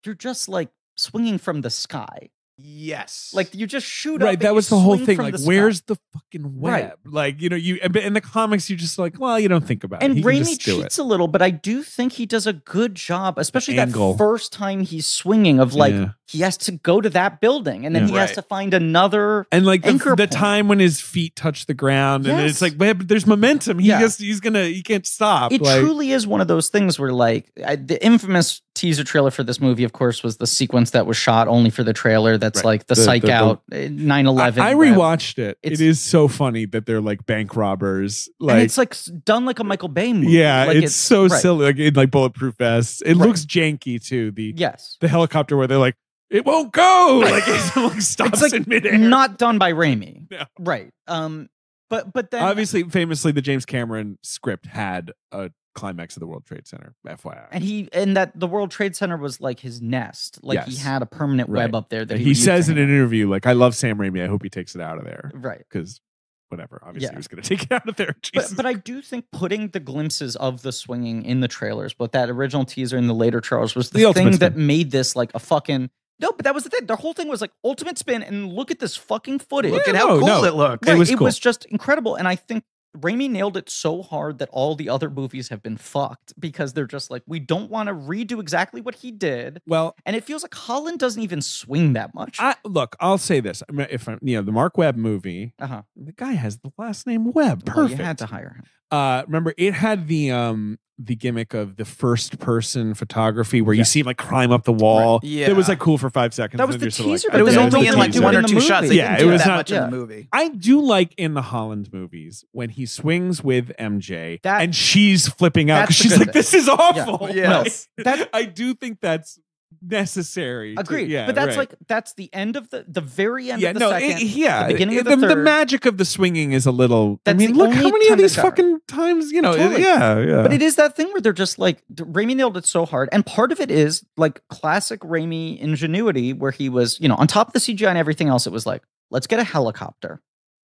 you're just like swinging from the sky. Yes. Like you just shoot up. Right, and that you was the whole swing thing. from Like, the sky. where's the fucking web? Right. Like, but in the comics, you just like, well, you don't think about And it. He can Raimi just do it. cheats a little, but I do think he does a good job, especially that angle. first time he's swinging of like Yeah. he has to go to that building and then Yeah. he has Right. to find another. And like anchor the point. time when his feet touch the ground, and it's Yes. like, but there's momentum. He Yeah. he can't stop. It like, truly is one of those things where like the infamous teaser trailer for this movie, of course, was the sequence that was shot only for the trailer. That's Right. like the The- psych the- out 9/11. I web. rewatched it. It's- It is so funny that they're like bank robbers. Like, and it's like done like a Michael Bay movie. yeah, Like, it's so right. silly. Like in like bulletproof vests. It Right. looks janky too. The Yes. the helicopter where they're like, it won't go. Right. Like it like stops It's like in midair. not done by Raimi. No. Right. But then Obviously, famously, the James Cameron script had a climax of the World Trade Center. FYI. and that the World Trade Center was like his nest. Like he Yes. had a permanent web Right. up there that he would use says to in an hang interview, like, I love Sam Raimi. I hope he takes it out of there. out. Right. Because whatever. Obviously, Yeah. he was going to take it out of there. Jesus. But I do think putting the glimpses of the swinging in the trailers, both that original teaser and the later trailers, was The the ultimate thing that spin. made this like a fucking no. But that was the thing. The whole thing was like ultimate spin, and look at this fucking footage. look at no, how cool no. it looked. It Right, was it cool. was just incredible, and I think Raimi nailed it so hard that all the other movies have been fucked because they're just like, we don't want to redo exactly what he did, Well, and it feels like Holland doesn't even swing that much. look, I'll say this. I mean, if the Mark Webb movie, Uh-huh. the guy has the last name Webb. Well, Perfect. you had to hire him. Remember, it had the gimmick of the first person photography where you Yeah. see him like climb up the wall. Right. Yeah. That was like cool for 5 seconds. That was and the then you're sort of teaser, But it was yeah, only it's in a like teaser. one or in the two shots. movie. They Yeah, didn't it do was that not- much yeah. in the movie. I do like in the Holland movies when he swings with MJ That- and she's flipping out that's because the she's good like, thing. this is awful. Yeah. Like, Yes. That- I do think that's necessary. Agreed. Yeah, but that's right. like that's the end of the very end Yeah, of the no, second. yeah. the beginning of the the third. magic of the swinging is a little. I That's mean, the look how only many of time these they've done it. fucking times, Totally. yeah. But it is that thing where they're just like Raimi nailed it so hard, and part of it is like classic Raimi ingenuity, where he was, on top of the CGI and everything else. It was like, let's get a helicopter,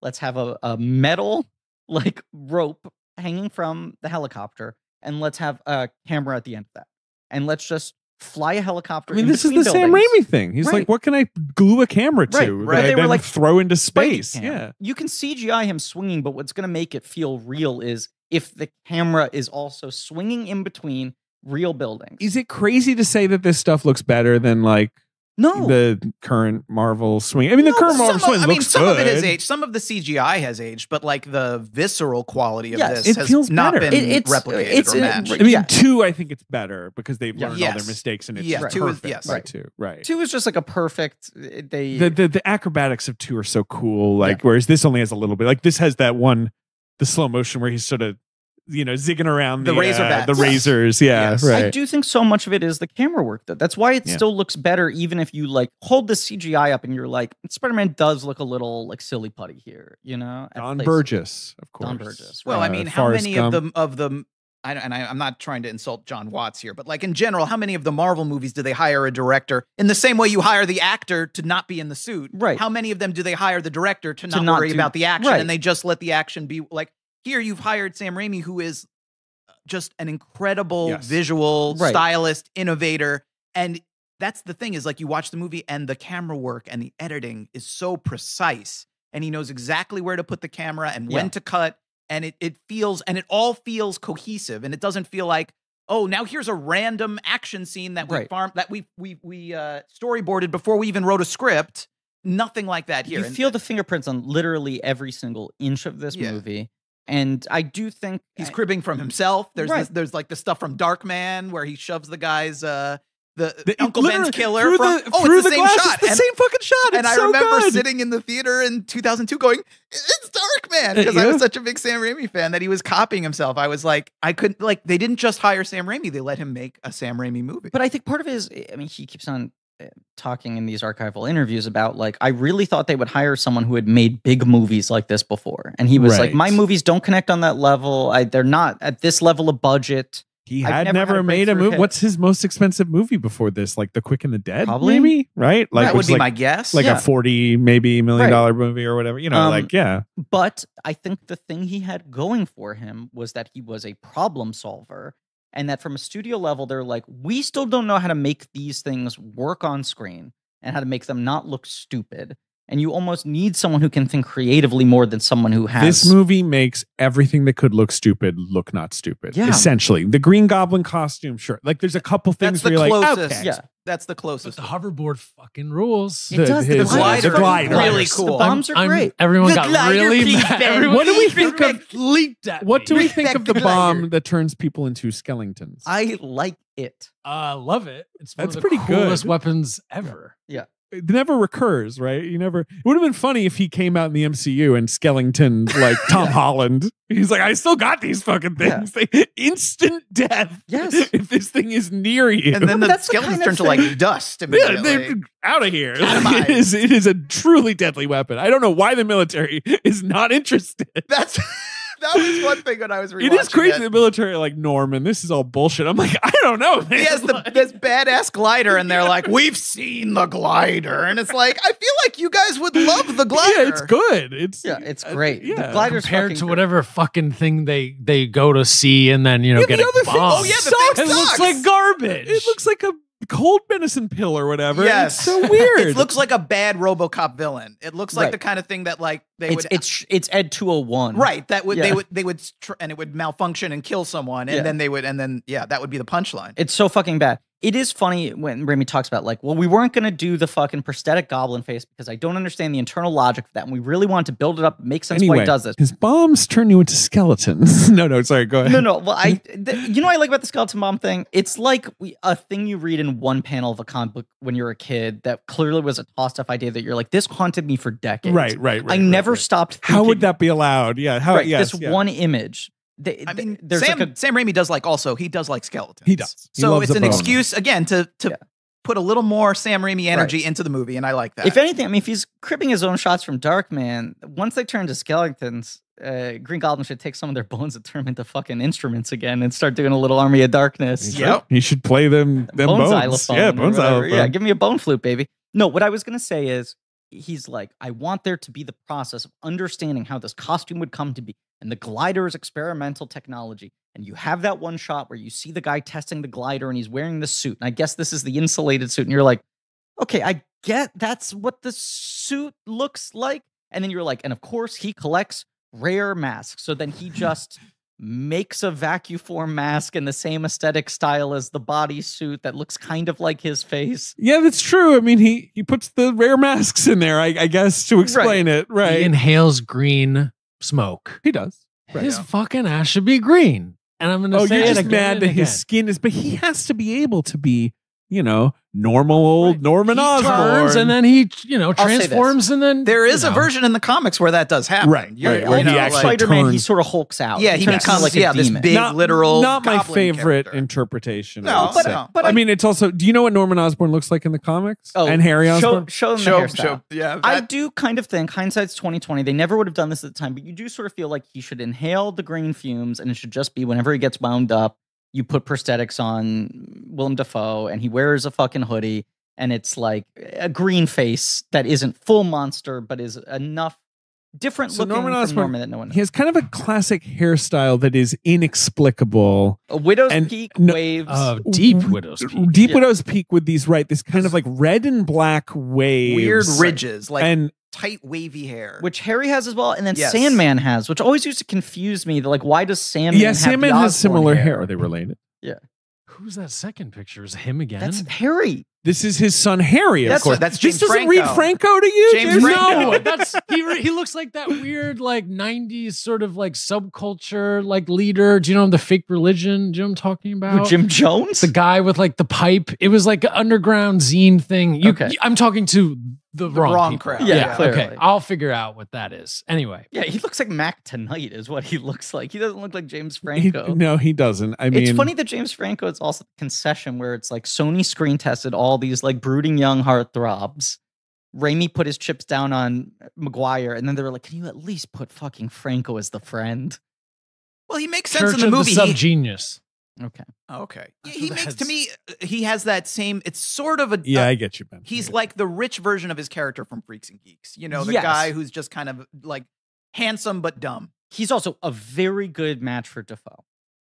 let's have a metal like rope hanging from the helicopter, and let's have a camera at the end of that, and let's just fly a helicopter. I mean, in this is the between Sam buildings. Raimi thing. He's like, Right. what can I glue a camera to? Right, that right. I They were then like, throw into Spidey space. cam. Yeah. You can CGI him swinging, but what's going to make it feel real is if the camera is also swinging in between real buildings. Is it crazy to say that this stuff looks better than like No, the current Marvel swing? I mean, the current Marvel swing looks some good. of it has aged. Some of the CGI has aged, but like the visceral quality of Yes. this It has feels not better. been It's- replicated it's- or matched. I mean, Yeah. 2, I think it's better because they've Yeah. learned all their Yes. mistakes and it's Yes, just 2 is- perfect. yes. Right, Right. 2, right. 2 is just like a perfect. They The acrobatics of 2 are so cool. Like, whereas this only has a little bit. Like, this has that one, the slow motion where he's sort of, zigging around The Razorbacks. the Yes. razors. Yeah, Yes. right. I do think so much of it is the camera work. That's why it Yeah. still looks better, even if you like hold the CGI up and you're like, Spider-Man does look a little like silly putty here, at Don places. Burgess, of course. Don Burgess, Well, I mean, how Forrest many Gump. of them? I'm not trying to insult John Watts here, but like in general, how many of the Marvel movies do they hire a director in the same way you hire the actor to not be in the suit? Right. How many of them do they hire the director to not not worry do- about the action right. and they just let the action be like? Here, you've hired Sam Raimi, who is just an incredible Yes. visual Right. stylist, innovator, and that's the thing is like you watch the movie and the camera work and the editing is so precise, and he knows exactly where to put the camera and when Yeah. to cut. And it all feels cohesive, and it doesn't feel like, oh, now here's a random action scene that Right. we storyboarded before we even wrote a script. Nothing like that here. You And feel the fingerprints on literally every single inch of this Yeah. movie, and I do think he's cribbing from himself. There's Right. there's like the stuff from Darkman where he shoves the guy's the Uncle Ben's literally killer through from the, through it's the the same glass, shot. It's the And- same fucking shot. And It's I so remember good. sitting in the theater in 2002 going, it's Darkman, because I Yeah. was such a big Sam Raimi fan that he was copying himself. I was like, I couldn't, like, they didn't just hire Sam Raimi, they let him make a Sam Raimi movie. But I think part of it is, I mean, he keeps on talking in these archival interviews about like, I really thought they would hire someone who had made big movies like this before. And he was like, Right. my movies don't connect on that level. They're not at this level of budget. He I've had never had never a made a breakthrough movie. hit. What's his most expensive movie before this? Like The Quick and the Dead, Probably. maybe, right? Like that would was be like, my guess. like Yeah. a $40 maybe million Right. movie or whatever. You know, like yeah. But I think the thing he had going for him was that he was a problem solver. And that from a studio level, they're like, we still don't know how to make these things work on screen and how to make them not look stupid. And you almost need someone who can think creatively more than someone who has. This movie makes everything that could look stupid look not stupid. Yeah. Essentially, the Green Goblin costume, sure. Like there's a couple things That's the where you're like, closest. okay. Yeah. That's the But closest. the hoverboard fucking rules. It does. his, The glider. the glider. Really cool. The bombs are great. Everyone The got glider, really please, mad. Ben. Everyone, What do we think everyone of- leaped at What do me. we think of the Respect the glider. bomb that turns people into skeletons? I like it. Love it. It's one That's of the pretty good. coolest weapons ever. It never recurs, right? You never. It would have been funny if he came out in the MCU and Skellington like Tom Holland. He's like, I still got these fucking things. They, instant death. Yes. If this thing is near you. And then But the that's the skeletons kind of turn to thing- like dust yeah, immediately. they're out of here. Dynamite. It is a truly deadly weapon. I don't know why the military is not interested. That's that was one thing when I was rewatching It is crazy. it. The military are like, Norman, this is all bullshit. I'm like, I don't know, man. He has this badass glider, and they're like, "We've seen the glider," and it's like, I feel like you guys would love the glider. Yeah, it's good. It's great. The yeah. glider's Compared fucking to great. whatever fucking thing they go to see and then Yeah, get the it other thing- bombed. oh, yeah, the thing it looks sucks. like garbage. It looks like a cold medicine pill or whatever. Yes. It's so weird. It looks like a bad RoboCop villain. It looks like Right. the kind of thing that like they It's would it's Ed 201. right. That would Yeah. they would and it would malfunction and kill someone, and Yeah. then that would be the punchline. It's so fucking bad. It is funny when Raimi talks about like, well, we weren't going to do the fucking prosthetic goblin face because I don't understand the internal logic of that. And we really wanted to build it up, make sense why anyway, he does this. his bombs turn you into skeletons. no, sorry, go ahead. No. Well, you know what I like about the skeleton bomb thing? It's like a thing you read in one panel of a comic book when you're a kid that clearly was a tossed up idea that you're like, this haunted me for decades. Right. I never stopped thinking. How would that be allowed? Yeah. How? Right, Yes, this yeah. one image. I mean, there's Sam like a Sam Raimi does like skeletons. He does. He So loves it's the an bone. excuse again to Yeah. put a little more Sam Raimi energy into the movie, and I like that. If anything, I mean, if he's cribbing his own shots from Darkman, once they turn to skeletons, Green Goblin should take some of their bones and turn them into fucking instruments again and start doing a little Army of Darkness. Yep. He should play them Bone bones. xylophone. Yeah, or bone whatever. xylophone. Yeah, give me a bone flute, baby. No, what I was going to say is he's like, I want there to be the process of understanding how this costume would come to be. And the glider is experimental technology. And you have that one shot where you see the guy testing the glider and he's wearing the suit. And I guess this is the insulated suit. And you're like, okay, I get that's what the suit looks like. And then you're like, and of course he collects rare masks. So then he just makes a vacuform mask in the same aesthetic style as the bodysuit that looks kind of like his face. Yeah, that's true. I mean, he puts the rare masks in there, I guess, to explain it. Right. He inhales green smoke. He does. His fucking ass should be green. And I'm going Oh, to say you're it just again mad and that again. his skin is, but he has to be able to be, normal old Norman He Osborn. turns and then he, say this. transforms and then there is a version in the comics where that does happen. Right, You're- right, where you he know, actually like- Spider-Man, he turns- sort of hulks out. Yeah, he turns becomes like a this demon. big literal. Not my goblin favorite character. interpretation. No, I would but- say. but I I- mean, it's also. Do you know what Norman Osborn looks like in the comics? Oh, and Harry Osborn. Show them the hairstyle. Yeah, I do kind of think hindsight's 2020. They never would have done this at the time, but you do sort of feel like he should inhale the green fumes, and it should just be whenever he gets wound up, you put prosthetics on Willem Dafoe, and he wears a fucking hoodie, and it's like a green face that isn't full monster, but is enough different So looking Norman from Osborn, Norman that no one knows. He has kind of a classic hairstyle that is inexplicable. A widow's and peak no- waves. deep widow's peak. Deep Yeah. Widow's Peak with these this kind of like red and black waves, weird ridges, like and tight wavy hair. which Harry has as well, and then Yes. Sandman has, which always used to confuse me. Like, why does Sandman? yeah, have Sandman the has Osborn similar hair. Are they related? Who's that second picture? Is it him again? That's Harry. This is his son Harry. Of That's- course, that's this James doesn't read Franco. Franco to you. James James? Franco. no, that's he he looks like that weird like 90s sort of like subculture like leader. Do you know the Fake Religion? Do you know what I'm talking about? Jim Jones? The guy with like the pipe. It was like an underground zine thing. Okay. I'm talking to the wrong people. crowd. Yeah, clearly. Okay. I'll figure out what that is. Anyway. Yeah, he looks like Mac Tonight is what he looks like. He doesn't look like James He- Franco. no, he doesn't. I mean, It's funny that James Franco is also a concession where it's like Sony screen tested all these like brooding young heartthrobs. Raimi put his chips down on Maguire, and then they were like, "Can you at least put fucking Franco as the friend?" Well, he makes sense Church in the of movie. the Subgenius. Okay, Okay. That's He what makes that to me he has that same it's sort of a yeah, I get you, Ben. he's like the rich version of his character from Freaks and Geeks. You know, the Yes. guy who's just kind of like handsome but dumb. he's also a very good match for Defoe.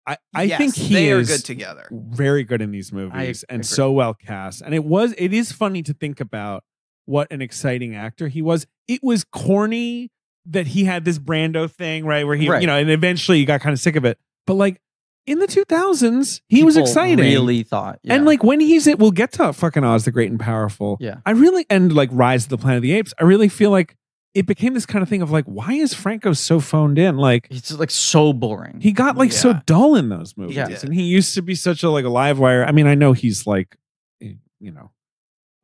I Yes, think he they are is good together. very good in these movies and agree. so well cast. And it is funny to think about what an exciting actor he was. It was corny that he had this Brando thing, right? Where he, Right. and eventually you got kind of sick of it. But like in the 2000s, he was People exciting. Really thought, And like when he's we'll get to fucking Oz the Great and Powerful. Yeah. I really, and like Rise of the Planet of the Apes, I really feel like it became this kind of thing of like, why is Franco so phoned in? Like he's just like so boring. he got like so Yeah. dull in those movies. Yeah. And he used to be such a like a live wire. I mean, I know he's like,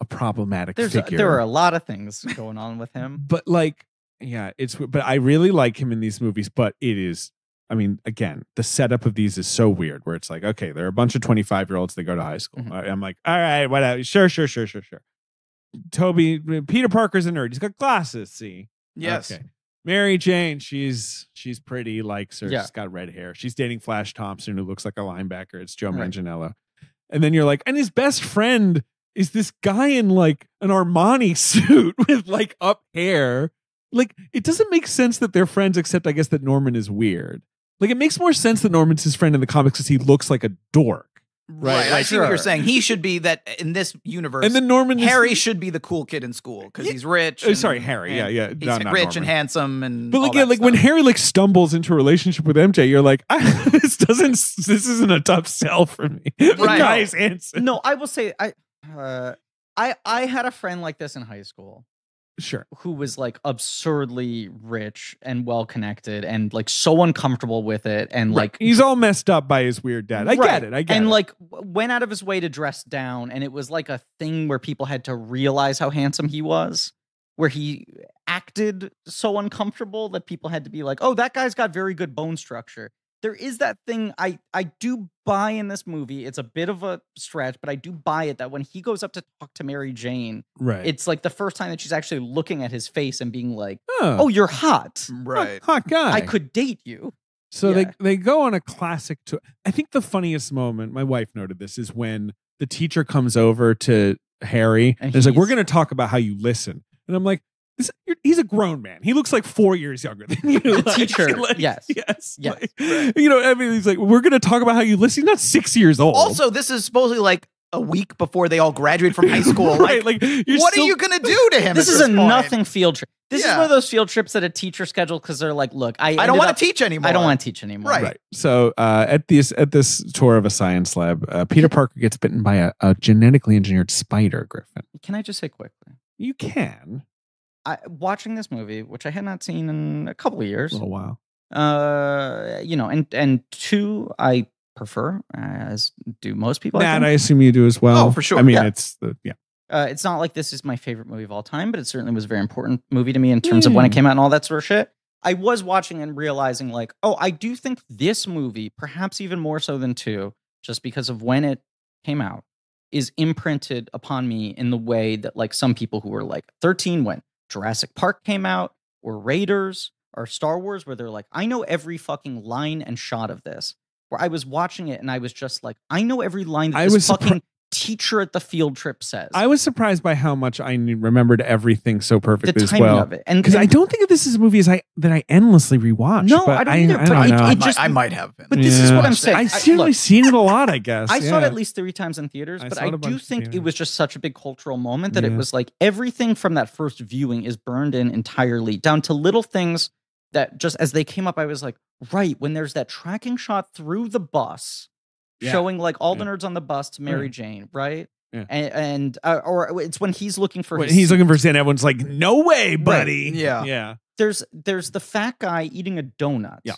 a problematic figure. There are a lot of things going on with him. But like, yeah, but I really like him in these movies, but it is, I mean, again, the setup of these is so weird where it's like, okay, there are a bunch of 25-year-olds that go to high school. Mhm. I'm like, all right, whatever. Sure. Peter Parker's a nerd. He's got glasses, see? Yes. Okay. Mary Jane, she's pretty, likes her. Yeah. She's got red hair. She's dating Flash Thompson, who looks like a linebacker. It's Joe Right. Manganiello. And then you're like, and his best friend is this guy in like an Armani suit with like up hair. Like, it doesn't make sense that they're friends, except I guess that Norman is weird. Like, it makes more sense that Norman's his friend in the comics because he looks like a dork. Right. I see what Sure. you're saying. He should be that in this universe. And then Norman is Harry should be the cool kid in school because he's rich. Oh, sorry, Harry. and Yeah. He's Not rich Norman. and handsome and But like, all yeah, that like when stuff. Harry like stumbles into a relationship with MJ, you're like, this isn't a tough sell for me. The Right. guy's handsome. No, I will say I had a friend like this in high school Sure. who was like absurdly rich and well connected and like so uncomfortable with it and like He's all messed up by his weird dad. I Right. get it. I get and it. like went out of his way to dress down, and it was like a thing where people had to realize how handsome he was, where he acted so uncomfortable that people had to be like, oh, that guy's got very good bone structure. There is that thing I do buy in this movie. It's a bit of a stretch, but I do buy it that when he goes up to talk to Mary Jane, right. it's like the first time that she's actually looking at his face and being like, oh, oh, you're hot. Right. hot guy. I could date you. So yeah. they go on a classic tour. I think the funniest moment, my wife noted this, is when the teacher comes over to Harry and is like, we're he's- going to talk about how you listen. And I'm like, he's a grown man. He looks like 4 years younger than you. The Like- teacher, yes. Yes. Yes. Like, I mean, he's like, we're going to talk about how you listen. He's not 6 years old. Also, this is supposedly like a week before they all graduate from high school. right. Like, Like, you're what still- are you gonna do to him? This at is a point? nothing field trip. This is Yeah. one of those field trips that a teacher scheduled because they're like, look, I don't want to teach anymore. I don't want to teach anymore. Right. Right. So at this tour of a science lab, Peter Parker gets bitten by a genetically engineered spider, Griffin. Can I just say quickly? You can. Watching this movie, which I had not seen in a couple of years, A little while. and two, I prefer, as do most people. I That think. I assume you do as well. Oh, for sure. I mean, Yeah. it's yeah. It's not like this is my favorite movie of all time, but it certainly was a very important movie to me in terms of when it came out and all that sort of shit. I was watching and realizing, like, oh, I do think this movie, perhaps even more so than two, just because of when it came out, is imprinted upon me in the way that, like, some people who were like 13 when Jurassic Park came out, or Raiders, or Star Wars, where they're like, I know every fucking line and shot of this. Where I was watching it and I was just like, I know every line that I this was fucking teacher at the field trip says. I was surprised by how much I remembered everything so the perfectly as timing well. of it. And Because I don't think of this as a movie that I endlessly rewatch. No, but I don't either, I but don't it- know. it just- I might have been. But this is what I'm Yeah. saying. I've certainly look, seen it a lot, I guess. I saw it Yeah. at least 3 times in theaters, I but saw I it a bunch do in think it theaters. was just such a big cultural moment that it Yeah. was like everything from that first viewing is burned in entirely, down to little things that just as they came up, I was like, right, when there's that tracking shot through the bus Yeah. showing like all the Yeah. nerds on the bus to Mary Right. Jane, right? Yeah. And or it's when he's looking for When his he's looking for Santa, everyone's like, "No way, buddy!" Yeah. yeah. there's the fat guy eating a donut. Yeah.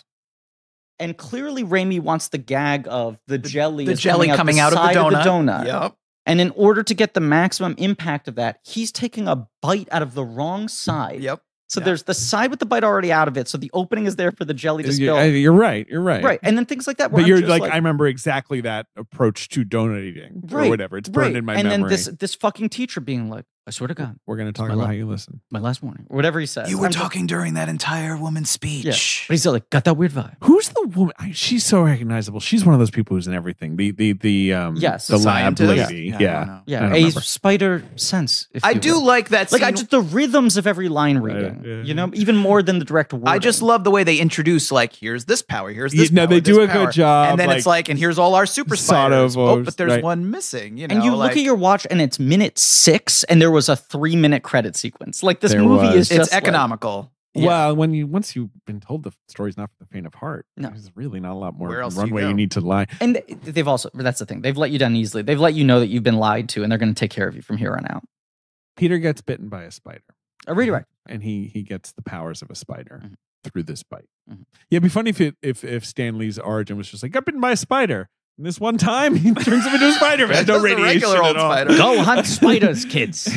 And clearly Raimi wants the gag of the jelly is coming out of the donut. Yep. And in order to get the maximum impact of that, he's taking a bite out of the wrong side. Yep. So there's the side with the bite already out of it. So the opening is there for the jelly to spill. You're right. You're right. Right. And then things like that. where But I'm you're just like, I remember exactly that approach to donut eating or whatever. It's burned in my and memory. then this fucking teacher being like, I swear to God, We're going to talk my about love. how you listen. my last warning, or whatever he says. You were I'm just- talking during that entire woman's speech. Yeah. But he's still like, got that weird vibe. Who's the woman? She's so recognizable. She's one of those people who's in everything. Yes. the lab Scientist? lady. Yeah, I Yeah. don't know. I Yeah. don't A remember. spider sense. If I you do will. like that scene. Like just the rhythms of every line reading, yeah. you know, even more than the direct wording. I just love the way they introduce, like, here's this power, here's this No, power, they do this a good power. job, And then it's like, and here's all our super sort spiders. of, Oh, but there's right. one missing, you know. and you look like, at your watch and it's minute 6 and there was a 3-minute credit sequence. Like this There movie was. is it's just like- economical. Yeah. Well, once you've been told the story's not for the faint of heart, No. there's really not a lot more Where else do you runway go? you need to lie. and they've also, that's the thing. They've let you down easily. They've let you know that you've been lied to and they're going to take care of you from here on out. Peter gets bitten by a spider. A redirect. And he gets the powers of a spider Mhm. through this bite. Mhm. Yeah, it'd be funny if Stan Lee's origin was just like, got bitten by a spider. And this one time he turns him into a spider. That's No just a radiation regular old at all. spider. Go hunt spiders, kids.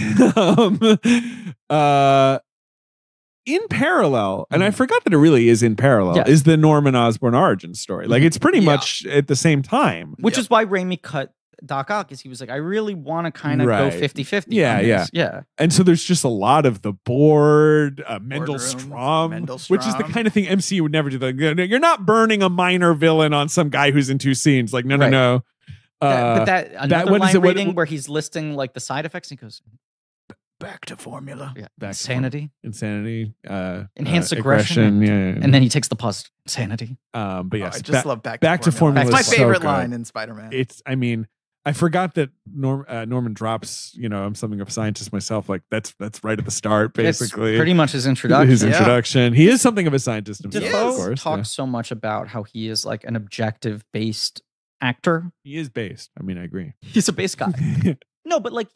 In parallel, and I forgot that it really is in parallel, Yes. is the Norman Osborn origin story. Like it's pretty Yeah. much at the same time. Which Yep. is why Raimi cut Doc Ock, is he was like, I really want to kind of go Right. 50-50. Yeah, on yeah. this. Yeah. And so there's just a lot of the board, Mendel Boardroom, Strom, Mendel which is the Strom. kind of thing MCU would never do. Like, you're not burning a minor villain on some guy who's in 2 scenes. Like, no, Right. no. But that another what is line it- what- reading where he's listing like the side effects and he goes, Back to formula. yeah, Back to insanity. Insanity, Enhanced aggression. yeah. And then he takes the pause, insanity. But Oh, yes, I just love back to formula. formula It's is my so favorite good. line in Spider-Man. I mean, I forgot that Norman drops, I'm something of a scientist myself. Like that's right at the start, basically. It's pretty much his introduction. His Yeah. introduction. He is something of a scientist himself, Defoe of course. talks yeah. so much about how he is like an objective based actor. He is based. I mean, I agree. He's a base guy. No, but like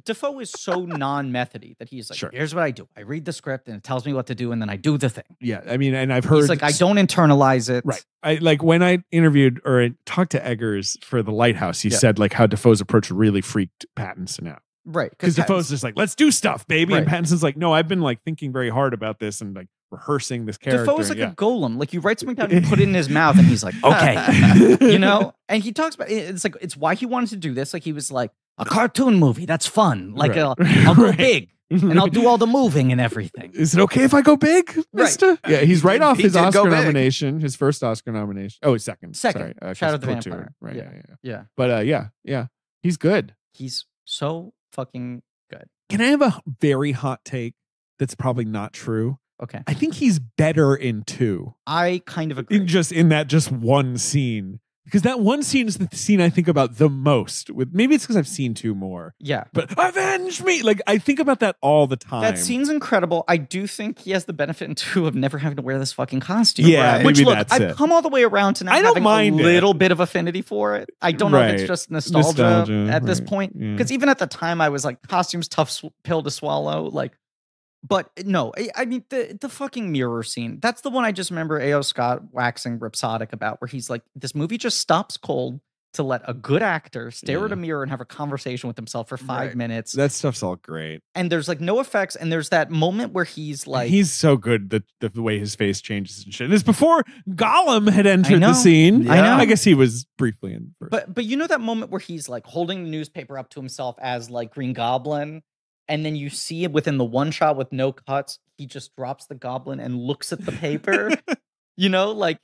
Defoe is so non-methody that he's like, Sure. here's what I do. I read the script and it tells me what to do, and then I do the thing. Yeah, I mean, and I've heard He's like, I don't internalize it. Right. I like when I interviewed or I talked to Eggers for The Lighthouse, he Yeah. said like how Defoe's approach really freaked Pattinson out. Right. Because Defoe's just like, let's do stuff, baby. And Right. Pattinson's like, no, I've been like thinking very hard about this and like rehearsing this character. Defoe is like yeah. a golem. Like you write something down, you put it in his mouth, and he's like, okay. You know? And he talks about it's like it's why he wanted to do this. Like he was like, a cartoon movie, that's fun. Like Right. I'll go Right. big and I'll do all the moving and everything. Is it okay if I go big, Mister? Yeah, he's right off he his did go Oscar big. nomination, his first Oscar nomination. Oh, his second. Second. Sorry. Shadow of the Platoon. Vampire. Right. Yeah. Yeah. Yeah. But yeah, he's good. He's so fucking good. Can I have a very hot take that's probably not true? Okay. I think he's better in 2. I kind of agree. In that just one scene, because that one scene is the scene I think about the most. With maybe it's because I've seen 2 more, Yeah. but avenge me! Like I think about that all the time. That scene's incredible. I do think he has the benefit in 2 of never having to wear this fucking costume. Yeah, Which maybe look, that's I've it. come all the way around to now I don't having mind a it. little bit of affinity for it. I don't know if it's Right. just nostalgia, at this right. point. Yeah. Because even at the time, I was like, costume's tough pill to swallow. Like, but no, I mean the fucking mirror scene. That's the one I just remember A.O. Scott waxing rhapsodic about, where he's like, this movie just stops cold to let a good actor stare at Yeah. a mirror and have a conversation with himself for 5 Right. minutes. That stuff's all great. And there's like no effects, and there's that moment where he's like, He's so good the way his face changes and shit. And it's before Gollum had entered know. the scene. I know. I guess he was briefly in first. but you know that moment where he's like holding the newspaper up to himself as like Green Goblin, and then you see it within the one shot with no cuts, he just drops the goblin and looks at the paper. You know, like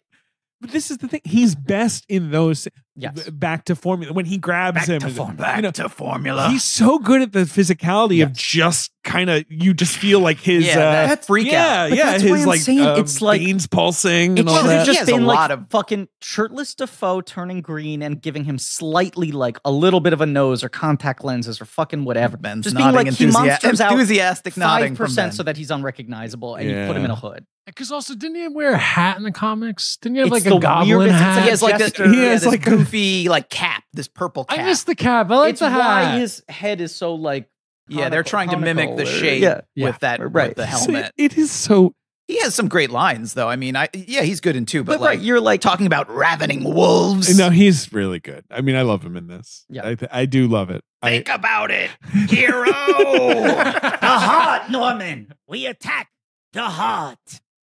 But this is the thing. He's best in those yes. back to formula. When he grabs him. Back to formula. He's so good at the physicality of Yes. just kind of, you just feel like his, that freak yeah, out. But yeah, that's why his I'm like, saying it's like- veins pulsing It and all should that. have He just has a been like lot of- fucking shirtless Defoe turning green and giving him slightly like a little bit of a nose or contact lenses or fucking whatever. Ben's just being nodding like he monsters out enthusiastic nodding from 5% Ben. so that he's unrecognizable, and you put him in a hood. Because also, didn't he wear a hat in the comics? Didn't he have It's like a the goblin weirdest- it's hat? he has like gesture. a, He has this like a- goofy like cap, this purple cap. I missed the cap. I like It's the why hat. his head is so like yeah, they're trying to mimic the conical or- shape yeah. with that right. with the So helmet. it is so He has some great lines, though. I mean, he's good in 2, but like you're like talking about ravening wolves. No, he's really good. I mean, I love him in this. Yeah. I do love it. Think about it, hero. The heart, Norman. We attack the heart.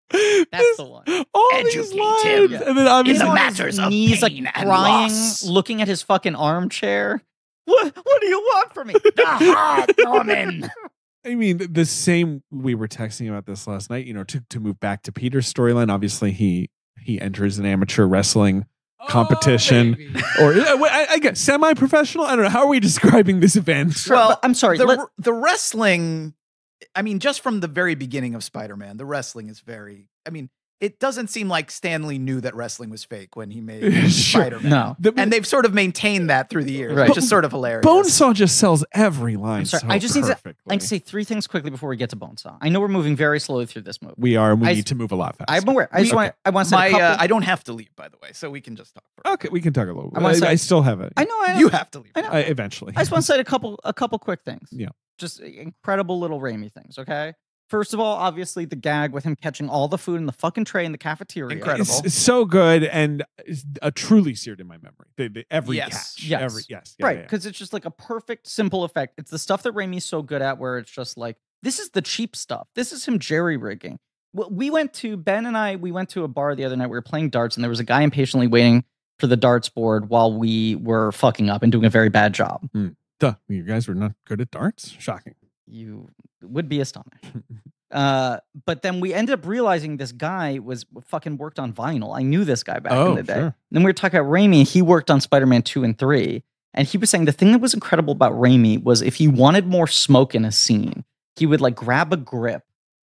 That's the one. All Educate these him lines. And then obviously in the on matters his of knees, like pain and crying, loss. looking at his fucking armchair. What do you want from me? The heart, Norman. I mean, the same. We were texting about this last night. You know, to move back to Peter's storyline. Obviously, he enters an amateur wrestling competition, or I guess semi-professional. I don't know. How are we describing this event? Well, I'm sorry. The wrestling, I mean, just from the very beginning of Spider-Man, the wrestling is very, I mean, it doesn't seem like Stan Lee knew that wrestling was fake when he made Sure. Spider-Man. No. And they've sort of maintained that through the years, Right. which is sort of hilarious. Bonesaw just sells every line. I'm sorry. So I just need to. perfectly. I can say 3 things quickly before we get to Bonesaw. I know we're moving very slowly through this movie. We are. And we I- need to move a lot faster. I'm aware. I just want. I want to say a My, couple. I don't have to leave, by the way, so we can just talk. For Okay, we can talk a little bit. I wanna say- I still have it. I know. You have to leave. I know. Eventually. I just want to say a couple quick things. Yeah. Just incredible little Raimi things. Okay. First of all, obviously the gag with him catching all the food in the fucking tray in the cafeteria. Incredible. It's so good and truly seared in my memory. Every Yes. catch. Yes. Yeah, Right, yeah. because it's just like a perfect, simple effect. It's the stuff that Raimi's so good at, where it's just like, this is the cheap stuff. This is him jerry rigging. Well, Ben and I went to a bar the other night. We were playing darts, and there was a guy impatiently waiting for the darts board while we were fucking up and doing a very bad job. Duh, you guys were not good at darts? Shocking. You would be astonished. But then we ended up realizing this guy was fucking worked on vinyl. I knew this guy back in the day. Sure. Then we were talking about Raimi. He worked on Spider-Man 2 and 3. And he was saying the thing that was incredible about Raimi was if he wanted more smoke in a scene, he would like grab a grip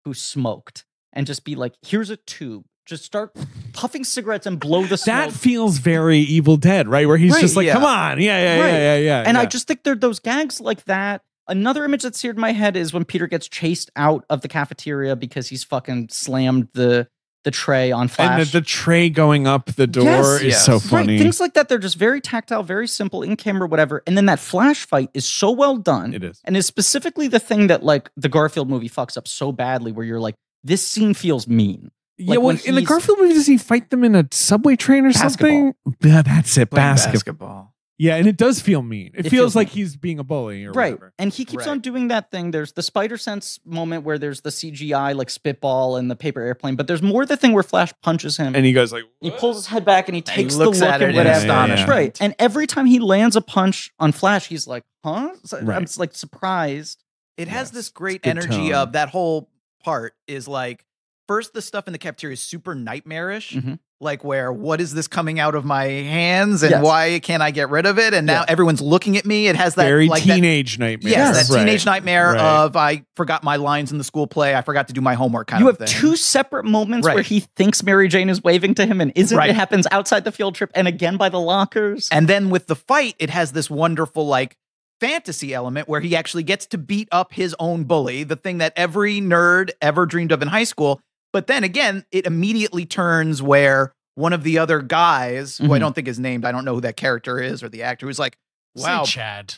who smoked and just be like, here's a tube. Just start puffing cigarettes and blow the smoke. That feels very Evil Dead, right? Where he's Right, just like, yeah. come on. Yeah. And yeah. I just think there are those gags like that. Another image that seared my head is when Peter gets chased out of the cafeteria because he's fucking slammed the tray on Flash. And the tray going up the door Yes. is so funny. Right, things like that. They're just very tactile, very simple, in camera, whatever. And then that Flash fight is so well done. It is. And is specifically the thing that like the Garfield movie fucks up so badly, where you're like, this scene feels mean. Yeah, Like well, when in the he's- Garfield movie, does he fight them in a subway train or something? Yeah, that's it. Playing Basketball. Yeah, and it does feel mean. It, It feels feels like mean. he's being a bully or Right. whatever. And he keeps Right. on doing that thing. There's the Spider Sense moment where there's the CGI like spitball and the paper airplane, but there's more the thing where Flash punches him. And he goes like, He pulls his head back and he takes looks the look at it and in whatever. astonishment. Right. And every time he lands a punch on Flash, he's like, huh? So Right. I'm like surprised. It has Yes, this great it's good energy tone. of that whole part is like, first, the stuff in the cafeteria is super nightmarish. Mhm. Like, where what is this coming out of my hands and Yes. why can't I get rid of it? And now Yeah. everyone's looking at me. It has that very like that, teenage nightmare. yes, that Right. teenage nightmare Right. of I forgot my lines in the school play. I forgot to do my homework kind You of have thing. 2 separate moments where Right. he thinks Mary Jane is waving to him and isn't. Right. It happens outside the field trip and again by the lockers. And then with the fight, it has this wonderful like fantasy element where he actually gets to beat up his own bully, the thing that every nerd ever dreamed of in high school. But then again, it immediately turns where one of the other guys, who I Mhm. don't think is named, I don't know who that character is or the actor, who's like, wow, Say Chad.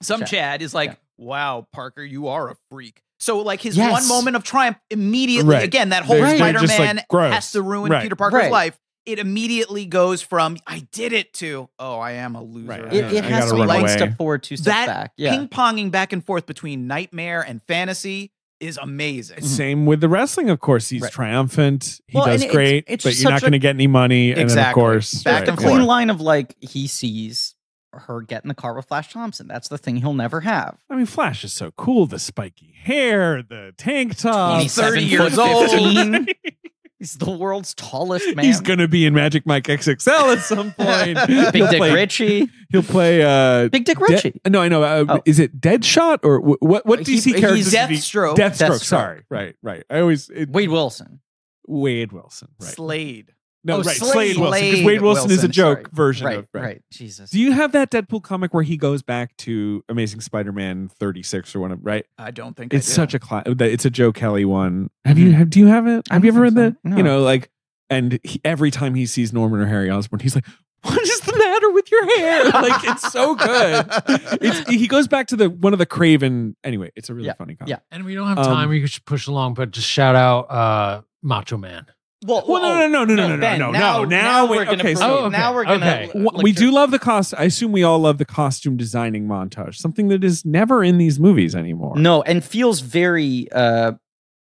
some Chad. Chad is like, Yeah. wow, Parker, you are a freak. So like his Yes. one moment of triumph immediately, Right. again, that whole They're just, like, Spider-Man gross. has to ruin Right. Peter Parker's Right. life. It immediately goes from I did it to I am a loser. Right. It, Yeah, it I has gotta to be run one away. step forward, 2 steps That back. Yeah. ping-ponging back and forth between nightmare and fantasy is amazing. Same with the wrestling, of course. He's Right. triumphant. He Well, does and great, it's but just you're not such going to get any money. And then, of Exactly. course, Back the and clean forth. line of like he sees her get in the car with Flash Thompson. That's the thing he'll never have. I mean, Flash is so cool. The spiky hair, the tank top. He's 30 27 years foot old. 15. He's the world's tallest man. He's going to be in Magic Mike XXL at some point. Big He'll Dick play- Ritchie. He'll play. Big Dick De- Ritchie. no, I know. Oh. Is it Deadshot or what DC He- characters? he's did he- Deathstroke. Deathstroke. Deathstroke. Sorry. Right. I always Wade Wilson. Wade Wilson. Right. Slade. No, Oh, right. Slade. Slade Wilson. Because Slade Wade Wilson is a Wilson, joke sorry. version Right, of right. Jesus. Do you have that Deadpool comic where he goes back to Amazing Spider-Man 36 or one of right? I don't think It's I do. such a it's a Joe Kelly one. Do you have it? I Have you don't ever read think that? so. No. You know, like, and every time he sees Norman or Harry Osborn, he's like, "What is the matter with your hair?" Like, it's so good. He goes back to one of the Craven. Anyway, it's a really Yeah. funny comic. Yeah. And we don't have time. We should push along, but just shout out Macho Man. Well, no. Ben, Now we're gonna okay, proceed. so- Now we're gonna. Okay. We do love the cost. I assume we all love the costume designing montage, something that is never in these movies anymore. No, and feels very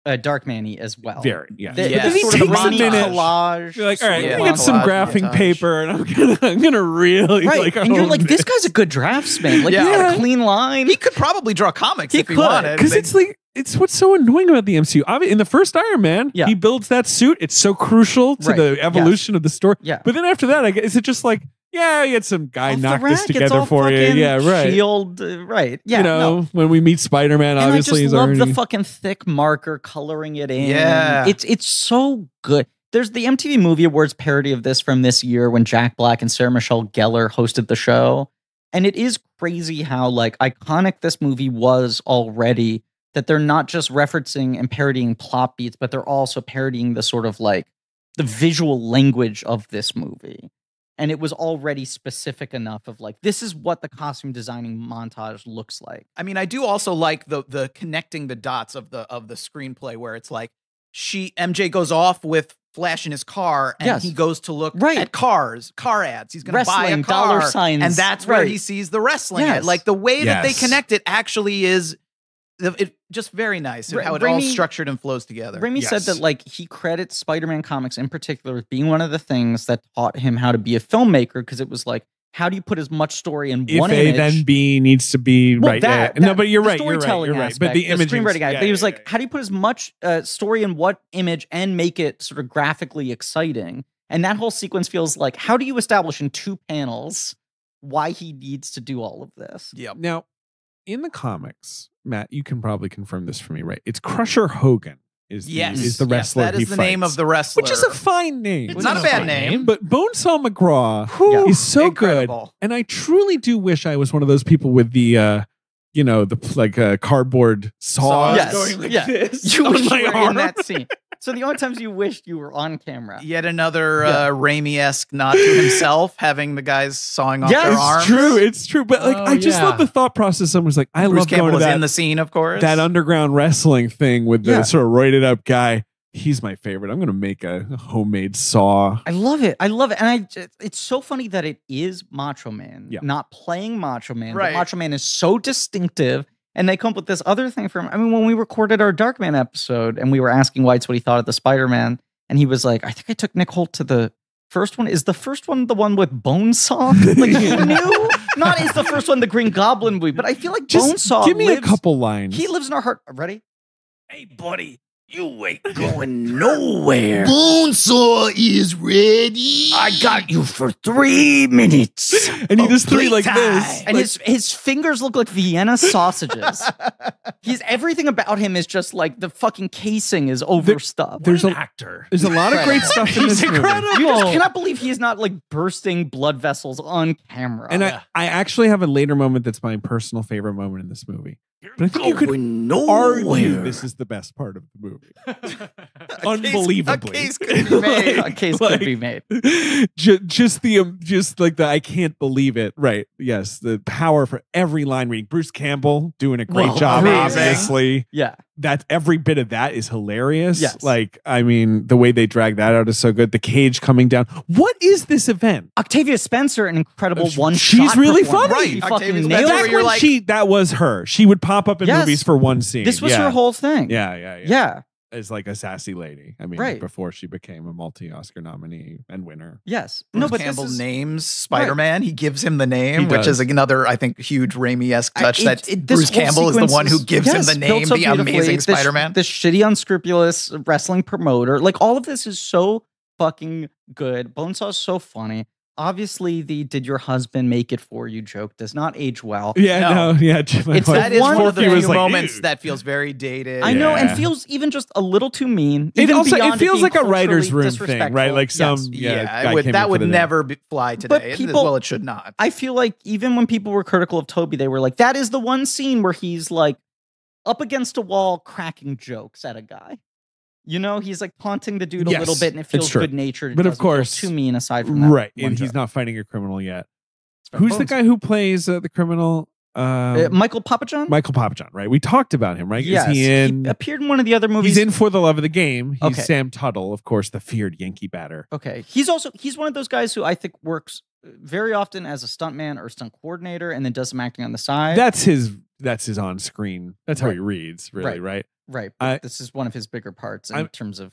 Darkman-y as well. Very, yeah. The, Yeah. the He sort of takes a rainy minute. collage. You're like, all right, Yeah. let me get some Collage, graphing montage. paper, and I'm gonna really Right, like. and you're own like, this this. guy's a good draftsman. Like, Yeah. he's got a clean line. He could probably draw comics He if he could, wanted. Because it's like it's what's so annoying about the MCU. In the first Iron Man, Yeah. he builds that suit. It's so crucial to Right. the evolution of the story. Yeah. But then after that, I guess, is it just like, yeah, you had some guy Off the knock rack, this it's together all for you. fucking Yeah, right. Shield, right? Yeah, you know, no. when we meet Spider-Man, And obviously I he's just love already. the fucking thick marker coloring it in. Yeah. It's so good. There's the MTV Movie Awards parody of this from this year when Jack Black and Sarah Michelle Gellar hosted the show. And it is crazy how like iconic this movie was already, that they're not just referencing and parodying plot beats, but they're also parodying the sort of like the visual language of this movie. And it was already specific enough of like, this is what the costume designing montage looks like. I mean, I do also like the connecting the dots of the screenplay where it's like MJ goes off with Flash in his car and Yes. he goes to look Right. at car ads. He's going to buy a Wrestling, car, dollar signs, and that's where right. he sees the wrestling. Yes. Like the way that they Yes. connect it actually is it just very nice Ra- how it all Raimi- structured and flows together. Raimi said Yes. that like he credits Spider-Man comics in particular as being one of the things that taught him how to be a filmmaker, because it was like, how do you put as much story in if one A image? then B needs to be Well, right. that- yeah. No, that- but you're the right. You're right. storytelling You're right. aspect, But the imaging, screenwriting guy. yeah, But he was yeah, like, yeah. how do you put as much story in what image and make it sort of graphically exciting? And that whole sequence feels like, how do you establish in 2 panels why he needs to do all of this? Yep. Now, in the comics, Matt, you can probably confirm this for me, right? It's Crusher Hogan is Yes, the yes, wrestler. that he is the name fights, of the wrestler, which is a fine name. It's not a bad name. But Bonesaw McGraw Yeah. is so Incredible. good, and I truly do wish I was one of those people with the, the cardboard saws Yes, going like yeah. this You on wish my you were arm. in that scene. So the only times you wished you were on camera. Yet another Yeah. Raimi-esque nod to himself, having the guys sawing off Yes, their it's arms. It's true. But like, Oh, I just yeah. love the thought process. Someone's like, I Bruce love Campbell going to was that, in the scene, of course. that underground wrestling thing with the Yeah. sort of roided up guy. He's my favorite. I'm going to make a homemade saw. I love it. And it's so funny that it is Macho Man, Yeah. not playing Macho Man. Right. But Macho Man is so distinctive. And they come up with this other thing for him. I mean, when we recorded our Darkman episode and we were asking Weitz what he thought of the Spider-Man, and he was like, I think I took Nick Holt to the first one. Is the first one the one with Bonesaw? Like, who knew? Not is the first one the Green Goblin movie, but I feel like Just Bonesaw give me lives, a couple lines. He lives in our heart. Ready? Hey, buddy, you ain't going nowhere. Bonesaw is ready. I got you for 3 minutes. and he does three like playtime. this. And his fingers look like Vienna sausages. Everything about him is just like the fucking casing is overstuffed. There's What a an actor. there's a lot of great stuff in this movie. You just cannot believe he's not like bursting blood vessels on camera. And I actually have a later moment that's my personal favorite moment in this movie. But I think you could Going argue nowhere. this is the best part of the movie. A Unbelievably. case could be made. a case could be made. Just like the I can't believe it. Right. Yes. The power for every line reading. Bruce Campbell doing a great Well, job, amazing. obviously. Yeah. That every bit of that is hilarious. Yes. Like, I mean, the way they drag that out is so good. The cage coming down. What is this event? Octavia Spencer, an incredible one. She's really funny. Right, She Octavia fucking Spencer, nailed where it. you're like- that was her. She would pop up in Yes. movies for one scene. This was yeah. her whole thing. Yeah. Yeah. As like a sassy lady. I mean, Right. before she became a multi-Oscar nominee and winner. Yes. Bruce No, but Campbell this is, names Spider-Man. He gives him the name, He which does. is another, I think, huge Raimi-esque touch. this Bruce whole Campbell is the sequence one who gives him the built name, so the beautifully. amazing This- Spider-Man. This shitty, unscrupulous wrestling promoter. Like, all of this is so fucking good. Bonesaw is so funny. Obviously, the "Did your husband make it for you" joke does not age well. Yeah, No. yeah. That is one of the Forky was few like, moments "Dude." that feels very dated. I know, and Yeah. feels even just a little too mean. It Even also beyond it feels being like a writer's culturally room thing, right? disrespectful. Like some Yes. Yeah, guy came in that for would the day. never fly today. people- Well, it should not. I feel like even when people were critical of Toby, they were like, that is the one scene where he's like up against a wall cracking jokes at a guy. You know, he's like taunting the dude a Yes, little bit and it it's feels true. good natured. But of course- too mean aside from that. Right, one and he's joke. not fighting a criminal yet. It's from Who's the Bones. guy who plays the criminal? Michael Papajohn. Michael Papajohn, right? We talked about him, right? Yes, Is he in? he appeared in one of the other movies. He's in For the Love of the Game. He's Okay. Sam Tuttle, of course, the feared Yankee batter. Okay, he's one of those guys who I think works very often as a stuntman or stunt coordinator, and then does some acting on the side. That's his on screen. That's how Right. he reads, really, right? right. But this is one of his bigger parts in terms of,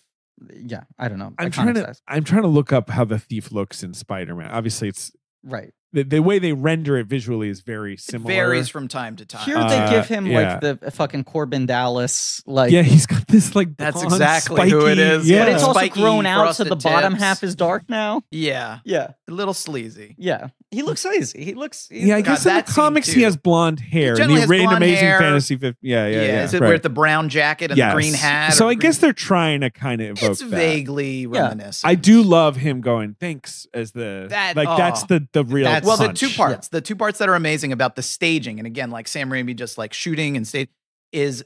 I don't know. I'm iconic trying to look up how the thief looks in Spider-Man. Obviously, it's right. the way they render it visually is very similar. Varies from time to time. Here they give him yeah. like the fucking Corbin Dallas, like Yeah, he's got this like That's blonde, exactly who it spiky- is. Yeah, but it's also Spiky, grown out, so frosted the bottom tips. half is dark now. Yeah, Yeah, a little sleazy. yeah. He looks lazy. He looks. yeah. I God, guess in the that scene, comics he too. has blonde hair. In generally the has in blonde Amazing hair. Fantasy 50. Yeah. Is it right. with the brown jacket and Yes. the green hat? So or I green- guess they're trying to kind of evoke it's that. vaguely reminiscent. I do love him going thanks as the That- that's oh. the real That's- Well, the punch. two parts, the two parts that are amazing about the staging, and again, like Sam Raimi just like shooting and stage, is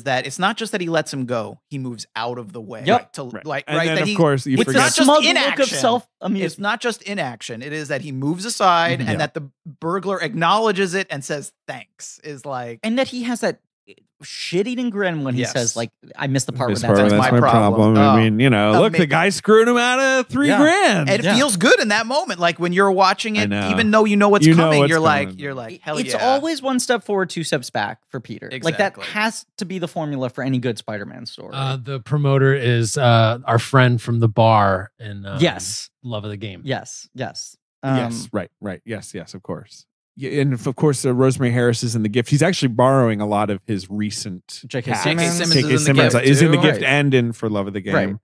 that it's not just that he lets him go; he moves out of the way. Yep. To Right. like And right then that of he. course you it's forget not just smug in look of action. self-amusement. It's not just inaction. It is that he moves aside Mhm. and that the burglar acknowledges it and says thanks. Is like and that he has that shit-eating grin when he Yes. says, like, I missed the part This where part, that's that's my my problem. problem. I Oh. mean, look, the Ama- guy screwed him out of $3 Yeah. grand. and it Yeah. feels good in that moment. Like when you're watching I it, know. even though you know what's You know coming, what's you're coming. like, hell it's yeah. always one step forward, two steps back for Peter. Like that Exactly. has to be the formula for any good Spider-Man story. The promoter is our friend from the bar in yes, Love of the Game. yes. yes, right. Yes, of course. Yeah, and of course, Rosemary Harris is in The Gift. He's actually borrowing a lot of his recent J.K. cast. Simmons. Simmons J.K. is in The Simmons Gift, is in The too. Gift Right. and in For Love of the Game. Right.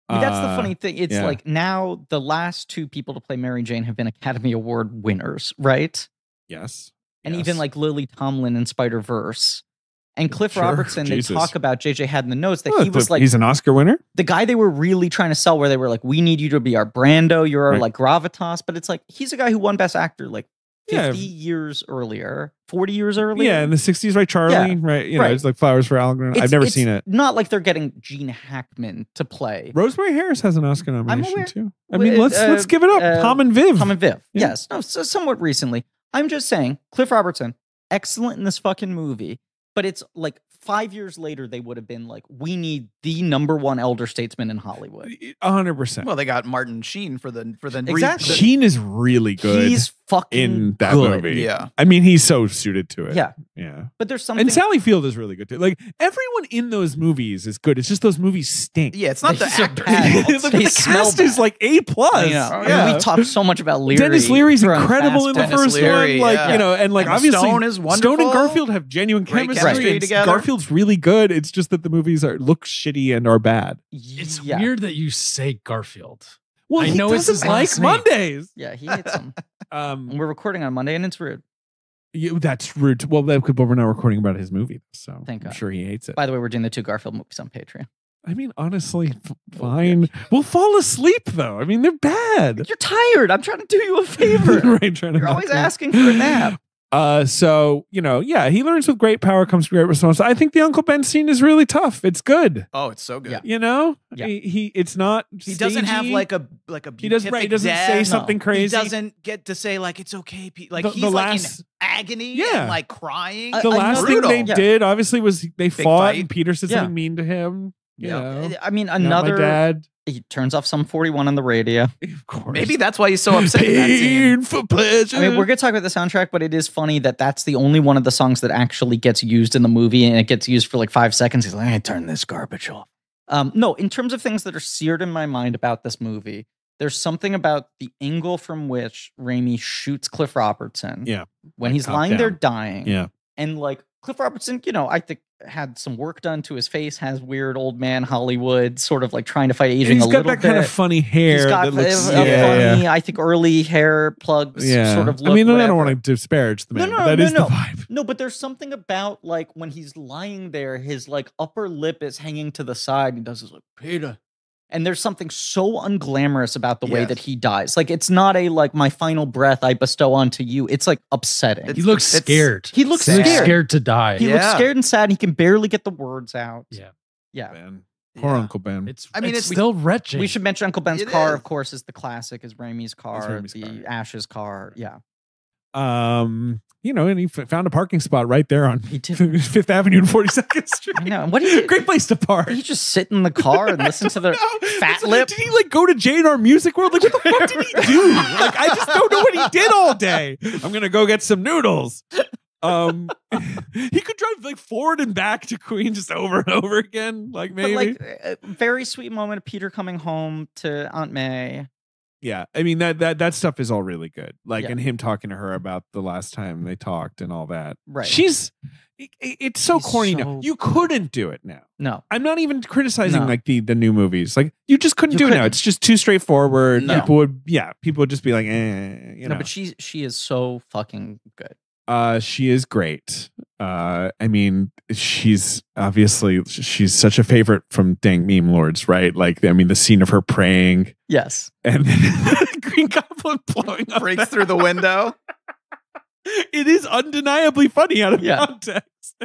I mean, that's the funny thing. It's yeah. like now the last two people to play Mary Jane have been Academy Award winners, right? Yes. And Yes. even like Lily Tomlin in Spider-Verse. And Cliff Sure. Robertson, Jesus. they talk about JJ had in the notes that Oh, he was like he's an Oscar winner. the guy they were really trying to sell, where they were like, we need you to be our Brando, you're our Right. like gravitas. But it's like he's a guy who won Best Actor like Yeah. 50 years earlier, 40 years earlier. Yeah, in the 60s, right? Charlie, Yeah. right? Right. It's like Flowers for Algernon. I've never seen it. Not like they're getting Gene Hackman to play. Rosemary Harris has an Oscar nomination aware. too. I mean, let's With, give it up. Tom and Viv. Tom and Viv. Yeah. Yes. No, so somewhat recently. I'm just saying, Cliff Robertson, excellent in this fucking movie, but it's like 5 years later, they would have been like, we need the number one elder statesman in Hollywood. 100%. Well, they got Martin Sheen for the Exactly. Sheen is really good He's fucking in that good. movie. Yeah. I mean, he's so suited to it. Yeah. Yeah. But there's something. And Sally Field is really good too. Like everyone in those movies is good. It's just those movies stink. Yeah, it's not the These are actors. bad. the They smell cast is bad. like A+. I know. I mean, we talked so much about Leary. Dennis Leary's throwing incredible in the fastballs. Dennis first Leary, one. Like, yeah. you know, and like Emma obviously Stone is Stone and wonderful. Garfield have genuine Great chemistry. chemistry and together. Garfield's really good. It's just that the movies look shitty and are bad. It's Yeah. weird that you say Garfield. Well, I he know it's doesn't his like last name. Mondays. Yeah, he hates them. Um, And we're recording on Monday, and it's rude. that's rude. Well, but we're not recording about his movie, so Thank I'm God. sure he hates it. By the way, we're doing the two Garfield movies on Patreon. I mean, honestly, fine. We'll fall asleep though. I mean, they're bad. You're tired. I'm trying to do you a favor. Right, trying to You're always knock me- asking for a nap. So yeah, he learns with great power comes great response. I think the Uncle Ben scene is really tough. It's good. Oh, it's so good. Yeah. You know, Yeah. it's not. He doesn't have stagey. like a He doesn't. Right, he doesn't say something crazy. He doesn't get to say like it's okay. Like The- he's the like last- in agony Yeah. and like crying. The last thing brutal. they Yeah. did obviously was they fought fight. and Peter said Yeah. something mean to him. You Yeah. know, I mean, not my another. dad. He turns off some 41 on the radio. Of course. Maybe that's why he's so upset in that scene. Pain for pleasure. I mean, we're going to talk about the soundtrack, but it is funny that that's the only one of the songs that actually gets used in the movie, and it gets used for like 5 seconds. He's like, I turn this garbage off. No, in terms of things that are seared in my mind about this movie, there's something about the angle from which Raimi shoots Cliff Robertson. Yeah. When he's Top lying there down. dying. Yeah. And like Cliff Robertson, I think had some work done to his face, has weird old man Hollywood, sort of like trying to fight aging He's a got little that kind bit. of funny hair. He's got that looks, a yeah, funny, I think, early hair plugs sort of look. I mean, I whatever. don't want to disparage the man, No, but that no, is no. the vibe. No, but there's something about like when he's lying there, his like upper lip is hanging to the side. He does this like Peter, and there's something so unglamorous about the way Yes. that he dies. Like it's not a like my final breath I bestow onto you. It's like upsetting. He looks It's- scared. He looks He looks scared. scared to die. He looks Yeah. scared and sad. And he can barely get the words out. Yeah. Yeah. Ben. Poor Yeah. Uncle Ben. It's I mean, it's it's- still wretched. We should mention Uncle Ben's It car, is. of course, is the classic, is Raimi's car, Raimi's the car, yeah. Ash's car. Yeah. And he found a parking spot right there on He did. 5th Avenue and 42nd Street. I know. And what did he? Great place to park. Did he just sit in the car and listen to the Fat Lip? Did he go to J&R Music World? What the fuck did he do? I just don't know what he did all day. I'm gonna go get some noodles. He could drive forward and back to Queens just over and over again. Maybe. But a very sweet moment of Peter coming home to Aunt May. Yeah, I mean that stuff is all really good. Yeah. And him talking to her about the last time they talked and all that. Right. It's so He's corny now. so You couldn't do it now. No. I'm not even criticizing No. the new movies. You just couldn't You do it now. couldn't. It's just too straightforward. No. People would just be like, No, but she is so fucking good. She is great. She's such a favorite from dang meme lords, right? The scene of her praying Yes. and then Green Goblin blowing up Breaks through the window. It is undeniably funny out of Yeah. context.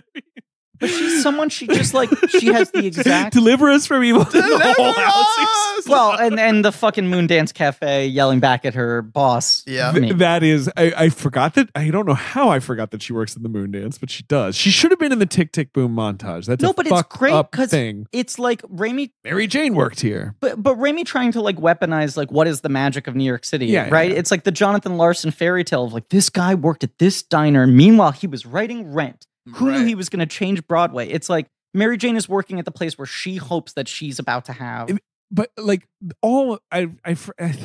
But she's someone she just she has the exact Deliver us from evil. The Deliver whole house us! well, and the fucking Moondance Cafe yelling back at her boss. Yeah. me. That is, I forgot that. I don't know how I forgot that she works in the Moondance, but she does. She should have been in the Tick Tick Boom montage. That's No, a but it's fucked great up 'cause thing. It's like Raimi, Mary Jane worked here. but Raimi trying to weaponize what is the magic of New York City, Yeah, right? yeah. It's like the Jonathan Larson fairy tale of this guy worked at this diner. Meanwhile, he was writing Rent. Who knew Right. he was going to change Broadway? It's like Mary Jane is working at the place where she hopes that she's about to have. But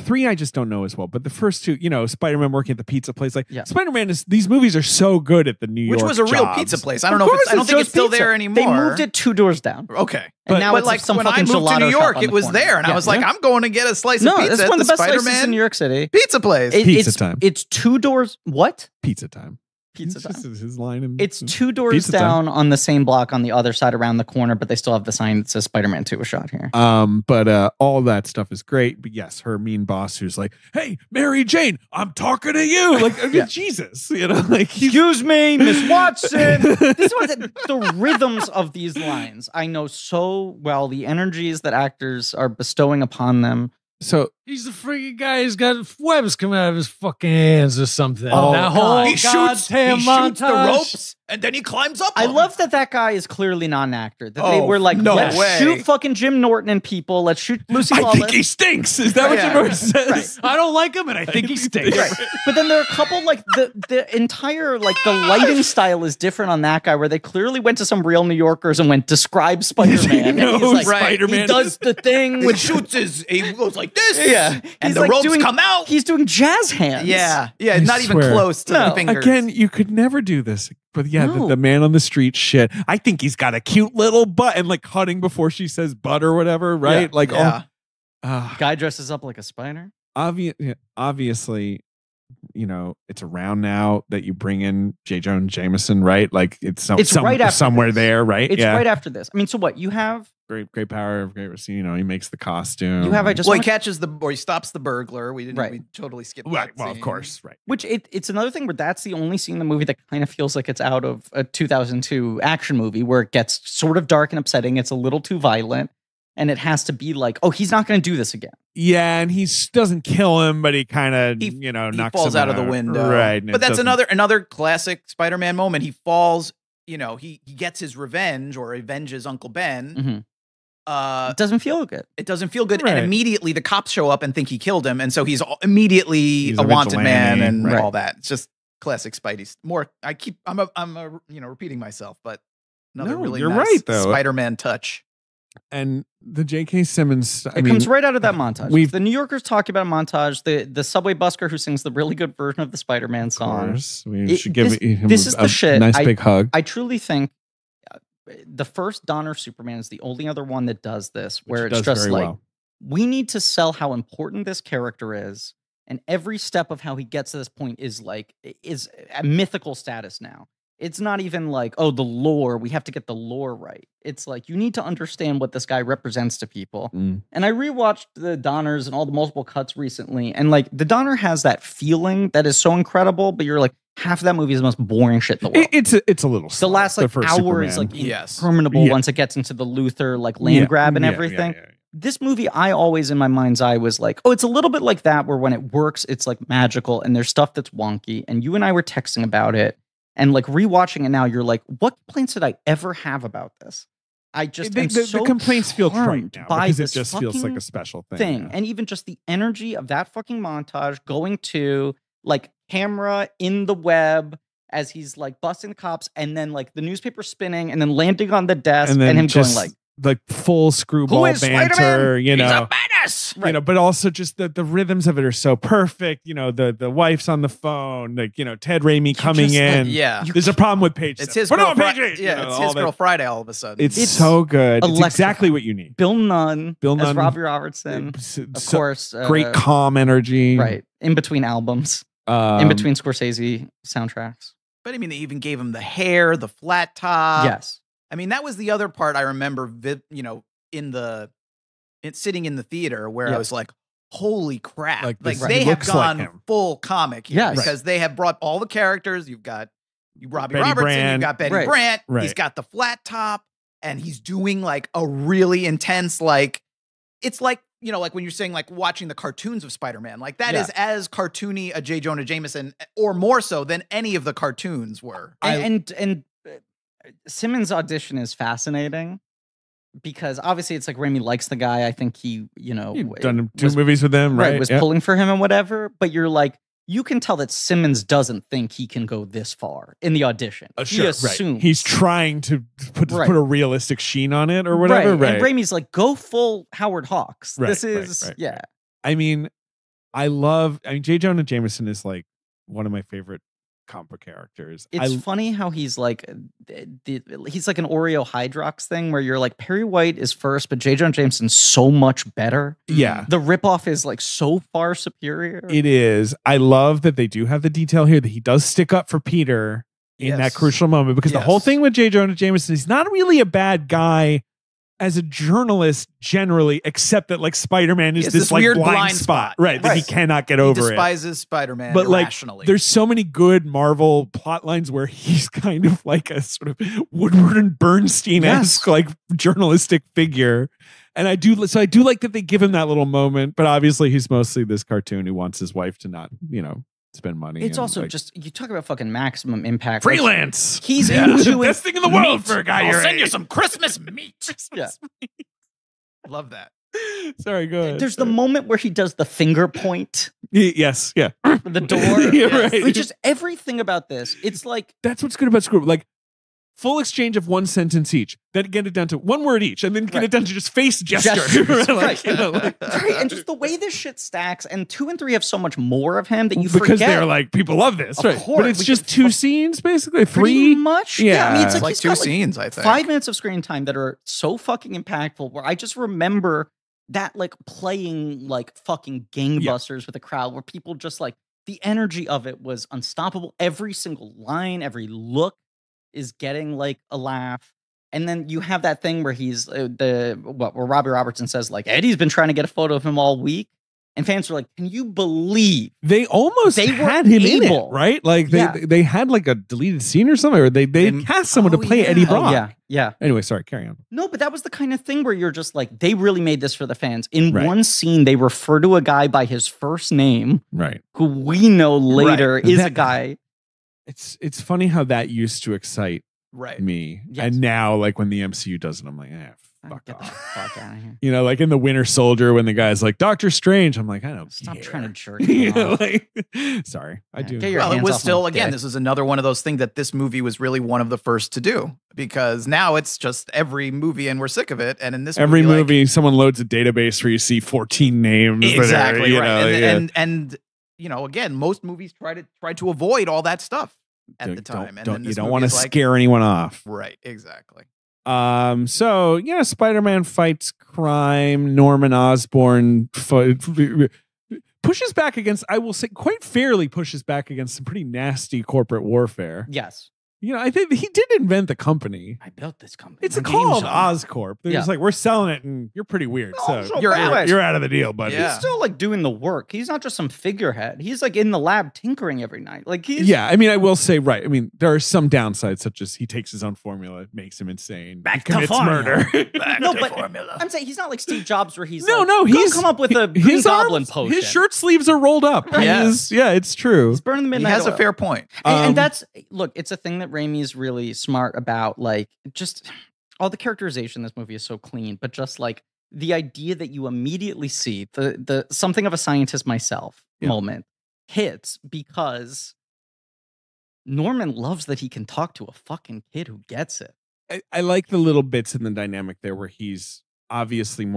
three I just don't know as well. But the first two, Spider-Man working at the pizza place, Yeah. Spider-Man is. These movies are so good at the New York. Which was a real jobs. pizza place. I don't Of know if course it's, I don't think just it's still pizza. there anymore. They moved it 2 doors down. Okay. And now but it's some when I fucking moved to gelato New shop York, on it the was corner. there, and I Yeah, was like, yeah. I'm going to get a slice No, of pizza it's at one the of the best places Spider-Man in New York City. pizza place. Pizza time. It's 2 doors. What? Pizza time. Pizza It's time. just his line. And It's 2 doors Pizza time. down on the same block on the other side around the corner, but they still have the sign that says Spider-Man 2 was shot here. But all that stuff is great. But yes, her mean boss who's like, "Hey, Mary Jane, I'm talking to you." Yeah. Jesus, Excuse me, Miss Watson. This was the rhythms of these lines. I know so well the energies that actors are bestowing upon them. So He's the freaking guy who's got webs coming out of his fucking hands or something. Oh, that God. whole he shoots the montage. ropes, and then he climbs up. I them. love that guy is clearly not an actor. That they Oh, were like, no let's way. shoot fucking Jim Norton and people. Let's shoot Lucy I Lawless. think he stinks. Is that what Yeah. your verse says? Right. I don't like him, and I think he stinks. Right. But then there are a couple the entire the lighting style is different on that guy where they clearly went to some real New Yorkers and went describe Spider-Man. And know he's who like, Spider-Man he does the thing. When shoots he goes like this. Yeah. and He's the like ropes doing- come out. He's doing jazz hands. Yeah, yeah, I not even swear. close to No. the fingers. Again, you could never do this. But yeah, No. the man on the street shit. I think he's got a cute little butt and cutting before she says butt or whatever, right? yeah. Guy dresses up like a spider. Obviously, it's around now that you bring in J. Jonah Jameson, right? It's right after somewhere this. there, right? It's right after this. I mean, so what? You have Great power of great. He makes the costume. I just Well, he wanna- catches he stops the burglar. We didn't. Right. We totally skipped. Well, that well, of scene. course, right. which it's another thing where that's the only scene in the movie that kind of feels like it's out of a 2002 action movie where it gets sort of dark and upsetting. It's a little too violent. And it has to be like, oh, he's not going to do this again. Yeah, and he doesn't kill him, but he kind of, He knocks falls him out of the window. right? and But it that's doesn't- another classic Spider-Man moment. He falls. He gets his revenge or avenges Uncle Ben. Mhm. Uh, It doesn't feel good. it doesn't feel good, Right. and immediately the cops show up and think he killed him, and so he's immediately He's a a wanted man vigilante. and Right. all that. It's just classic Spidey. I'm repeating myself, but another No, really you're nice right, though. Spider-Man touch. And the J.K. Simmons. It comes right out of that montage. we've- The New Yorkers talk about a montage. The subway busker who sings the really good version of the Spider-Man Of song. course, we It- should give him this is the a shit. nice big hug. I truly think the first Donner Superman is the only other one that does this, where which it's does just very like, well. we need to sell how important this character is, and every step of how he gets to this point is a mythical status now. It's not even like, oh, the lore, we have to get the lore right. It's like, you need to understand what this guy represents to people. Mm. And I rewatched the Donners and all the multiple cuts recently, and the Donner has that feeling that is so incredible, but you're like, half of that movie is the most boring shit in the world. It's a little. The slow, last first hour is Superman. Yes. interminable Yeah. once it gets into the Luther land grab and Yeah, everything. yeah, yeah. this movie, I always in my mind's eye was like, oh, it's a little bit like that, where when it works, it's like magical, and there's stuff that's wonky. And you and I were texting about it, and like rewatching it now, you're like, what complaints did I ever have about this? I just am so the complaints feel charmed trite now by because it this just feels like fucking a special thing. Yeah. And even just the energy of that fucking montage going to like camera in the web as he's like busting the cops, and then like the newspaper spinning and then landing on the desk and, then him just, going like full screwball Who is banter, Spider-Man? you He's know. a badass. You know, but also just the rhythms of it are so perfect. You know, the wife's on the phone, like, you know, Ted Raimi coming just, like, in. Yeah. There's a problem with page. It's 7. his Put it girl on page Friday. 8. Yeah, you know, it's all his that. girl Friday all of a sudden. It's It's so good. It's electrifying. exactly what you need. Bill Nunn Bill as Nunn, Robbie Robertson, of so course. great calm energy. Right. In between albums, in between Scorsese soundtracks. But I mean, they even gave him the hair, the flat top. Yes. I mean, that was the other part I remember, you know, sitting in the theater where I was like, holy crap. Like, Like this they have looks like gone him. full comic here Yes. because they have brought all the characters. You've got Robbie Betty Robertson, Brant. you've got Betty Right. Brant. Right. He's got the flat top and he's doing like a really intense, like, it's like, you know, like when you're saying like watching the cartoons of Spider-Man, like that Yeah. is as cartoony a J. Jonah Jameson or more so than any of the cartoons were. And Simmons' audition is fascinating because obviously it's like Raimi likes the guy. I think he, you know, You've done two was- movies with them, right? was Yeah. pulling for him and whatever. But you're like, you can tell that Simmons doesn't think he can go this far in the audition. He Sure, right. assumes. He's trying to put Right. put a realistic sheen on it or whatever. Right. And Raimi's like, go full Howard Hawks. Right, This right, is, right, yeah. right. I mean, J. Jonah Jameson is like one of my favorite comic book characters. It's funny how he's like, he's like an Oreo Hydrox thing where you're like, Perry White is first, but J. Jonah Jameson's so much better. Yeah. The ripoff is like so far superior. It is. I love that they do have the detail here that he does stick up for Peter in that Yes. crucial moment because the whole Yes. thing with J. Jonah Jameson, he's not really a bad guy as a journalist generally, except that like Spider-Man is He has this this like weird blind blind spot, spot. right? That he Right. cannot get He over it. despises Spider-Man But like, irrationally. there's so many good Marvel plot lines where he's kind of like a sort of Woodward and Bernstein-esque like journalistic figure. And I do like that they give him that little moment, but obviously he's mostly this cartoon who wants his wife to not, you know, spend money. It's and, also like, just, you talk about fucking maximum impact. Like, freelance. he's Yeah. into The it. best thing in the world Meat. for a guy I'll your send you age. some Christmas meat. Yeah. Love that. Sorry, go ahead. There's the moment where he does the finger point Yes, yeah. for the door. Yeah, right. Which is everything about this. It's like, That's what's good about Screw. Like full exchange of one sentence each, then get it down to one word each, and then get Right. it down to just face gesture. Gestures, Like, right. you know, like- right, and just the way this shit stacks, and 2 and 3 have so much more of him that you because forget. they're like people love this, Of right? course, But it's we just can 2 fuck- scenes, basically Pretty 3. much. Yeah. I mean, it's It's like, like he's 2 got, like, scenes, I think. 5 minutes of screen time that are so fucking impactful where I just remember that like playing like fucking gangbusters with a crowd where people just like the energy of it was unstoppable. Every single line, every look is getting like a laugh. And then you have that thing where he's where Robbie Robertson says like Eddie's been trying to get a photo of him all week. And fans were like, can you believe They almost They were had him in it, able. right? Like Yeah. they had like a deleted scene or something, or they And- cast someone to oh, play yeah. Eddie Oh, Brock. yeah. Anyway, sorry, carry on. No, but that was the kind of thing where you're just like, they really made this for the fans. In Right. one scene, they refer to a guy by his first name, Right. who we know later Right. is a That- guy. It's funny how that used to excite Right. me, Yes. and now like when the MCU does it, I'm like, fuck Get the off. fuck out of here. You know, like in the Winter Soldier when the guy's like Doctor Strange, I'm like, I don't Stop care. trying to jerk You me know, off. like, sorry, I Yeah, do. get your Well, it hands was off my still, again, dick. this is another one of those things that this movie was really one of the first to do because now it's just every movie and we're sick of it. And in this Every movie, movie, sosomeone loads a database where you see 14 names. that are, exactly you right. know, and, yeah. and you know, again, most movies try to avoid all that stuff at the time. And then you this don't movie want to is like, scare anyone off. Right, exactly. So yeah, Spider-Man fights crime. Norman Osborn pushes back against, I will say, quite fairly pushes back against some pretty nasty corporate warfare. Yes. I think he did invent the company. I built this company. It's My called name's on it. Oscorp. They're Yeah. just like, we're selling it and you're pretty weird. Oh, So you're you're out of the deal, buddy. Yeah. He's still like doing the work. He's not just some figurehead. He's like in the lab tinkering every night. Like he's Yeah, I mean, I will say, right. I mean, there are some downsides, such as he takes his own formula, it makes him insane, Back he to commits formula. murder. No, but I'm saying he's not like Steve Jobs where he's No, like, no, "Go he's come up with a Green his Goblin arms- potion. His shirt sleeves are rolled up. Right. Yeah, it's true. He's burning the He midnight has a oil. fair point. And Um, that's look, it's a thing that Raimi's really smart about. Like, just all the characterization in this movie is so clean, but just like the idea that you immediately see the something of a scientist myself Yeah. moment hits because Norman loves that he can talk to a fucking kid who gets it. I like the little bits in the dynamic there where he's obviously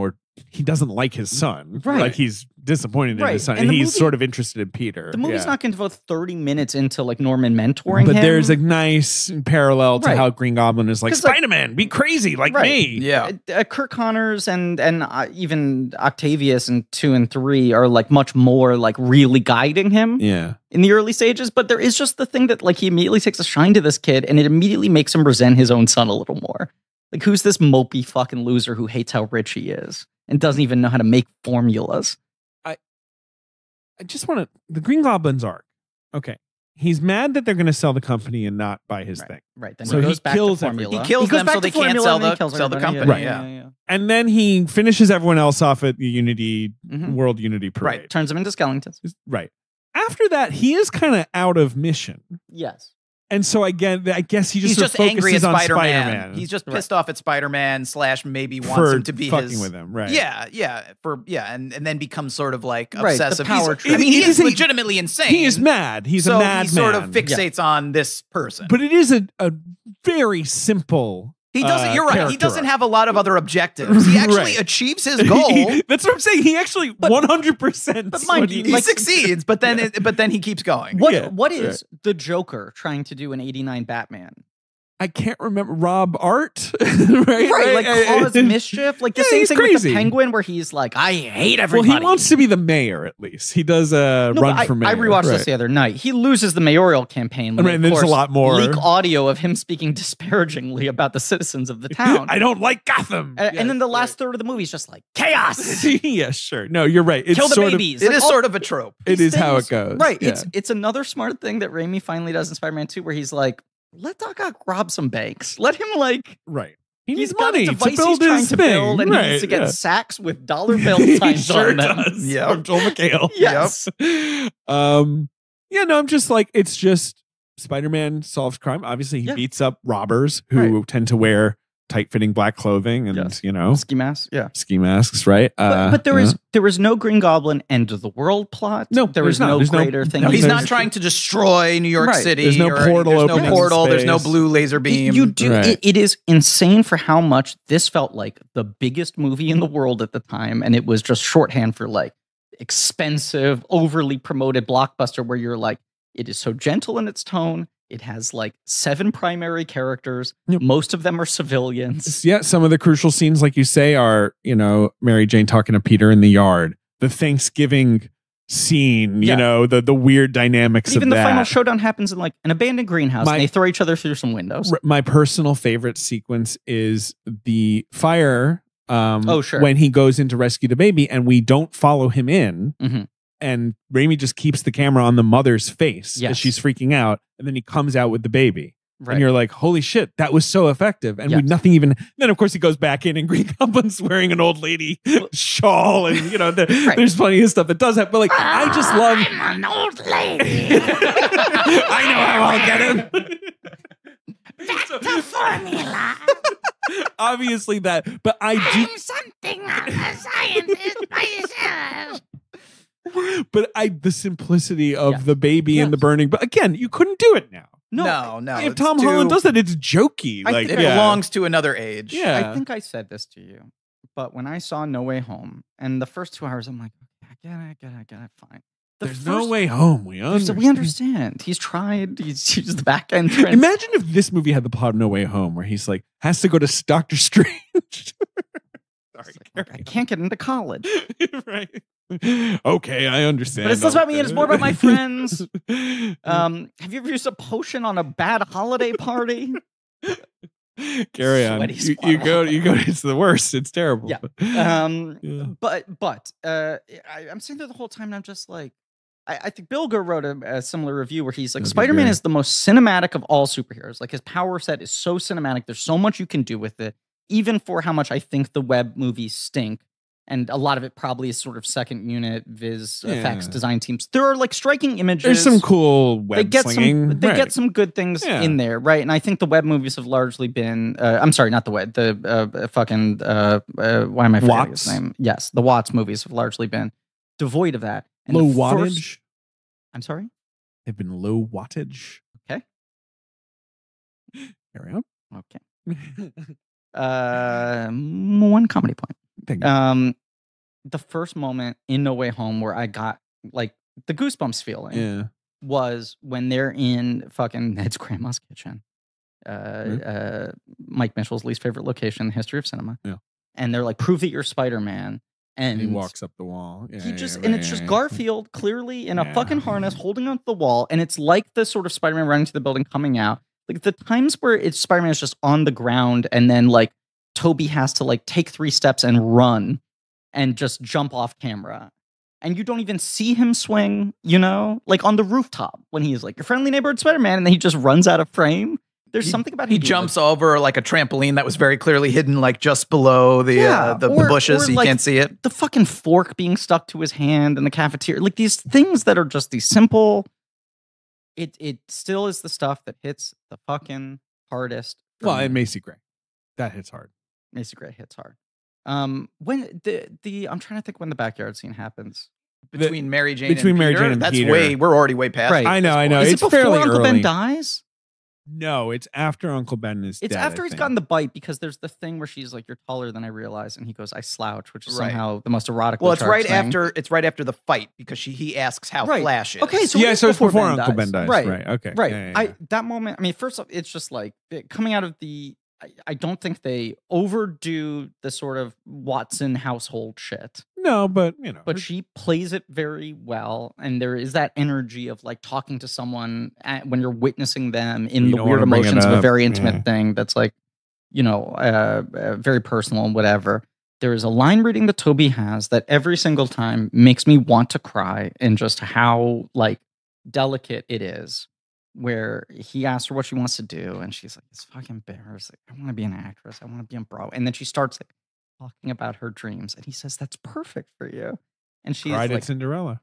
he doesn't like his son. Right. Like he's disappointed in Right. his son. And And the he's movie- sort of interested in Peter. The movie's Yeah. not going to devote 30 minutes into like Norman mentoring But him. there's a nice parallel to Right. how Green Goblin is like, 'Cause, like- Spider-Man, be crazy like Right. me. Yeah. Kirk Connors and even Octavius in 2 and 3 are like much more like really guiding him Yeah. in the early stages. But there is just the thing that like he immediately takes a shine to this kid, and it immediately makes him resent his own son a little more. Like, who's this mopey fucking loser who hates how rich he is and doesn't even know how to make formulas? I just want to the Green Goblin's arc. Okay. He's mad that they're going to sell the company and not buy his thing. Right. Then So he he goes back kills to formula. everyone. He kills goes them back so to they can't formula sell and then the- kills sell the everybody. company, yeah. And then he finishes everyone else off at the Unity Mhm. World Unity Parade. Right. Turns him into skeletons. Right. After that, he is kind of out of mission. Yes. And so I guess he just He's sort of just angry at focuses on Spider-Man. Spider-Man. He's just Right. pissed off at Spider-Man / maybe wants for him to be fucking his with him, right? and then becomes sort of like Right, the obsessive. power I mean, trip. he It is is- legitimately insane. He is mad. He's so a mad he sort man. of fixates on this person. But it is a very simple. he doesn't. You're right. He character doesn't arc. have a lot of other objectives. He actually Right. achieves his goal. That's what I'm saying. He actually 100%. but mind you, He like- succeeds, but then he keeps going. What Yeah, what is the Joker trying to do in 89 Batman? I can't remember Rob Art, right? Right, like cause mischief, like the Yeah, same he's thing with crazy. the Penguin, where he's like, I hate Well, everybody. he wants to be the mayor at least. He does No, run but for mayor. I rewatched right. this the other night. He loses the mayoral campaign. When Right, they, and of there's a course, lot more. leak audio of him speaking disparagingly about the citizens of the town. I don't like Gotham. And then the last third of the movie is just like chaos. Yeah, sure. No, you're right. It's Kill the sort babies. It Like, is all- sort of a trope. Of, it these is how it things- goes. Right. Yeah. It's another smart thing that Raimi finally does in Spider-Man 2, where he's like, let Doc Ock rob some banks. Let him like right. He he's needs got money a to device build he's trying his to thing. build, and he right, needs to get yeah. sacks with dollar bill He signs sure on them. does. Yep. From Joel McHale. Yes. Yeah, no, I'm just like, it's just Spider-Man solves crime. Obviously, he Yeah. beats up robbers who tend to wear tight-fitting black clothing and, Yes. ski Ski mask, yeah. masks, right? But there was no Green Goblin end of the world plot. No, there there's was not. no There's no- greater thing. No, he's There's- not trying to destroy New York Right. City. There's no portal There's no opening in portal. There's no space. blue laser beam. You do. Right. It is insane for how much this felt like the biggest movie in the world at the time, and it was just shorthand for like expensive, overly promoted blockbuster. Where you're like, it is so gentle in its tone. It has like 7 primary characters. Yep. Most of them are civilians. Yeah, some of the crucial scenes, like you say, are, Mary Jane talking to Peter in the yard, the Thanksgiving scene, Yeah. the weird dynamics But even of the that. final showdown happens in like an abandoned greenhouse, My- and they throw each other through some windows. My personal favorite sequence is the fire. Oh, sure. When he goes in to rescue the baby, and we don't follow him in, Mhm. and Raimi just keeps the camera on the mother's face Yes. as she's freaking out, and then he comes out with the baby. Right. And you're like, holy shit, that was so effective. And Yes. nothing even. Then, of course, he goes back in, and Green Goblin's wearing an old lady shawl. And, Right. there's plenty of stuff that does that. But, like, I just love. I'm an old lady. I know how I'll get him. The formula. Obviously, that. But I do. I'm something of a scientist myself. But the simplicity of Yes. the baby and the Yes. burning. But again, you couldn't do it now. no. If it's Tom too- Holland does that, it's jokey. I Like, think it yeah. belongs to another age. Yeah. I think I said this to you, but when I saw No Way Home, and the first 2 hours, I'm like, okay, I get it, fine. The There's no first- way home. We there's- understand. We understand. He's tried. He's used the back entrance. Imagine if this movie had the plot of No Way Home, where he's like has to go to Doctor Strange. It's like, I can't get into college. right. Okay, I understand. But it's less about me and it's more about my friends. Mm. Have you ever used a potion on a bad holiday party? Carry on. Sweaty You spot go. on. It's the worst. It's terrible. Yeah. Yeah. But I'm sitting there the whole time and I'm just like, I think Bill Gurr wrote a similar review where he's like, Okay, Spider-Man good. is the most cinematic of all superheroes. Like his power set is so cinematic. There's so much you can do with it, even for how much I think the web movies stink. And a lot of it probably is sort of second unit viz effects Yeah. design teams. There are like striking images. There's some cool web They get slinging. some. They Right. get some good things Yeah. in there, right? And I think the web movies have largely been. I'm sorry, not the web. The fucking. Why am I forgetting Watts? his name? Yes, the Watts movies have largely been devoid of that. And low the wattage. first- I'm sorry. They've been low wattage. Okay. Carry on. Okay. One comedy point. Thank you. The first moment in No Way Home where I got like the goosebumps feeling Yeah. was when they're in fucking Ned's grandma's kitchen. Mike Mitchell's least favorite location in the history of cinema. Yeah. And they're like, prove that you're Spider-Man. And He walks up the wall. Yeah, he just yeah, and yeah, it's just yeah. Garfield clearly in a Yeah. fucking harness holding onto the wall, and it's like the sort of Spider-Man running to the building coming out. Like the times where it's Spider-Man is just on the ground, and then like Toby has to like take 3 steps and run and just jump off camera. And you don't even see him swing, you know, like on the rooftop when he's like your friendly neighborhood Spider-Man, and then he just runs out of frame. There's something about He him doing, jumps over like a trampoline that was very clearly hidden, like just below the Yeah, the or- bushes. or, So you like, can't see it. the fucking fork being stuck to his hand in the cafeteria, like these things that are just these simple. It still is the stuff that hits the fucking hardest. for Well, me. and Macy Gray. That hits hard. Macy Gray hits hard. When the I'm trying to think when the backyard scene happens. Between Mary Jane between and Mary Peter, Jane and that's Peter. we're already way past. Right. it at I know, this I know. point. Is It's it before fairly Uncle early. Ben dies? No, it's after Uncle Ben is It's dead. after I he's think. gotten the bite because there's the thing where she's like, "You're taller than I realize," and he goes, "I slouch," which is Right. somehow the most erotic. Well, it's right after the fight because he asks how Right. Flash is. Okay, so Yeah, it is so it's before Ben Uncle Ben dies. Right. Right. Okay. Right. Yeah, yeah, yeah. That moment, I mean, first off, it's just like coming out of the I don't think they overdo the sort of Watson household shit. No, but you know. But she plays it very well, and there is that energy of like talking to someone when you're witnessing them in You the don't weird wanna bring it emotions of a up, very intimate yeah. thing that's like, you know, very personal and whatever. There is a line reading that Toby has that every single time makes me want to cry, and just how like delicate it is. Where he asks her what she wants to do, and she's like, "It's fucking embarrassing. I want to be an actress. I want to be on Broadway." And then she starts like talking about her dreams, and he says, "That's perfect for you." And she's Cried like, at Cinderella.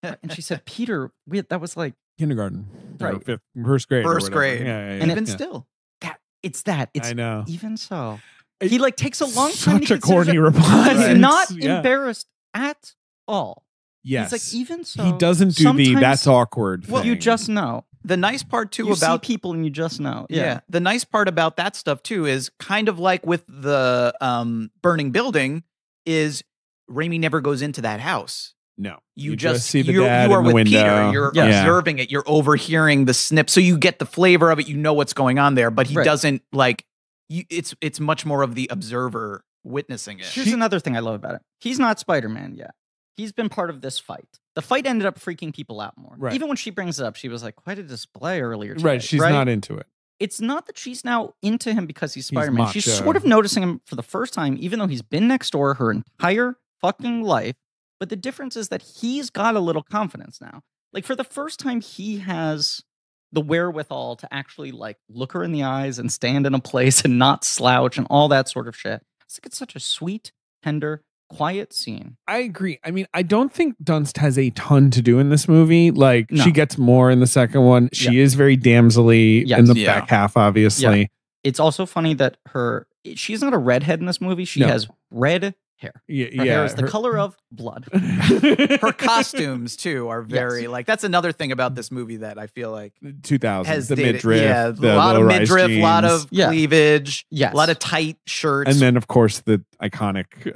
and she said, "Peter, that was like Kindergarten. Right. Or first grade. or First whatever. grade. Yeah, yeah, yeah. And Even yeah. still. that. It's that. It's I know. even so." It- He like takes a long time. Such to a consider corny it. reply. He's Right. not Yeah. embarrassed at all. Yes. He's like, even so, he doesn't do the sometimes that's awkward Well, thing. You just know. The nice part too You about see people, and you just know. yeah. The nice part about that stuff too is kind of like with the burning building is Raimi never goes into that house. No. You just see the you dad are in the with window. Peter. You're Yes. observing it. You're overhearing the snip, so you get the flavor of it. You know what's going on there, but he Right. doesn't like. It's much more of the observer witnessing it. Here's another thing I love about it. He's not Spider-Man yet. He's been part of this fight. The fight ended up freaking people out more. Right. Even when she brings it up, she was like, quite a display earlier today. Right. She's not into it. It's not that she's now into him because he's He's Spider-Man. She's macho. sort of noticing him for the first time, even though he's been next door her entire fucking life. But the difference is that he's got a little confidence now. Like for the first time, he has the wherewithal to actually like look her in the eyes and stand in a place and not slouch and all that sort of shit. It's like it's such a sweet, tender, quiet scene. I agree. I mean, I don't think Dunst has a ton to do in this movie. Like, No. she gets more in the second one. She is very damselly Yes. in the Yeah. back half, obviously. It's also funny that she's not a redhead in this movie. She No. has red hair. Yeah. Her hair is the her- color of blood. Her costumes too are very Yes. like that's another thing about this movie that I feel like 2000s, has the dated- midriff, yeah, the a lot of low-rise midriff, a lot jeans. of Yeah. cleavage, Yes. a lot of tight shirts, And then, of course, the iconic,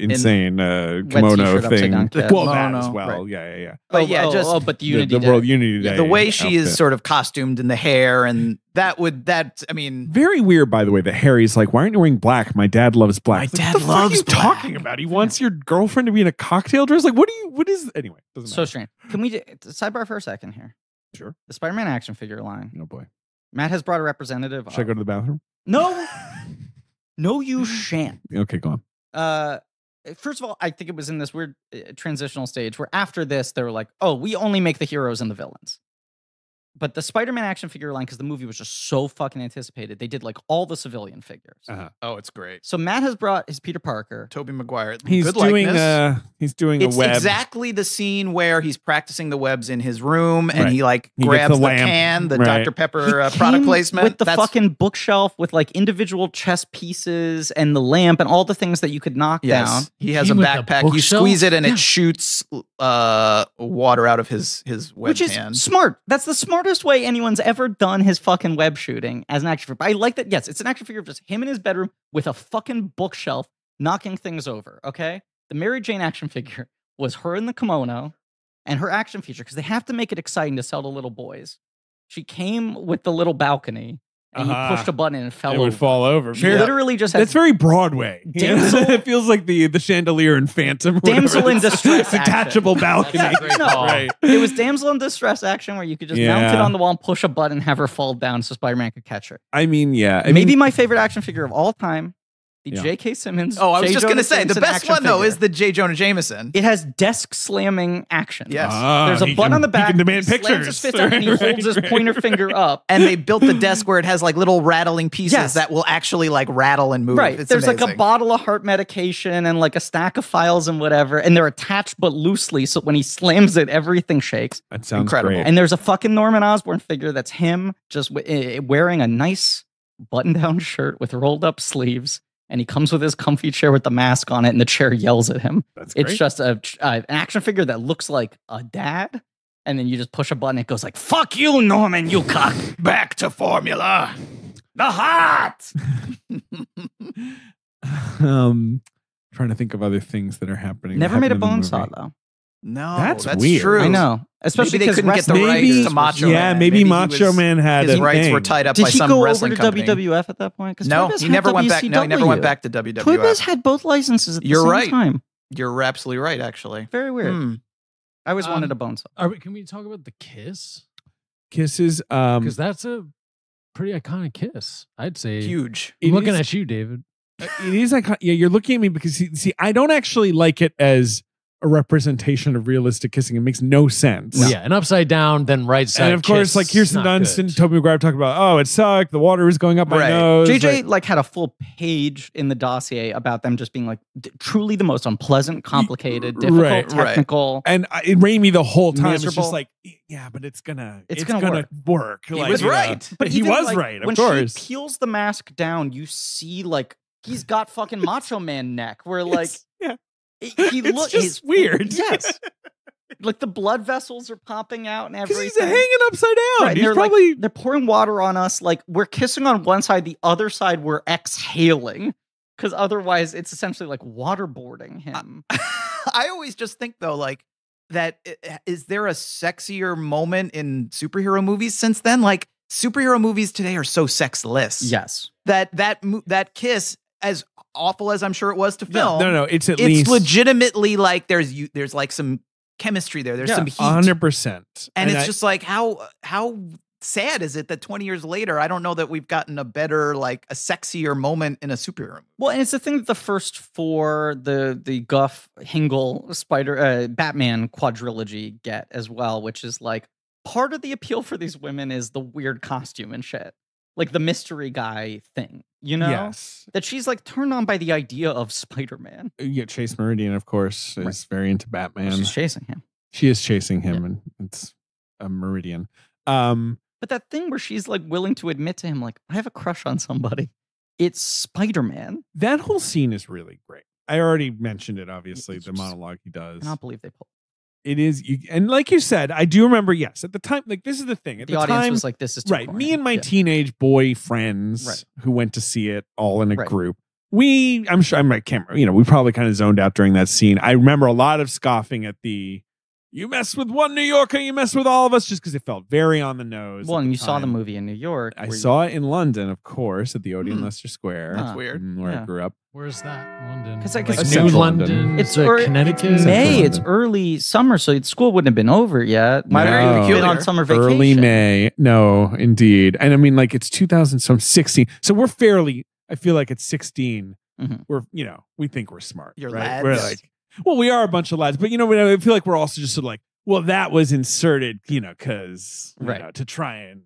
insane kimono t-shirt, upside thing. down cap. Well, that as Kimono, well. right. Yeah. but yeah, just but the Unity the Day. World Unity Day. the way she is outfit. sort of costumed in the hair and I mean, Very weird, by the way, that Harry's like, why aren't you wearing black? My dad loves black. My It's like, dad what the fuck are loves you black. talking about? He wants your girlfriend to be in a cocktail dress? Like, what is, anyway. Doesn't So matter. strange. Can we sidebar for a second here? Sure. The Spider-Man action figure line. Oh boy. Matt has brought a representative. Should I go to the bathroom? No. No, you shan't. Okay, go on. First of all, I think it was in this weird transitional stage where after this, they were like, oh, we only make the heroes and the villains. But the Spider-Man action figure line, because the movie was just so fucking anticipated, they did like all the civilian figures. oh, it's great. So Matt has brought his Peter Parker. Tobey Maguire. He's Good doing likeness. a It's web. exactly the scene where he's practicing the webs in his room, and Right. he like He gets grabs the the lamp. can, the Right. Dr. Pepper He product came placement with the That's- fucking bookshelf with like individual chess pieces and the lamp and all the things that you could knock down. Yes, he has a Came with a backpack. You bookshelf? squeeze it, and Yeah. it shoots water out of his Which is webcam. smart. That's the smartest way anyone's ever done his fucking web shooting as an action figure. But I like that. Yes, it's an action figure of just him in his bedroom with a fucking bookshelf knocking things over. Okay. The Mary Jane action figure was her in the kimono and her action feature because they have to make it exciting to sell to little boys. She came with the little balcony and you pushed a button and it fell It over. would fall over. She Very- literally just had That's very Broadway. Damsel- it feels like the chandelier in Phantom. or whatever Damsel in it is. distress action. Detachable balcony. That's a great call. Right. It was damsel in distress action where you could just mount it Yeah. on the wall and push a button and have her fall down so Spider-Man could catch her. I mean, yeah. I Maybe mean, my favorite action figure of all time, the Yeah. J.K. Simmons. Oh, I was J. just Jonah gonna say the Jameson best action one though figure. is the J. Jonah Jameson. It has desk slamming action. Yes. There's a he button can- on the he back. can demand he slams pictures. his fist out and he holds his pointer finger up. And they built the desk where it has like little rattling pieces Yes. that will actually like rattle and move. Right. It's There's like a amazing. bottle of heart medication and like a stack of files and whatever, and they're attached but loosely. So when he slams it, everything shakes. that sounds Incredible. great. And there's a fucking Norman Osborn figure that's him just wearing a nice button-down shirt with rolled-up sleeves, and he comes with his comfy chair with the mask on it, and the chair yells at him. That's great. It's just an action figure that looks like a dad, and then you just push a button, it goes like, "Fuck you, Norman, you cock! Back to formula. The heart!" Trying to think of other things that are happening. Never that made a happen in the bone saw, movie. though. No, That's that's weird. true. I know. Especially Maybe they because couldn't get the wrestling rights Maybe, to Macho yeah, Man. maybe Maybe he Macho was- Man had His a rights thing. were tied up Did by he some go over wrestling to company. WWF at that point? 'Cause No, Toybez he had never went back. No, he never went WCW. back to WWF. Toybez had both licenses at the You're same right. time. You're absolutely right, actually. Very weird. Hmm. I always wanted a bone saw. Can we talk about the kiss? Kisses. Because that's a pretty iconic kiss. I'd say. Huge. I'm It looking is- at you, David. It is iconic. Yeah, you're looking at me because see, I don't actually like it as a representation of realistic kissing. It makes no sense. Well, yeah, an upside down, then right side. And of course, kiss, like Kirsten not Dunst and good. Toby Maguire talking about, oh, it sucked. The water was going up my Right. nose. JJ like- had a full page in the dossier about them just being like truly the most unpleasant, complicated, difficult, Right, right. technical. and it Raimi the whole time is Miserable. just like, yeah, but it's gonna gonna work. He was right. But he even, was like, right. Of when course. she peels the mask down, you see like he's got fucking Macho Man neck, where like It's- yeah. he It's looks just weird. Yes, like the blood vessels are popping out and Because everything. he's hanging upside down. Right, He's they're probably like they're pouring water on us. Like we're kissing on one side, the other side we're exhaling, because otherwise it's essentially like waterboarding him. I always just think though, like that. Is there a sexier moment in superhero movies since then? Like superhero movies today are so sexless. Yes, That kiss, as awful as I'm sure it was to film. no. It's at It's least legitimately like there's like some chemistry there. There's some heat. 100%. And it's just like how sad is it that 20 years later, I don't know that we've gotten a better, like a sexier moment in a superhero movie. well, and it's the thing that the first four, the Guff, Hingle, Batman quadrilogy get as well, which is like part of the appeal for these women is the weird costume and shit, like the mystery guy thing, you know? Yes. That she's like turned on by the idea of Spider-Man. Yeah, Chase Meridian, of course, is Right. very into Batman. She's chasing him. She is chasing him, and it's a Meridian. But that thing where she's like willing to admit to him, like, I have a crush on somebody. It's Spider-Man. That whole scene is really great. I already mentioned it, obviously, It's the just- monologue he does. I cannot believe they pulled. It is, and like you said, I do remember, yes, at the time, like, this is the thing. At The the audience time, was like, this is too right. corny. Me and my Yeah. teenage boy friends Right. who went to see it all in a Right. group. I'm sure, I can't, we probably kind of zoned out during that scene. I remember a lot of scoffing at the you mess with one New Yorker, you mess with all of us, just because it felt very on the nose. Well, at and the you saw the time. movie in New York. I where saw it in London, of course, at the Odeon Hmm. Leicester Square. That's weird. Where Yeah. I grew up. Where's that? London. 'Cause I like guess New Central London. London. It's Connecticut. It's May. Central It's London. early summer, so school wouldn't have been over yet. My No. Very been peculiar. on summer vacation. Early May. No, indeed. And I mean, like, it's 2000, so I'm 16. So we're fairly, I feel like at 16, Mhm. we're, we think we're smart. You're right? lads. We're like, well, we are a bunch of lads, but I feel like we're also just sort of like, well, that was inserted, because, Right. to try and,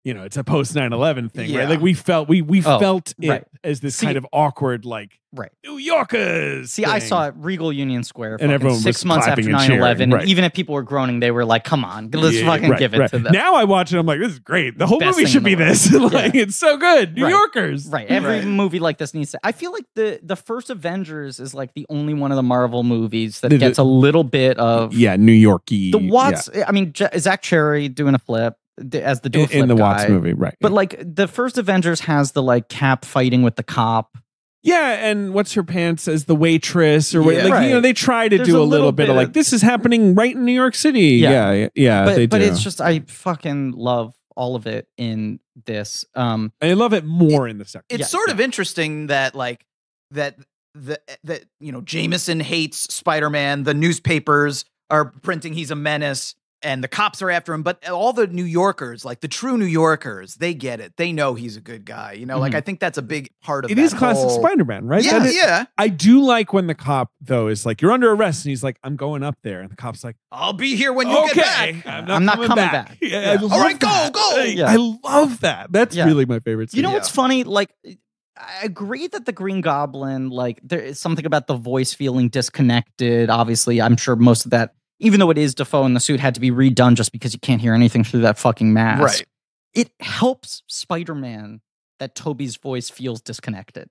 it's a post 9/11 thing, Yeah. right? Like we felt felt it right. as this See- kind of awkward, like, Right. New Yorkers. See, I thing. saw it Regal Union Square And fucking everyone 6 was months after clapping and cheering, 9/11. right. And even if people were groaning, they were like, come on, let's Yeah, fucking right, give it right. to them. Now I watch it, I'm like, this is great. The whole Best movie thing should in be the world. this. Like, Yeah. it's so good. New Right. Yorkers. Right. Every Right. movie like this needs to. I feel like the first Avengers is like the only one of the Marvel movies that The- gets a little bit of. Yeah, New Yorky. The Watts, I mean, Zach Cherry doing a flip as the do a in flip the guy. Watts movie, right? But like the first Avengers has the like Cap fighting with the cop. yeah, and what's her pants as the waitress, or Yeah. like Right. they try to There's do a a little little bit bit of like of- this is happening right in New York City. Yeah. Yeah, they But do. it's just I fucking love all of it in this. I love it more in the second. It's Yeah, sort of interesting that that Jameson hates Spider-Man. The newspapers are printing he's a menace, and the cops are after him. But all the New Yorkers, like the true New Yorkers, they get it. They know he's a good guy. Like I think that's a big part of It that is classic whole- Spider-Man, right? Yeah, That is- yeah. I do like when the cop though is like, "You're under arrest," and he's like, "I'm going up there," and the cop's like, I'll be here when you "Okay, get back. I'm not coming back." Yeah, Yeah. I love All right, go, that. go. Yeah. I love that. That's Yeah. really my favorite scene. You know Yeah. what's funny? Like, I agree that the Green Goblin, like, there is something about the voice feeling disconnected. Obviously, I'm sure most of that, even though it is Defoe in the suit, had to be redone just because you can't hear anything through that fucking mask. Right. It helps Spider-Man that Toby's voice feels disconnected.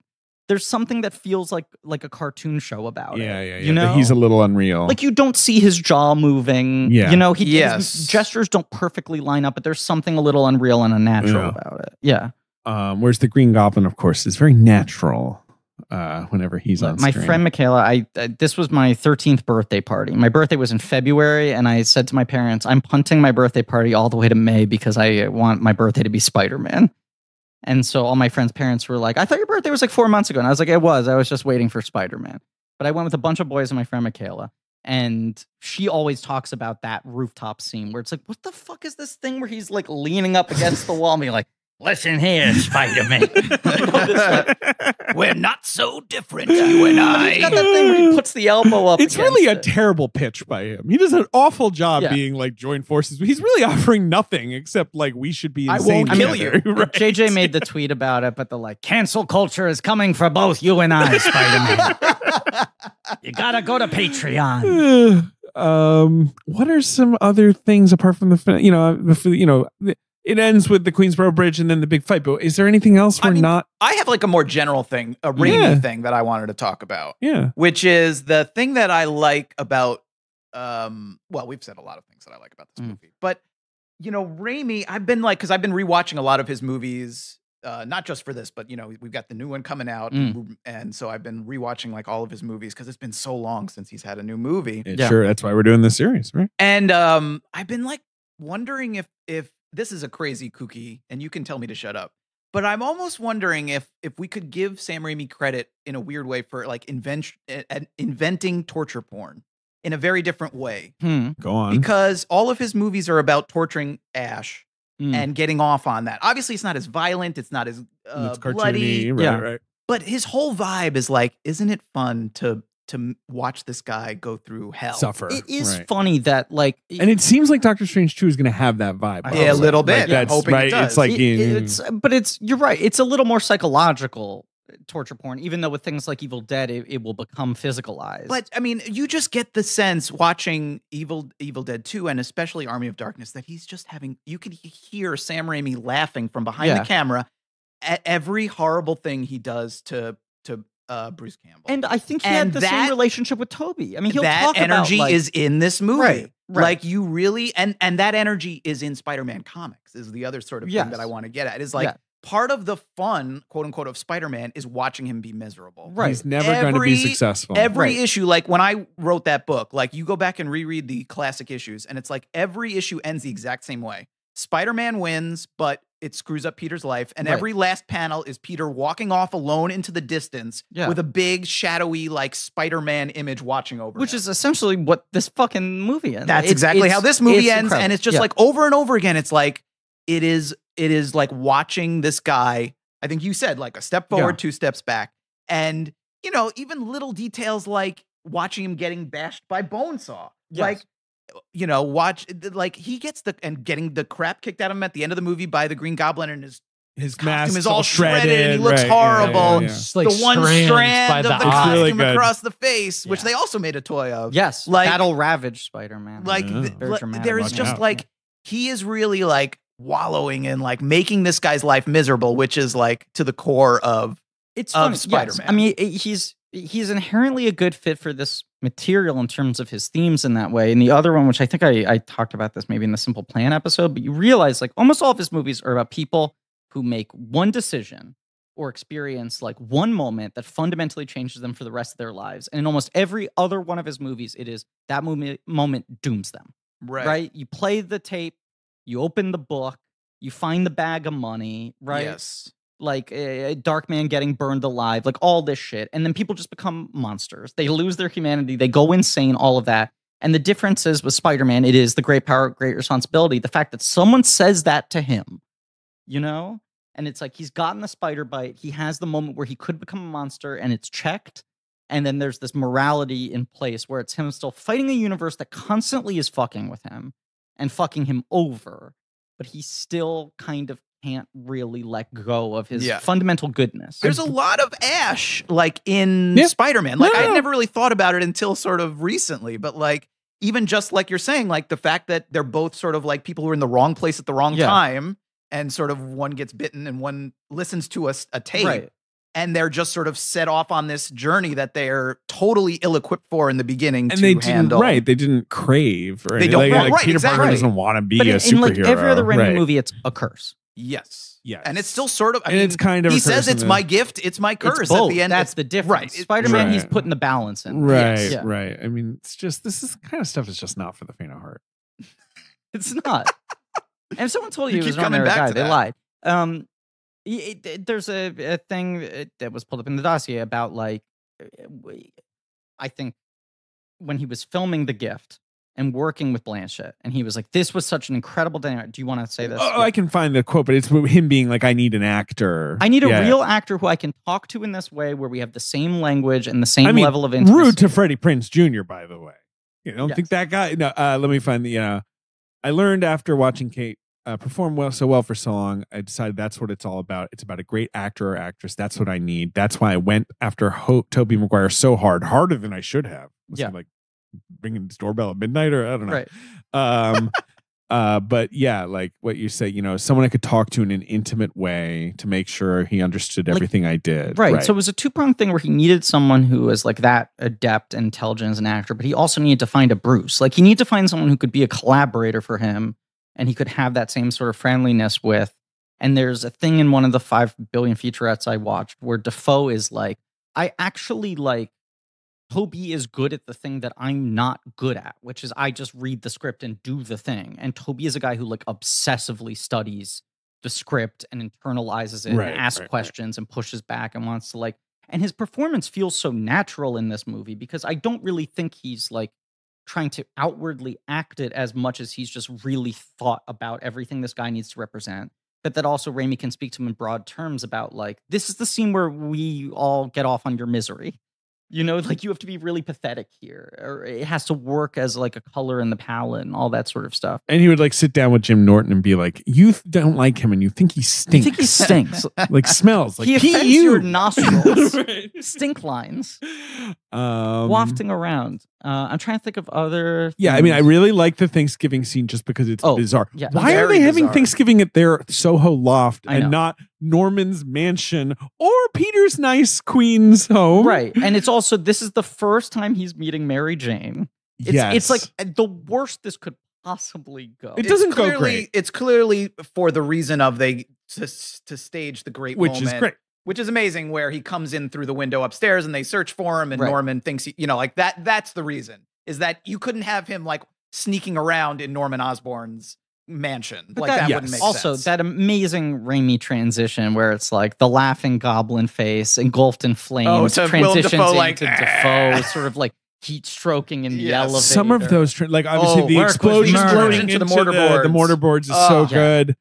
There's something that feels like a cartoon show about Yeah, it. yeah, yeah. You know, He's a little unreal. like you don't see his jaw moving. Yeah. You know, his Yes. gestures don't perfectly line up, but there's something a little unreal and unnatural Yeah. about it. Yeah. Whereas the Green Goblin, of course, is very natural whenever he's on My screen. friend Michaela, this was my 13th birthday party. My birthday was in February, and I said to my parents, I'm punting my birthday party all the way to May because I want my birthday to be Spider-Man. And so all my friends' parents were like, I thought your birthday was like 4 months ago. And I was like, it was. I was just waiting for Spider-Man. But I went with a bunch of boys and my friend Michaela. And she always talks about that rooftop scene where it's like, what the fuck is this thing where he's like leaning up against the wall and being like, listen here, Spider-Man. We're not so different, you and He's got I. that thing where he puts the elbow up. It's really a against it. terrible pitch by him. He does an awful job Yeah. being like joined forces. He's really offering nothing except like we should be I insane. won't kill together, you. right? JJ made the tweet about it, but the like cancel culture is coming for both you and I, Spider-Man. You gotta go to Patreon. What are some other things apart from it ends with the Queensboro Bridge and then the big fight, but is there anything else I we're mean, not? I have like a more general thing, a Raimi Yeah. thing that I wanted to talk about, Yeah. which is the thing that I like about, well, we've said a lot of things that I like about this movie, but Raimi, I've been rewatching a lot of his movies, not just for this, but we've got the new one coming out, and so I've been rewatching like all of his movies because it's been so long since he's had a new movie. Yeah. Sure, that's why we're doing this series, right? And I've been like wondering if this is a crazy kooky, and you can tell me to shut up, but I'm almost wondering if we could give Sam Raimi credit in a weird way for like inventing torture porn in a very different way, Go on. because all of his movies are about torturing Ash Mm. and getting off on that. Obviously, it's not as violent, it's not as It's bloody, cartoony, right, Yeah. right. but his whole vibe is like, isn't it fun to watch this guy go through hell? Suffer. It is right. funny that like And it seems like Doctor Strange 2 is going to have that vibe. Yeah, a also. little bit. Like, that's Hoping it right. does. It's like you're right. It's a little more psychological torture porn, even though with things like Evil Dead, it will become physicalized. But I mean, you just get the sense watching Evil Dead 2 and especially Army of Darkness that he's just having, you can hear Sam Raimi laughing from behind Yeah. the camera at every horrible thing he does to Bruce Campbell. and I think he and had the that- same relationship with Toby. I mean, he'll that talk energy about, like, is in this movie. Right. Like you really, and that energy is in Spider-Man comics is the other sort of thing Yes. that I want to get at is like, Yeah. part of the fun, quote unquote, of Spider-Man is watching him be miserable. Right. He's never going to be successful. Every Right. issue, like when I wrote that book, like you go back and reread the classic issues, and it's like every issue ends the exact same way. Spider-Man wins, but it screws up Peter's life. And Right. every last panel is Peter walking off alone into the distance Yeah. with a big, shadowy, like Spider-Man image watching over Which him. is essentially what this fucking movie ends. That's exactly how this movie ends. incredible. And it's just Yeah. like over and over again. It's like, it is like watching this guy. I think you said like a step forward, Yeah. 2 steps back. And, even little details like watching him getting bashed by Bonesaw. Yes. Like, he gets getting the crap kicked out of him at the end of the movie by the Green Goblin, and his His costume mask is all shredded and he looks right, horrible. yeah. Just like the one strands strand by of the the eye. costume really good. across the face, which Yeah. they also made a toy of. Yes, Like- Battle Ravage Spider-Man. Like, Yeah. Very dramatic. there is Watch just out. like, he is really like wallowing in like making this guy's life miserable, which is like to the core of It's of funny. Yes. Spider-Man. I mean, he's inherently a good fit for this material in terms of his themes in that way. And the other one, which I think I talked about this maybe in the Simple Plan episode, but you realize like almost all of his movies are about people who make one decision or experience like one moment that fundamentally changes them for the rest of their lives. And in almost every other one of his movies, it is that moment dooms them. Right? You play the tape, you open the book, you find the bag of money, right? Yes. Like Darkman getting burned alive, like all this shit. And then people just become monsters. They lose their humanity. They go insane, all of that. And the difference is with Spider-Man, it is the great power, great responsibility. The fact that someone says that to him, and it's like he's gotten the spider bite. He has the moment where he could become a monster and it's checked. And then there's this morality in place where it's him still fighting a universe that constantly is fucking with him and fucking him over. But he still kind of can't really let go of his Yeah. fundamental goodness. There's a lot of Ash like in Yeah. Spider-Man. Like I Yeah. had never really thought about it until sort of recently, but like even just like you're saying, like the fact that they're both sort of like people who are in the wrong place at the wrong Yeah. time, and sort of one gets bitten and one listens to a tape. Right. And they're just sort of set off on this journey that they're totally ill-equipped for in the beginning And to they didn't, handle. right? They didn't crave, or They anything. don't like, want- like right, Peter Parker exactly. doesn't want to be But a in superhero. like every other Raimi right. movie, it's a curse. Yes. Yes. And it's still sort of, I And mean, it's kind of he a says curse in it's the- my gift, it's my curse It's both. at the end. That's the difference. Right. Spider-Man, he's Right. putting the balance in. Right, Yeah. right. I mean, it's just this is kind of stuff is just not for the faint of heart. It's not. And if someone told you, You it was keep an coming ordinary back guy, to they that. lied. There's a thing that was pulled up in the dossier about like, I think when he was filming The Gift and working with Blanchett, and he was like, "This was such an incredible dynamic." Do you want to say this? Oh, I can find the quote, but it's him being like, "I need an actor. I need a Yeah. real actor who I can talk to in this way, where we have the same language and the same I mean, level of intimacy. Rude to Freddie Prinze Jr. By the way, you don't Yes. think that guy? No. Let me find the. I learned after watching Kate perform so well for so long, I decided that's what it's all about. It's about a great actor or actress. That's what I need. That's why I went after Tobey Maguire so harder than I should have. Was Yeah. he, like ringing his doorbell at midnight, or I don't know. Right. But yeah, like what you say, someone I could talk to in an intimate way to make sure he understood Like- everything I did. Right. So it was a two-pronged thing where he needed someone who was like that adept and intelligent as an actor, but he also needed to find a Bruce. Like he needed to find someone who could be a collaborator for him and he could have that same sort of friendliness with. And there's a thing in one of the 5 billion featurettes I watched where Defoe is like, I actually like Toby is good at the thing that I'm not good at, which is I just read the script and do the thing. And Toby is a guy who like obsessively studies the script and internalizes it Right, and asks right. questions and pushes back and wants to like, and his performance feels so natural in this movie because I don't really think he's like trying to outwardly act it as much as he's just really thought about everything this guy needs to represent. But that also Raimi can speak to him in broad terms about like, this is the scene where we all get off on your misery. Like you have to be really pathetic here, or it has to work as like a color in the palette and all that sort of stuff. And he would like sit down with Jim Norton and be like, "You don't like him, and you think he I stinks. think he stinks. like smells like he offends PU." your nostrils. Right. Stink lines Um, wafting around. I'm trying to think of other. Yeah, I mean, I things. really like the Thanksgiving scene just because it's Oh, bizarre. yeah. Why are Very they having bizarre. Thanksgiving at their Soho loft I know. and not Norman's mansion or Peter's nice queen's home? Right, and it's also this is the first time he's meeting Mary Jane. It's like the worst this could possibly go. It doesn't go clearly, great. It's clearly for the reason of to stage the great Which moment. is great. Which is amazing, where he comes in through the window upstairs and they search for him, and Right. Norman thinks like that. That's the reason, is that you couldn't have him like sneaking around in Norman Osborn's mansion. But Like that yes. wouldn't make also, sense. that amazing Raimi transition where it's like the laughing goblin face engulfed in flames to Willem transitions Dafoe, into like, Defoe, sort of like heat stroking in the Yes. elevator. Some of those, like obviously Oh, the work was explosion murder. exploding Into into the mortarboards. the mortarboards is Oh, so yeah. good.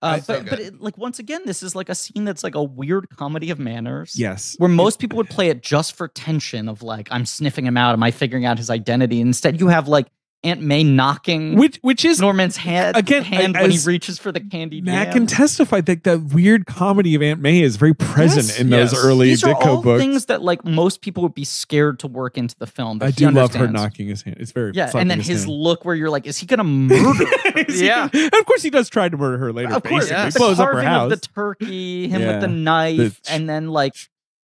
So but good. it, like once again, this is like a scene that's like a weird comedy of manners. Yes. Where most people would play it just for tension of like, I'm sniffing him out. Am I figuring out his identity? Instead, you have like Aunt May knocking Which is Norman's hand again, when he as reaches for the candied Matt yam. can testify that the weird comedy of Aunt May is very present Yes. in those Yes. early These are Ditko all books. things that like most people would be scared to work into the film. But I he do love her understands. knocking his hand. It's very Yeah, fucking and then his his look where you're like, is he gonna murder her? Yeah. And of course he does try to murder her later. Of course, basically. yes. He blows the up her carving house. of the turkey, him Yeah. with the knife, The- and then like,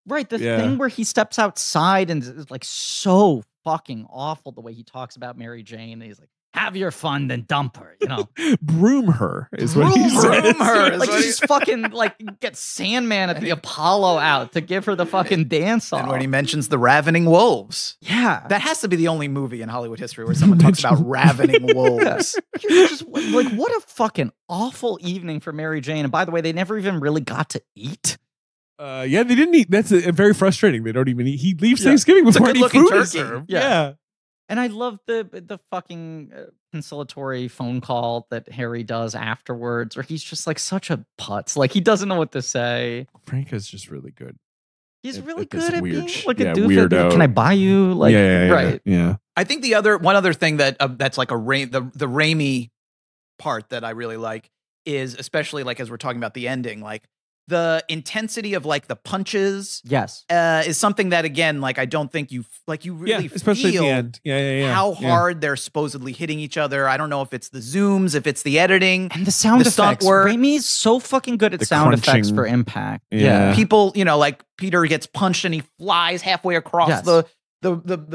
right, the Yeah. thing where he steps outside and is like so fucking awful the way he talks about Mary Jane. And he's like, have your fun, then dump her, you know. Broom her is what he Broom says. her is Like what he- he's fucking like get Sandman at the Apollo out to give her the fucking dance off. And when he mentions the ravening wolves, Yeah. that has to be the only movie in Hollywood history where someone talks about ravening wolves. You're just like, what a fucking awful evening for Mary Jane. And by the way, they never even really got to eat. Yeah, they didn't eat. That's very frustrating. They don't even eat. He leaves Yeah. Thanksgiving It's a before any good-looking food is turkey. served. Yeah. Yeah. And I love the fucking conciliatory phone call that Harry does afterwards, where he's just like such a putz. Like he doesn't know what to say. Frank is just really good. He's At- really at this good at weird being sh- like yeah, a doofus. weirdo. Can I buy you? Like, yeah, right. Yeah. I think one other thing that that's like the Raimi part that I really like is, especially like as we're talking about the ending, like the intensity of like the punches Yes. is something that, again, like I don't think you really especially feel at the end. Yeah. how Yeah. hard they're supposedly hitting each other. I don't know if it's the zooms, if it's the editing. And the sound The stunt effects. work. Raimi's so fucking good at The sound effects crunching. for impact. Yeah. People, like Peter gets punched and he flies halfway across Yes. the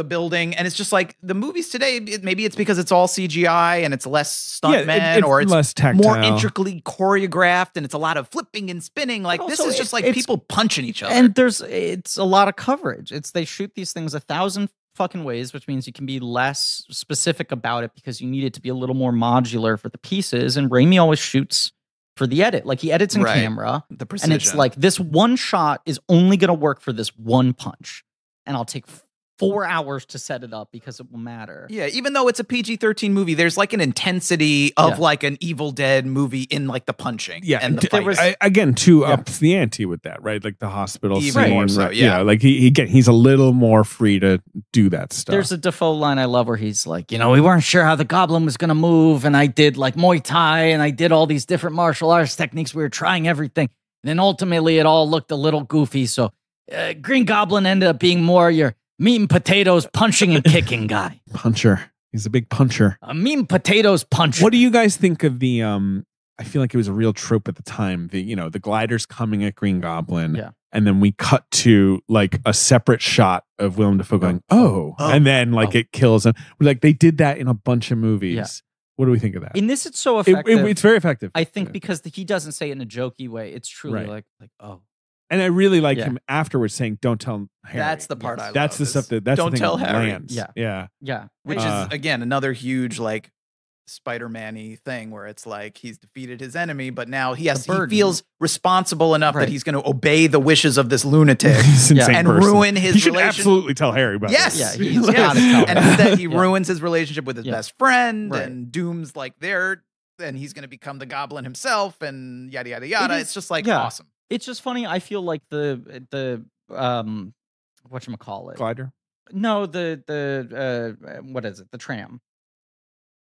building, and it's just like the movies today. Maybe it's because it's all CGI and it's less Yeah, stuntmen, or it's less tactile. more intricately choreographed, and it's a lot of flipping and spinning. Like this also is just like it's- people punching each other. And it's a lot of coverage. They shoot these things 1,000 fucking ways, which means you can be less specific about it because you need it to be a little more modular for the pieces. And Raimi always shoots for the edit. Like he edits in Right. camera, the precision. and it's like this one shot is only going to work for this one punch, and I'll take 4 hours to set it up because it will matter. yeah, even though it's a PG-13 movie, there's like an intensity of Yeah. like an Evil Dead movie in like the punching. Yeah, and the there fight. was- again, too ups the ante with that, right? Like the hospital Even scene, more so, right? yeah. Like he's a little more free to do that stuff. There's a Defoe line I love where he's like, we weren't sure how the goblin was going to move. And I did like Muay Thai and I did all these different martial arts techniques. We were trying everything. And then ultimately it all looked a little goofy. So Green Goblin ended up being more your meat and potatoes punching and kicking guy. puncher. He's a big puncher. A meat and potatoes puncher. What do you guys think of the I feel like it was a real trope at the time. The gliders coming at Green Goblin. Yeah. And then we cut to like a separate shot of Willem Dafoe going, oh. And then like it kills him. Like they did that in a bunch of movies. Yeah. What do we think of that? In this, it's so effective. It's very effective. I think because he doesn't say it in a jokey way. It's truly Right. like, oh. And I really like Yeah. him afterwards saying, "Don't tell Harry." That's the part I That's love the is stuff that's don't the thing tell that Harry. lands. Yeah. Yeah. Yeah. Which Uh, is, again, another huge like Spider-Man-y thing where it's like he's defeated his enemy, but now he burden. feels responsible enough Right. that he's going to obey the wishes of this lunatic He's an Yeah. insane and person. ruin his He should relation- absolutely tell Harry about Yes, this. Yeah, he's yes. gotta tell and him. instead he Yeah. ruins his relationship with his Yeah. best friend, Right. and Doom's like there, and he's going to become the Goblin himself, and yada yada yada. is- It's just like yeah. awesome. It's just funny. I feel like the whatchamacallit. Glider. No, the what is it? The tram.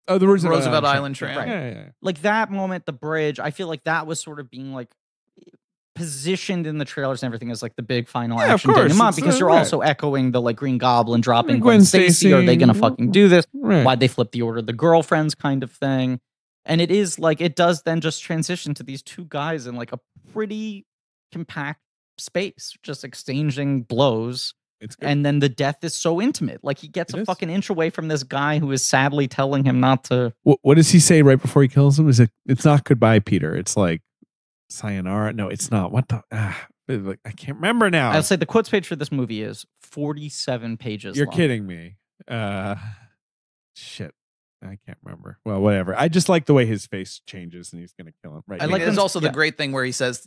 Oh, the Roosevelt Island tram. Right. Yeah. Like that moment, the bridge. I feel like that was sort of being like positioned in the trailers and everything as like the big final Yeah, of action course, denouement it's, because you're right. also echoing the like Green Goblin dropping Gwen Gwen Stacy. Are they gonna Stacy. fucking do this? Right. Why'd they flip the order of the girlfriends kind of thing? And it is like it does then just transition to these two guys in like a pretty compact space, just exchanging blows. It's good. And then the death is so intimate. Like he gets It a is. fucking inch away from this guy who is sadly telling him not to. What does he say right before he kills him? Is it? It's not goodbye, Peter. It's like Sayonara. No, it's not. What the? I can't remember now. I'll say the quotes page for this movie is 47 pages You're long. kidding me. Shit. I can't remember. Well, whatever. I just like the way his face changes and he's going to kill him. Right. I like like there's when- also yeah. the great thing where he says,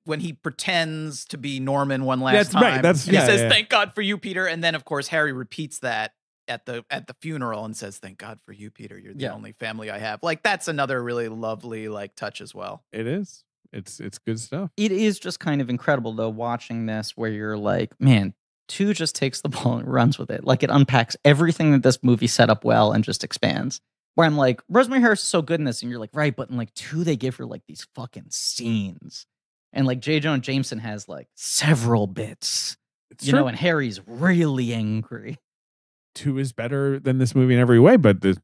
when he pretends to be Norman one last That's right, time. that's- and yeah, he says, yeah. "Thank God for you, Peter." And then of course Harry repeats that at the funeral and says, "Thank God for you, Peter. You're the Yeah. only family I have." Like that's another really lovely touch as well. It is. It's good stuff. It is just kind of incredible though, watching this where you're like, man, 2 just takes the ball and runs with it. Like it unpacks everything that this movie set up well and just expands. Where I'm like, Rosemary Harris is so good in this, and you're like, right, but in like 2, they give her like these fucking scenes. And like J. Jonah Jameson has like several bits. It's You true. know, and Harry's really angry. 2 is better than this movie in every way, but this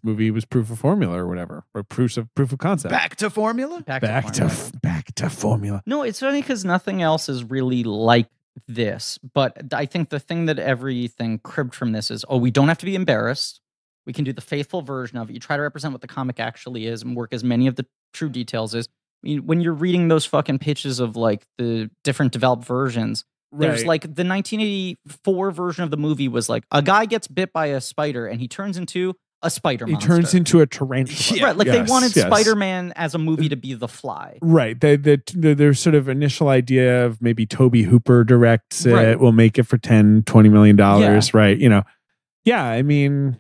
movie was proof of formula or whatever, or proof of concept. Back to formula? Back to formula. No, it's funny because nothing else is really like this. But I think the thing that everything cribbed from this is, we don't have to be embarrassed. We can do the faithful version of it. You try to represent what the comic actually is and work as many of the true details as. I mean, when you're reading those fucking pitches of like the different developed versions, there's Right. like the 1984 version of the movie was like a guy gets bit by a spider and he turns into a spider He monster. turns into a tarantula. Yeah. Right, like they Yes, wanted yes. Spider-Man as a movie to be the Fly. Right. Their sort of initial idea of maybe Toby Hooper directs it. Right. We'll make it for $10-20 million. Yeah. Right. Yeah. I mean,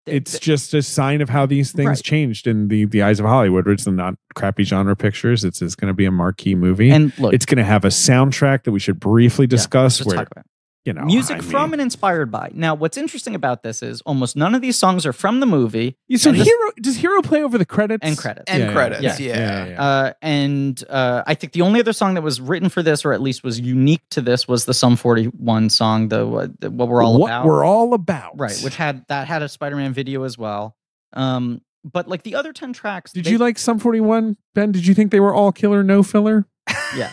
it's Th- just a sign of how these things Right. changed in the eyes of Hollywood. It's not crappy genre pictures. It's going to be a marquee movie. And look, It's going to have a soundtrack that we should briefly discuss. just where talk about it. I Music mean- from and inspired by. Now, what's interesting about this is almost none of these songs are from the movie. So and this- does Hero play over the credits? and credits. And credits, yeah. yeah. And I think the only other song that was written for this, or at least was unique to this, was the Sum 41 song, the What We're All About. What we're all about. Right, which had a Spider-Man video as well. But like the other 10 tracks, Did you like Sum 41, Ben? Did you think they were all killer, no filler? Yeah.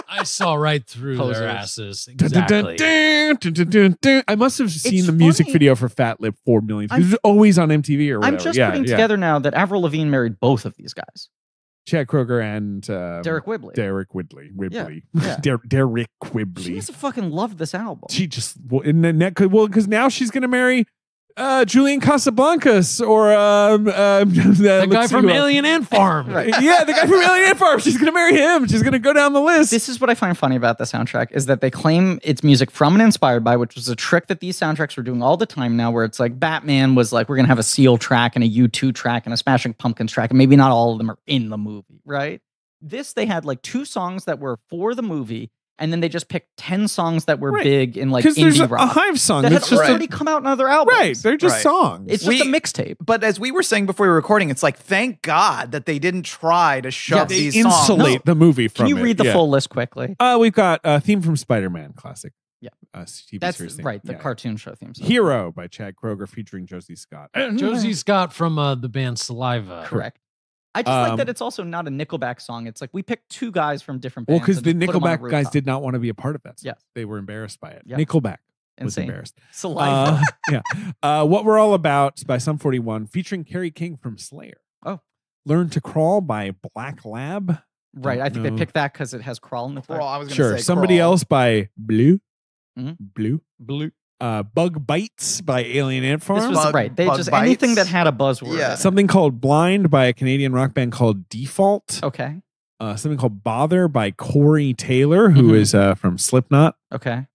I saw right through Posers. their asses. Dun, dun, dun, Exactly. dun, dun, dun, dun, dun. I must have seen It's the music funny. video for Fat Lip 4 million. I'm- It was always on MTV or whatever. I'm just yeah, putting yeah. together now that Avril Lavigne married both of these guys. Chad Kroger and Derek Whibley. Derek Whibley. Whibley. yeah. Derek She Whibley. must have fucking loved this album. She just because now she's gonna marry Julian Casablancas or The guy from Alien Ant Farm. Right. Yeah, the guy from Alien Ant Farm. She's gonna marry him. She's gonna go down the list. This is what I find funny about the soundtrack is that they claim it's music from and inspired by, which was a trick that these soundtracks are doing all the time now, where it's like Batman was like, we're going to have a Seal track and a U2 track and a Smashing Pumpkins track, and maybe not all of them are in the movie, right? This, they had like 2 songs that were for the movie, and then they just picked 10 songs that were Right. big in like because there's indie a rock Hive song that had that's just already come out in other albums. right. They're just Right. songs. It's just We- a mixtape. But as we were saying before we were recording, it's like, thank God that they didn't try to shove they these insulate songs. the movie from Can you it. read the Yeah. full list quickly? We've got a theme from Spider-Man classic. Yeah. TV That's series theme. right, the Yeah. cartoon show theme song. Hero by Chad Kroger featuring Josie Scott. Josie Scott from the band Saliva. Correct. I just like Um, that it's also not a Nickelback song. It's like we picked 2 guys from different Well, bands. because and the just put 'em on a Nickelback guys rooftop. did not want to be a part of that song. Yes. They were embarrassed by it. Yeah. Nickelback was Insane. embarrassed. Saliva. Yeah. What We're All About by Sum 41 featuring Kerry King from Slayer. Oh. Learn to Crawl by Black Lab. Right. I think they No. picked that because it has crawl in the title. Crawl, I was gonna Sure. say Somebody Crawl. Else by Blue. Mhm. Blue. Blue. Bug Bites by Alien Ant Farm. This was Bug- right. They Bug just Bites. anything that had a buzzword. Yeah. in it. Something called Blind by a Canadian rock band called Default. Okay. Something called Bother by Corey Taylor, who Mhm. is from Slipknot. Okay.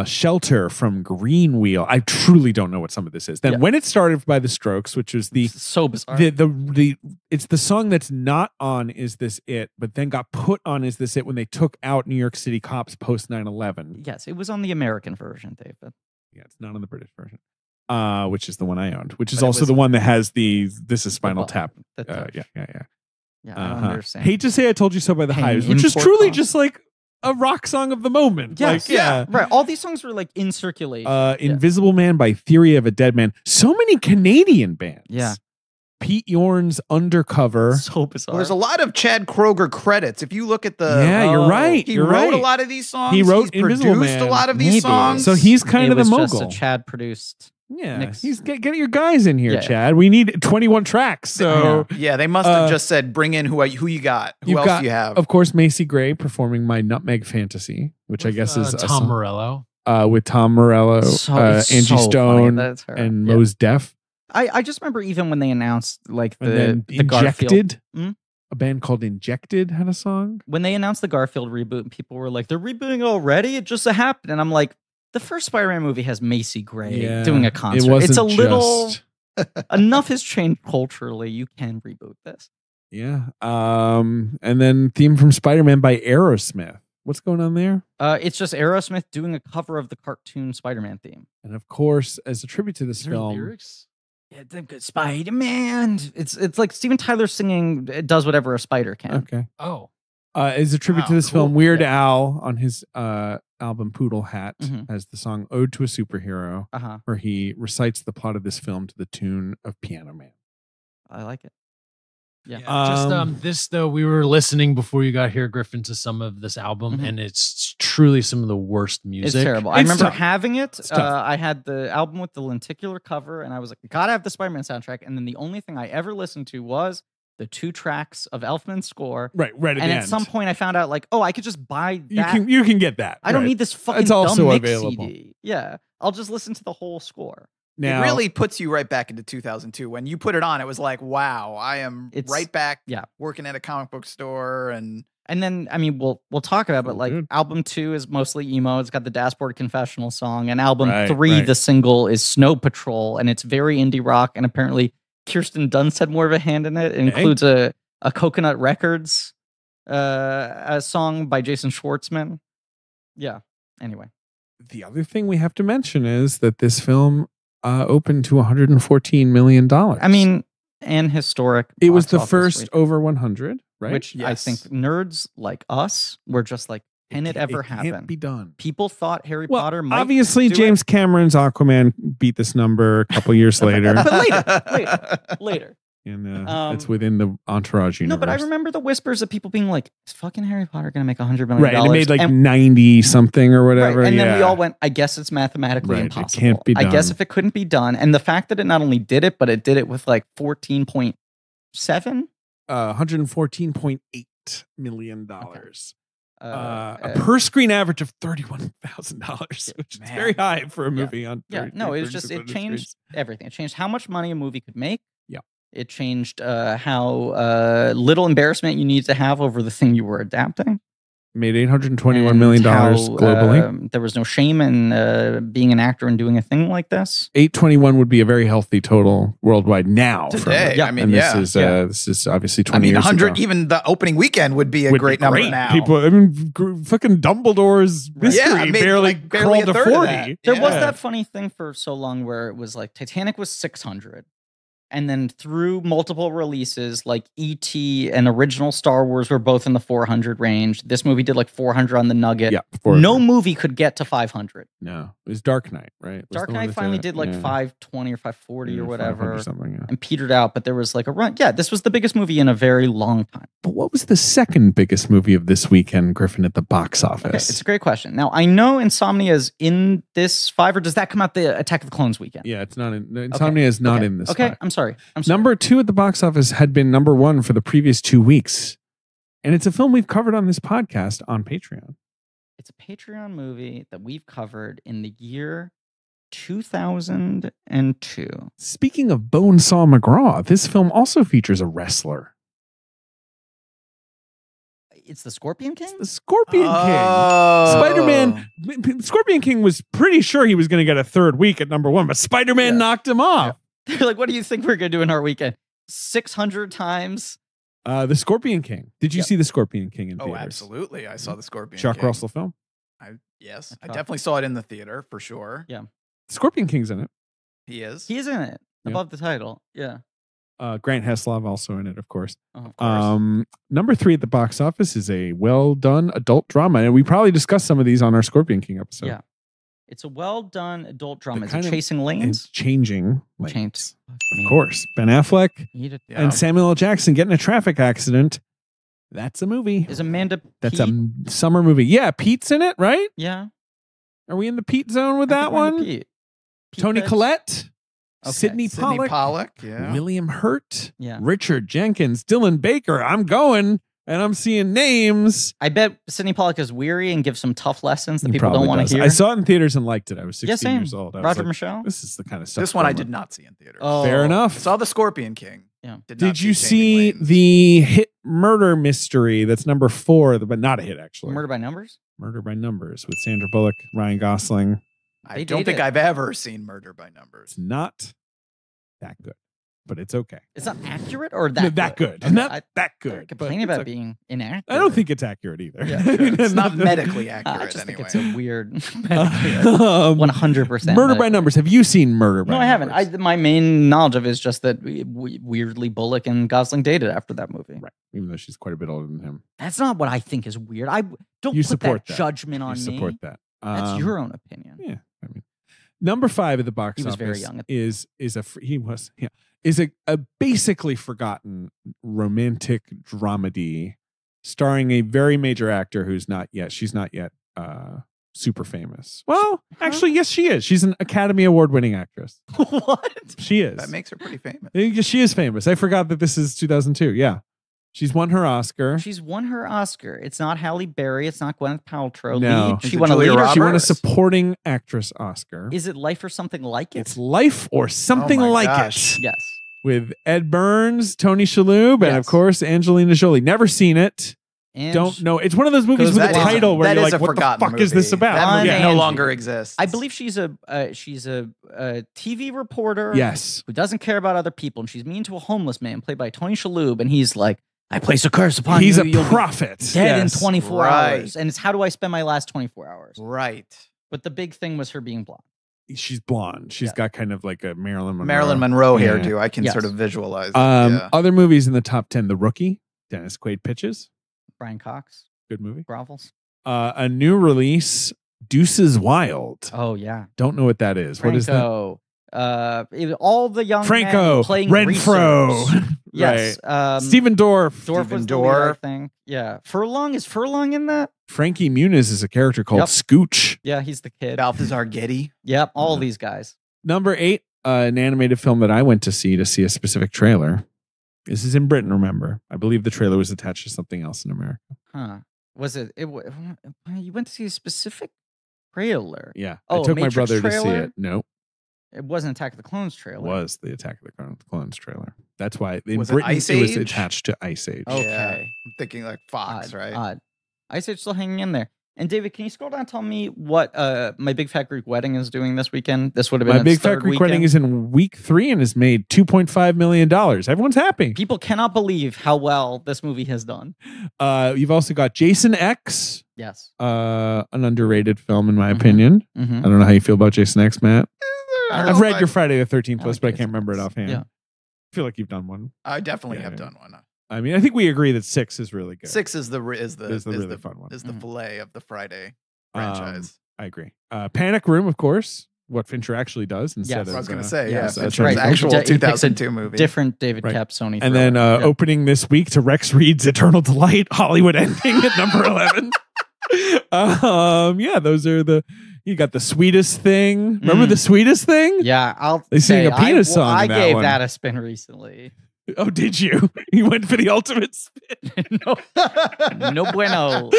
Shelter from Green Wheel. I truly don't know what some of this is. Then Yeah. When It Started by The Strokes, which was the So bizarre. it's the song that's not on Is This It, but then got put on Is This It when they took out New York City cops post 9/11. Yes, it was on the American version, David. Yeah, it's not on the British version. Which is the one I owned, which is But it also was- the one that has This Is Spinal The- Tap. the touch. Yeah. Yeah, I don't Uh-huh. understand. Hate to Say I Told You So by the Paying Hives, which is import truly costs. just like a rock song of the moment. Yes, Like, yeah. Right. All these songs were like in circulation. Yeah. Invisible Man by Theory of a Dead Man. So many Canadian bands. Yeah. Pete Yorn's Undercover. So bizarre. Well, there's a lot of Chad Kroger credits. If you look at the, Yeah, you're right. He You're wrote right. a lot of these songs. He wrote He's Invisible produced Man. a lot of these Maybe. songs. So he's kind it of the was just mogul. a Chad produced Yeah, Mix. he's get your guys in here, Yeah. Chad. We need 21 tracks. So, Yeah, they must have just said, bring in who you got. Who you've else got, do you have? of course, Macy Gray performing My Nutmeg Fantasy, which I With, guess is a Tom song, Morello. with Tom Morello, It's Angie so funny Stone, that it's her. and Yeah. Mos Def. I just remember even when they announced like And then the Garfield. Injected, Hmm? a band called Injected had a song. When they announced the Garfield reboot, people were like, "They're rebooting already? It just happened." And I'm like, "The first Spider-Man movie has Macy Gray Yeah, doing a it concert. wasn't It's a little just- enough has changed culturally. You can reboot this." Yeah. And then theme from Spider-Man by Aerosmith. What's going on there? It's just Aerosmith doing a cover of the cartoon Spider-Man theme. And of course, as a tribute to this Is there film, lyrics? Yeah, the good Spider-Man. It's like Steven Tyler singing "It Does Whatever a Spider Can." okay. Oh, As a tribute to Wow, this film, cool. Weird Al on his album Poodle Hat Mhm. has the song Ode to a Superhero, Uh-huh. where he recites the plot of this film to the tune of Piano Man. I like it. Yeah. just Um, this though. We were listening before you got here, Griffin, to some of this album, Mhm. and it's truly some of the worst music. It's terrible. I It's remember tough. having it. It's tough. I had the album with the lenticular cover, and I was like, "Gotta have the Spider-Man soundtrack." And then the only thing I ever listened to was the 2 tracks of Elfman's score. Right at And the at end. some point, I found out like, "Oh, I could just buy you that. can get that. I don't right. need this fucking It's also dumb mix available. CD. Yeah, I'll just listen to the whole score." Now, it really puts you right back into 2002. When you put it on, it was like, wow, I am It's- right back yeah. working at a comic book store. And And then, I mean, we'll talk about it, but Oh, like dude. album 2 is mostly emo. It's got the Dashboard Confessional song, and album Right, 3, right. the single is Snow Patrol, and it's very indie rock. And apparently, Kirsten Dunst had more of a hand in it. It includes a Coconut Records a song by Jason Schwartzman. Yeah. Anyway, the other thing we have to mention is that this film opened to $114 million. I mean, and historic. it was box the office first rate, over 100, right? which I think nerds like us were just like, can it ever can't happen? be done. People thought Harry Well, Potter might obviously, do it. James Cameron's Aquaman beat this number a couple years later. But later. And it's Um, within the Entourage universe. No, but I remember the whispers of people being like, "Is fucking Harry Potter going to make $100 million?" Right, and it made like and, 90 something or whatever. right, and then we yeah. all went, "I guess it's mathematically Right, it impossible. can't be I guess done. if it couldn't be done." And the fact that it not only did it, but it did it with like 14.7 $114.8 million. uh, A per screen average of $31,000, which is Man. very high for a movie on. yeah, 33, no, it was just 36 it changed screens. everything. It changed how much money a movie could make. Yeah. It changed how little embarrassment you need to have over the thing you were adapting. Made $821 and million how, globally. There was no shame in being an actor and doing a thing like this. 821 would be a very healthy total worldwide now. from Today, it. Yeah. I mean, and yeah. this is obviously 20 I mean, years 100, ago. even the opening weekend would be a Would be great number great. now. People, I mean, fucking Dumbledore's mystery Yeah, maybe barely like barely crawled a to third of 40. that. There was Yeah. that funny thing for so long where it was like Titanic was 600. And then through multiple releases, like E.T. and original Star Wars were both in the 400 range. This movie did like 400 on the Nugget. Yeah, before- No movie could get to 500. No, it was Dark Knight, right? Was Dark the one Knight that finally it? did like Yeah. 520 or 540 or 500 whatever something. Yeah. and petered out, but there was like a run. Yeah, this was the biggest movie in a very long time. But what was the second biggest movie of this weekend, Griffin, at the box office? Okay, it's a great question. Now, I know Insomnia is in this 5, or does that come out the Attack of the Clones weekend? Yeah, it's not in. Insomnia is not Okay. in this. Okay, five. I'm sorry. I'm sorry. Number 2 at the box office had been number 1 for the previous 2 weeks, and it's a film we've covered on this podcast on Patreon. It's a Patreon movie that we've covered in the year 2002. Speaking of Bonesaw McGraw, this film also features a wrestler, It's the Scorpion King? the Scorpion King. Oh. Spider-Man, Scorpion King was pretty sure he was going to get a third week at number 1, but Spider-Man Yeah. knocked him off. They're like, what do you think we're going to do in our weekend? 600 times? The Scorpion King. Did you Yep. see the Scorpion King in Oh, theaters? absolutely. I saw the Scorpion Chuck King. Russell film. Yes, I Chuck. definitely saw it in the theater for sure. Yeah. Scorpion King's in it. He is. He is in it, Yep. above the title. Yeah. Grant Heslov also in it, of course. Oh, of course. Number 3 at the box office is a well done adult drama, and we probably discussed some of these on our Scorpion King episode. Yeah. It's a well done adult drama. The Is kind it of- Chasing And Lanes? changing Change. lanes. Of course, Ben Affleck Yeah. and Samuel L. Jackson getting a traffic accident. That's a movie. Is Amanda That's Peet? a summer movie. Yeah, Pete's in it, right? Yeah. Are we in the Pete zone with I that think we're into one? Pete. Tony Pickett. Collette, Okay. Sidney Sidney Pollack, Pollack. Yeah. William Hurt, Yeah. Richard Jenkins, Dylan Baker. I'm going and I'm seeing names. I bet Sidney Pollack is weary and gives some tough lessons that He people don't probably want does. to hear. I saw it in theaters and liked it. I was 16 Yeah, same. years old. I was Roger like, Michelle. this is the kind of stuff. This one I I'm did like, not see in theaters. Oh, Fair enough. Saw The Scorpion King. Yeah. Did Did not you Changing see Lanes. the hit murder mystery? That's number 4, but not a hit actually. Murder by Numbers. Murder by Numbers with Sandra Bullock, Ryan Gosling. I They don't date think it. I've ever seen Murder by Numbers. It's not that good, but it's okay. It's not accurate or No, that good. Okay, Not I that don't good. but complain it's about okay. being inaccurate. I don't think it's accurate either. Yeah, It's not medically I accurate just anyway. think it's a weird. Um, 100%. Murder by Numbers. Have you seen Murder by No, I haven't. Numbers? My main knowledge of it is just that weirdly Bullock and Gosling dated after that movie. Right. Even though she's quite a bit older than him. That's not what I think is weird. I don't You put support that that. judgment on You me. support that. That's your own opinion. Yeah. I mean, number 5 at the box He was office very young at- is a basically forgotten romantic dramedy starring a very major actor who's not yet. She's not yet super famous. Well, actually, yes, she is. She's an Academy Award winning actress. What? She is. That makes her pretty famous. She is famous. I forgot that this is 2002. Yeah. She's won her Oscar. She's won her Oscar. It's not Halle Berry. It's not Gwyneth Paltrow. No. Lead. Is She it won a Julia leader. She won a Roberts? supporting actress Oscar. Is it Life or Something Like It? It's Life or Something Oh my Like gosh. It. Yes. With Ed Burns, Tony Shalhoub, and of Yes. course Angelina Jolie. Never seen it. And Don't know. It's one of those movies Goes with a that is- title where that you're is like, a "What the forgotten fuck is this movie. about?" That movie Yeah. no Angie. longer exists. I believe she's a TV reporter. Yes. Who doesn't care about other people, and she's mean to a homeless man played by Tony Shalhoub, and he's like, "I place a curse upon He's you. a You'll be prophet. dead Yes. in 24 Right. hours." And it's how do I spend my last 24 hours? Right. But the big thing was her being blonde. She's blonde. She's Yeah. got kind of like a Marilyn Monroe. Marilyn Monroe Yeah. hairdo. I can Yes. sort of visualize. it, Um, yeah. Other movies in the top 10: The Rookie, Dennis Quaid pitches. Brian Cox, Good movie. grovels. A new release, Deuces Wild. Oh yeah, Don't know what that is. What is that? Franco. All the young Franco, men playing Renfro. research. Yes. Stephen Dorff. Dorff Stephen was the lead, I Dorff. think. Yeah. Furlong is Furlong in that? Frankie Muniz is a character called Yep. Scooch. Yeah, he's the kid. Balthazar Getty. Yep, all these guys. Number 8, an animated film that I went to see a specific trailer. This is in Britain, remember. I believe the trailer was attached to something else in America. Huh? Was it? You went to see a specific trailer. Yeah. Oh, I took my Matrix brother to see trailer? it. No, It wasn't Attack of the Clones it trailer. was the Attack of the Clones trailer. That's why in Was it Britain Ice it was Age? attached to Ice Age. Okay. Yeah. I'm thinking like Fox, Odd, right? Odd. Ice Age still hanging in there. And David, can you scroll down and tell me what My Big Fat Greek Wedding is doing this weekend? This would have been My its Big Fat third Greek Wedding weekend. is in week 3 and has made $2.5 million. Everyone's happy. People cannot believe how well this movie has done. You've also got Jason X, Yes. an underrated film in my Mhm. opinion. Mm-hmm. I don't know how you feel about Jason X, Matt. I don't I've know read if your Friday the 13th I list, like but I Jason can't remember it X. offhand. Yeah. I feel like you've done one. I definitely Yeah, have yeah. done one. I mean, I think we agree that 6 is really good. 6 is the really fun one. Is the Mhm. fillet of the Friday Um, franchise. I agree. Panic Room, of course, what Fincher actually does instead Yes. of I was going to uh, say, yeah, yeah, that's Fincher's right. actual He picks a 2002 movie. Different David Right. Cap Sony. And then thriller. Yeah. opening this week to Rex Reed's Eternal Delight, Hollywood Ending at number 11. Yeah, those are you got The Sweetest Thing. Remember Mm. The Sweetest Thing? Yeah, I'll They sing say a penis I, song I in that gave one. that a spin recently. Oh, did you? You went for the ultimate spin? no, no bueno.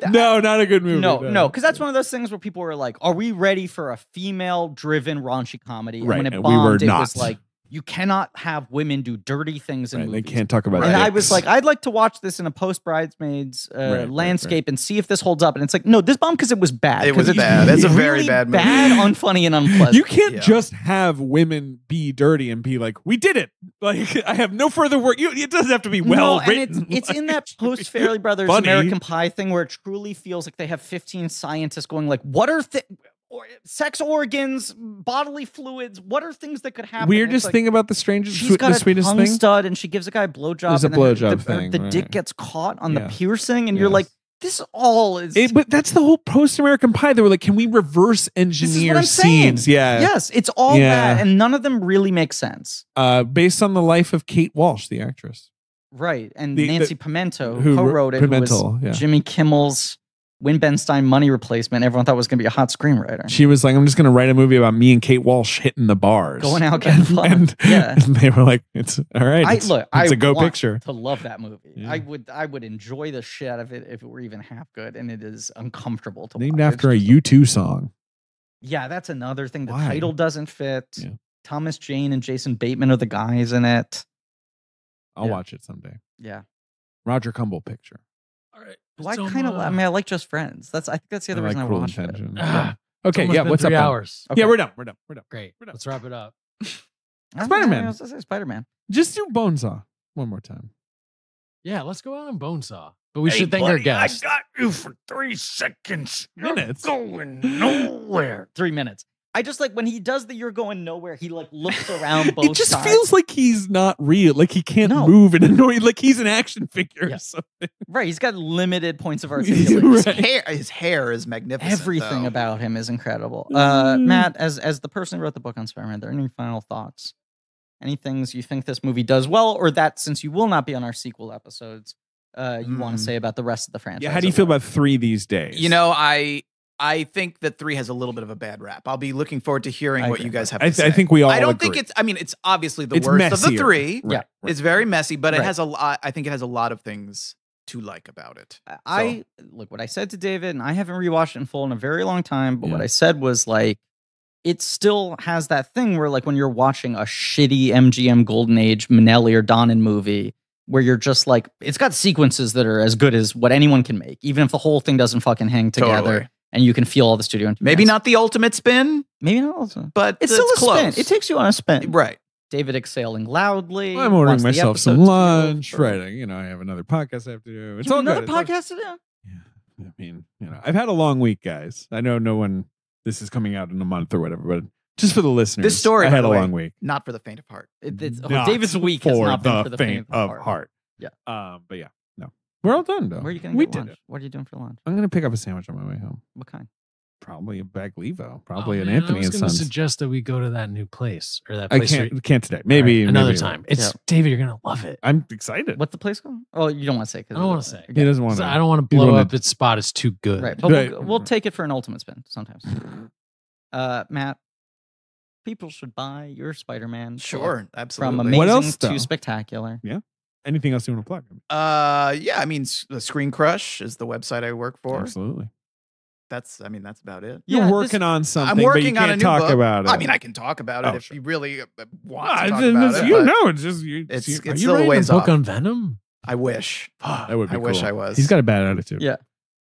No, not a good movie. No, because that's one of those things where people were like, "Are we ready for a female-driven raunchy comedy?" And Right, when it and we were bombed, it was not. like, "You cannot have women do dirty things in Right, they movies." can't talk about And I dicks. was like, I'd like to watch this in a post-Bridesmaids right, landscape and see if this holds up. And it's like, no, this bombed because it was bad. It 'Cause was it's bad. It's a very really bad movie. bad, unfunny, and unpleasant. you can't Yeah. just have women be dirty and be like, "We did it." Like, I have no further work. It doesn't have to be well no, and written. it's in that Like, post Fairly Brothers funny. American Pie thing where it truly feels like they have 15 scientists going like, what are sex organs, bodily fluids? What are things that could happen? weirdest It's like, thing about the strangest, she's got the a sweetest tongue thing. stud and she gives a guy a blowjob. There's a and then blowjob the thing, The dick right. gets caught on Yeah. the piercing, and you're Yes. like, this all is. But that's the whole post-American Pie. They were like, "Can we reverse engineer I'm saying. scenes?" Yeah, yes, it's all Yeah. that, and none of them really make sense. based on the life of Kate Walsh, the actress. Right. And The- Nancy Pimento, who co-wrote it, who Pimentel, was yeah. Jimmy Kimmel's Win Ben Stein money replacement. Everyone thought was going to be a hot screenwriter. She was like, I'm just going to write a movie about me and Kate Walsh hitting the bars. Going out getting fucked. Yeah. And they were like, it's all right. It's a go want picture. To love that movie. Yeah. I would enjoy the shit out of it if it were even half good, and it is uncomfortable to Named watch. after a It's just- U2 song. Yeah, that's another thing. The Why? title doesn't fit. Yeah. Thomas Jane and Jason Bateman are the guys in it. I'll Yeah. watch it someday. Yeah. Roger Cumble picture. All right. Well, I mean, I like Just Friends. I think that's the other I reason like I Cruel watched Intentions. it. Ah, Okay, yeah. What's up? 3 Ben? hours. Okay. Yeah, we're done. We're done. Great. We're done. Let's wrap it up. Spider-Man. I was gonna say Spider-Man. Just do Bonesaw one more time. Yeah, let's go out on Bonesaw. But we should thank our guests. I got you for 3 seconds. Minutes. Going nowhere. 3 minutes. I just like when he does the "you're going nowhere." He like looks around both It just sides. feels like he's not real. Like he can't No. move and annoy. Like he's an action figure Yeah. or something. Right. He's got limited points of articulation. Right. His hair is magnificent. Everything though. about him is incredible. Mm. Matt, as the person who wrote the book on Spider-Man, are there any final thoughts? Any things you think this movie does well, or that since you will not be on our sequel episodes, you want to say about the rest of the franchise? Yeah. How do you feel about 3 these days? You know, I think that 3 has a little bit of a bad rap. I'll be looking forward to hearing I what agree. you guys have I to say. think we all I don't agree. think it's. I mean, it's obviously the It's worst of the messier. 3. Yeah. It's very messy, but it Right. has a lot. I think it has a lot of things to like about it. I look what I said to David, and I haven't rewatched it in full in a very long time. But what Yeah. I said was like, it still has that thing where like when you're watching a shitty MGM Golden Age Minnelli or Donnan movie, where you're just like, it's got sequences that are as good as what anyone can make, even if the whole thing doesn't fucking hang together, Totally. and you can feel all the studio. Maybe influence. not the ultimate spin, Maybe not. Also, but it's still a close. spin. It takes you on a spin. Right. David exhaling loudly. I'm ordering wants the myself some episodes to be lunch. over. Right. I have another podcast I have to do. It's You have all another good. It's all- podcast to do. Yeah. I mean, I've had a long week, guys. I know no one. This is coming out in a month or whatever, but just for the listeners, This story, I by had the a way, long week. Not for the faint of heart. Not David's week has for not been the for the faint of heart. Yeah. But yeah, no, we're all done though. Where are you going to We get did lunch? it. What are you doing for lunch? I'm gonna pick up a sandwich on my way home. What kind? Probably a Baglevo. Probably Oh, an man, Anthony I was and going to Sons. suggest that we go to that new place or that I place. can't today. Maybe another maybe- time. It's Yeah. David. You're gonna love it. I'm excited. What's the place called? Oh, you don't want to say. I don't want to say. He doesn't want to. I don't want to He's blow wanna- up its spot. It's too good. Right, but Right. we'll take it for an ultimate spin sometimes. Matt, people should buy your Spider-Man. Sure, book absolutely. From amazing What else, to though? spectacular. Anything else you want to plug? Yeah, I mean, the Screen Crush is the website I work for. Absolutely. That's about it. You're Yeah, working on something. I'm but you working can't on a new talk book. about it. I mean, I can talk about it Oh, if sure. you really want Ah, to talk it's- about it's- it. you but know, it's just you. It's- you- it's are you still a writing ways book off. on Venom. I wish. That would be I wish cool. I was. He's got a bad attitude. Yeah.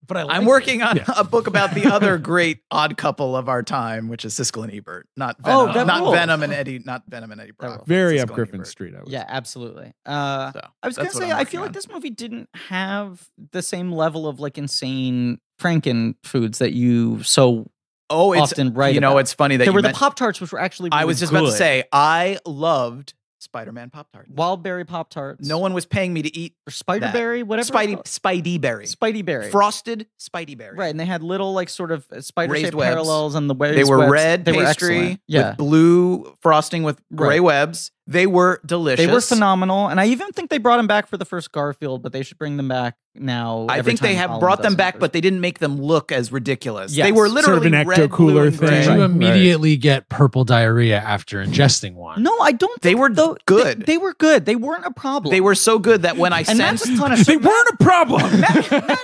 But I'm working on Yeah. a book about the other great odd couple of our time, which is Siskel and Ebert. Not Oh, Venom, that not rules. Venom and Eddie, not Venom and Eddie Brock. rules. Very Siskel up and Griffin Ebert. Street. I would Yeah, say. absolutely. So, I was gonna that's what say, I'm I feel working like on. this movie didn't have the same level of like insane Franken foods that you so Oh, it's often write you know, about. it's funny that There you were the mentioned- Pop Tarts, which were actually. I really was just about to good. say I loved Spider-Man Pop-Tarts. Wild Berry Pop Tarts. No one was paying me to eat or Spider that. Berry, whatever. Spidey berry. Spidey Berry. Frosted Spidey berry. Right, and they had little like sort of spider Raised shaped webs. parallels on the way They were red They were pastry excellent. Yeah, with blue frosting with gray Right. webs. They were delicious. they were phenomenal, and I even think they brought them back for the first Garfield, but they should bring them back now. I every think they time have Holland brought does them it. back, but they didn't make them look as ridiculous. Yes. They were Sort of literally an red, ecto-cooler blue, and thing. gray. Did Right. you immediately get purple diarrhea after ingesting one? No, I don't. They think were though, good. They were good. They weren't a problem. They were so good that when I and Matt sensed just kind of They weren't a problem.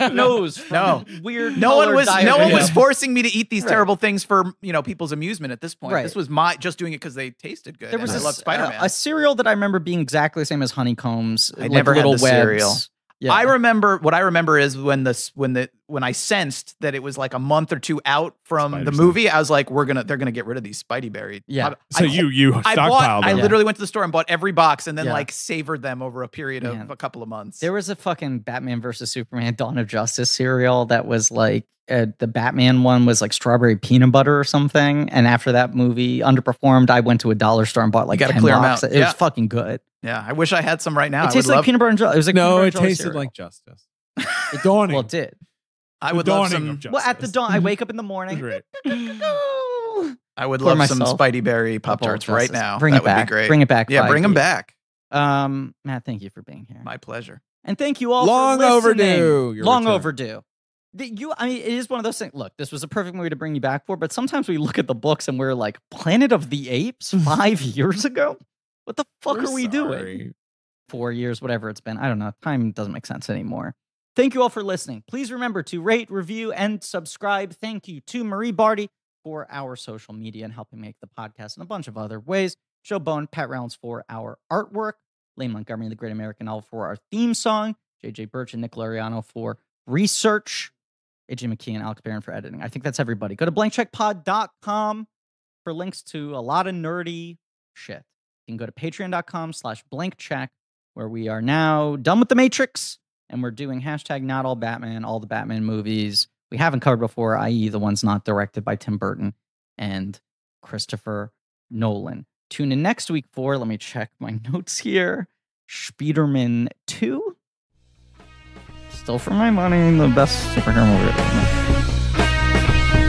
Matt knows from No. weird. no one was diarrhea. forcing me to eat these Right. terrible things for people's amusement at this point. Right. This was my just doing it because they tasted good. There was and I love Spider-Man. a cereal that I remember being exactly the same as honeycombs. I like never had little the webs. cereal. Yeah. I remember what I remember is when I sensed that it was like a month or two out from Spider the sense. movie, I was like, they're gonna get rid of these Spidey berry. Yeah. So you I stockpiled them. literally went to the store and bought every box and then Yeah. like savored them over a period Man. of a couple of months. There was a fucking Batman versus Superman Dawn of Justice cereal that was like the Batman one was like strawberry peanut butter or something. And after that movie underperformed, I went to a dollar store and bought like gotta 10 clear 'em boxes. out. It Yeah. was fucking good. Yeah, I wish I had some right now. It I would tasted like love. peanut butter and jelly. It was like No, peanut it butter and jelly tasted cereal. like justice. The dawning. Well, it did. I the would love dawning some. of justice. Well, at the dawn, I wake up in the morning. Right. I would For love some myself. Spidey berry Pop Tarts Apple right Justice. now. Bring that it would back. be great. Bring it back. Yeah, bring them 5G. back. Matt, thank you for being here. My pleasure. And thank you all Long for listening. overdue. Your Long return. overdue. I mean, it is one of those things. Look, this was a perfect movie to bring you back for, but sometimes we look at the books and we're like, Planet of the Apes 5 years ago? What the fuck We're are we doing? sorry. 4 years, whatever it's been. I don't know. Time doesn't make sense anymore. Thank you all for listening. Please remember to rate, review, and subscribe. Thank you to Marie Barty for our social media and helping make the podcast in a bunch of other ways. Joe Bone, Pat Reynolds for our artwork. Lane Montgomery, The Great American Novel for our theme song. JJ Birch and Nick Lariano for research. AJ McKee and Alex Barron for editing. I think that's everybody. Go to blankcheckpod.com for links to a lot of nerdy shit. You can go to patreon.com/blankcheck, where we are now done with The Matrix, and we're doing hashtag not all Batman, all the Batman movies we haven't covered before, i.e. the ones not directed by Tim Burton and Christopher Nolan. Tune in next week for, let me check my notes here, Spider-Man 2. Still for my money, the best superhero movie ever.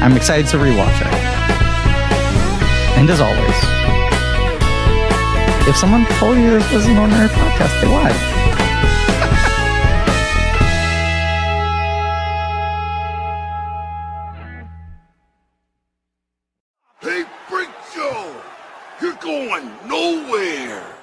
I'm excited to rewatch it. And as always, if someone told you this was an ordinary podcast, they lied. Hey, Freak Show! You're going nowhere!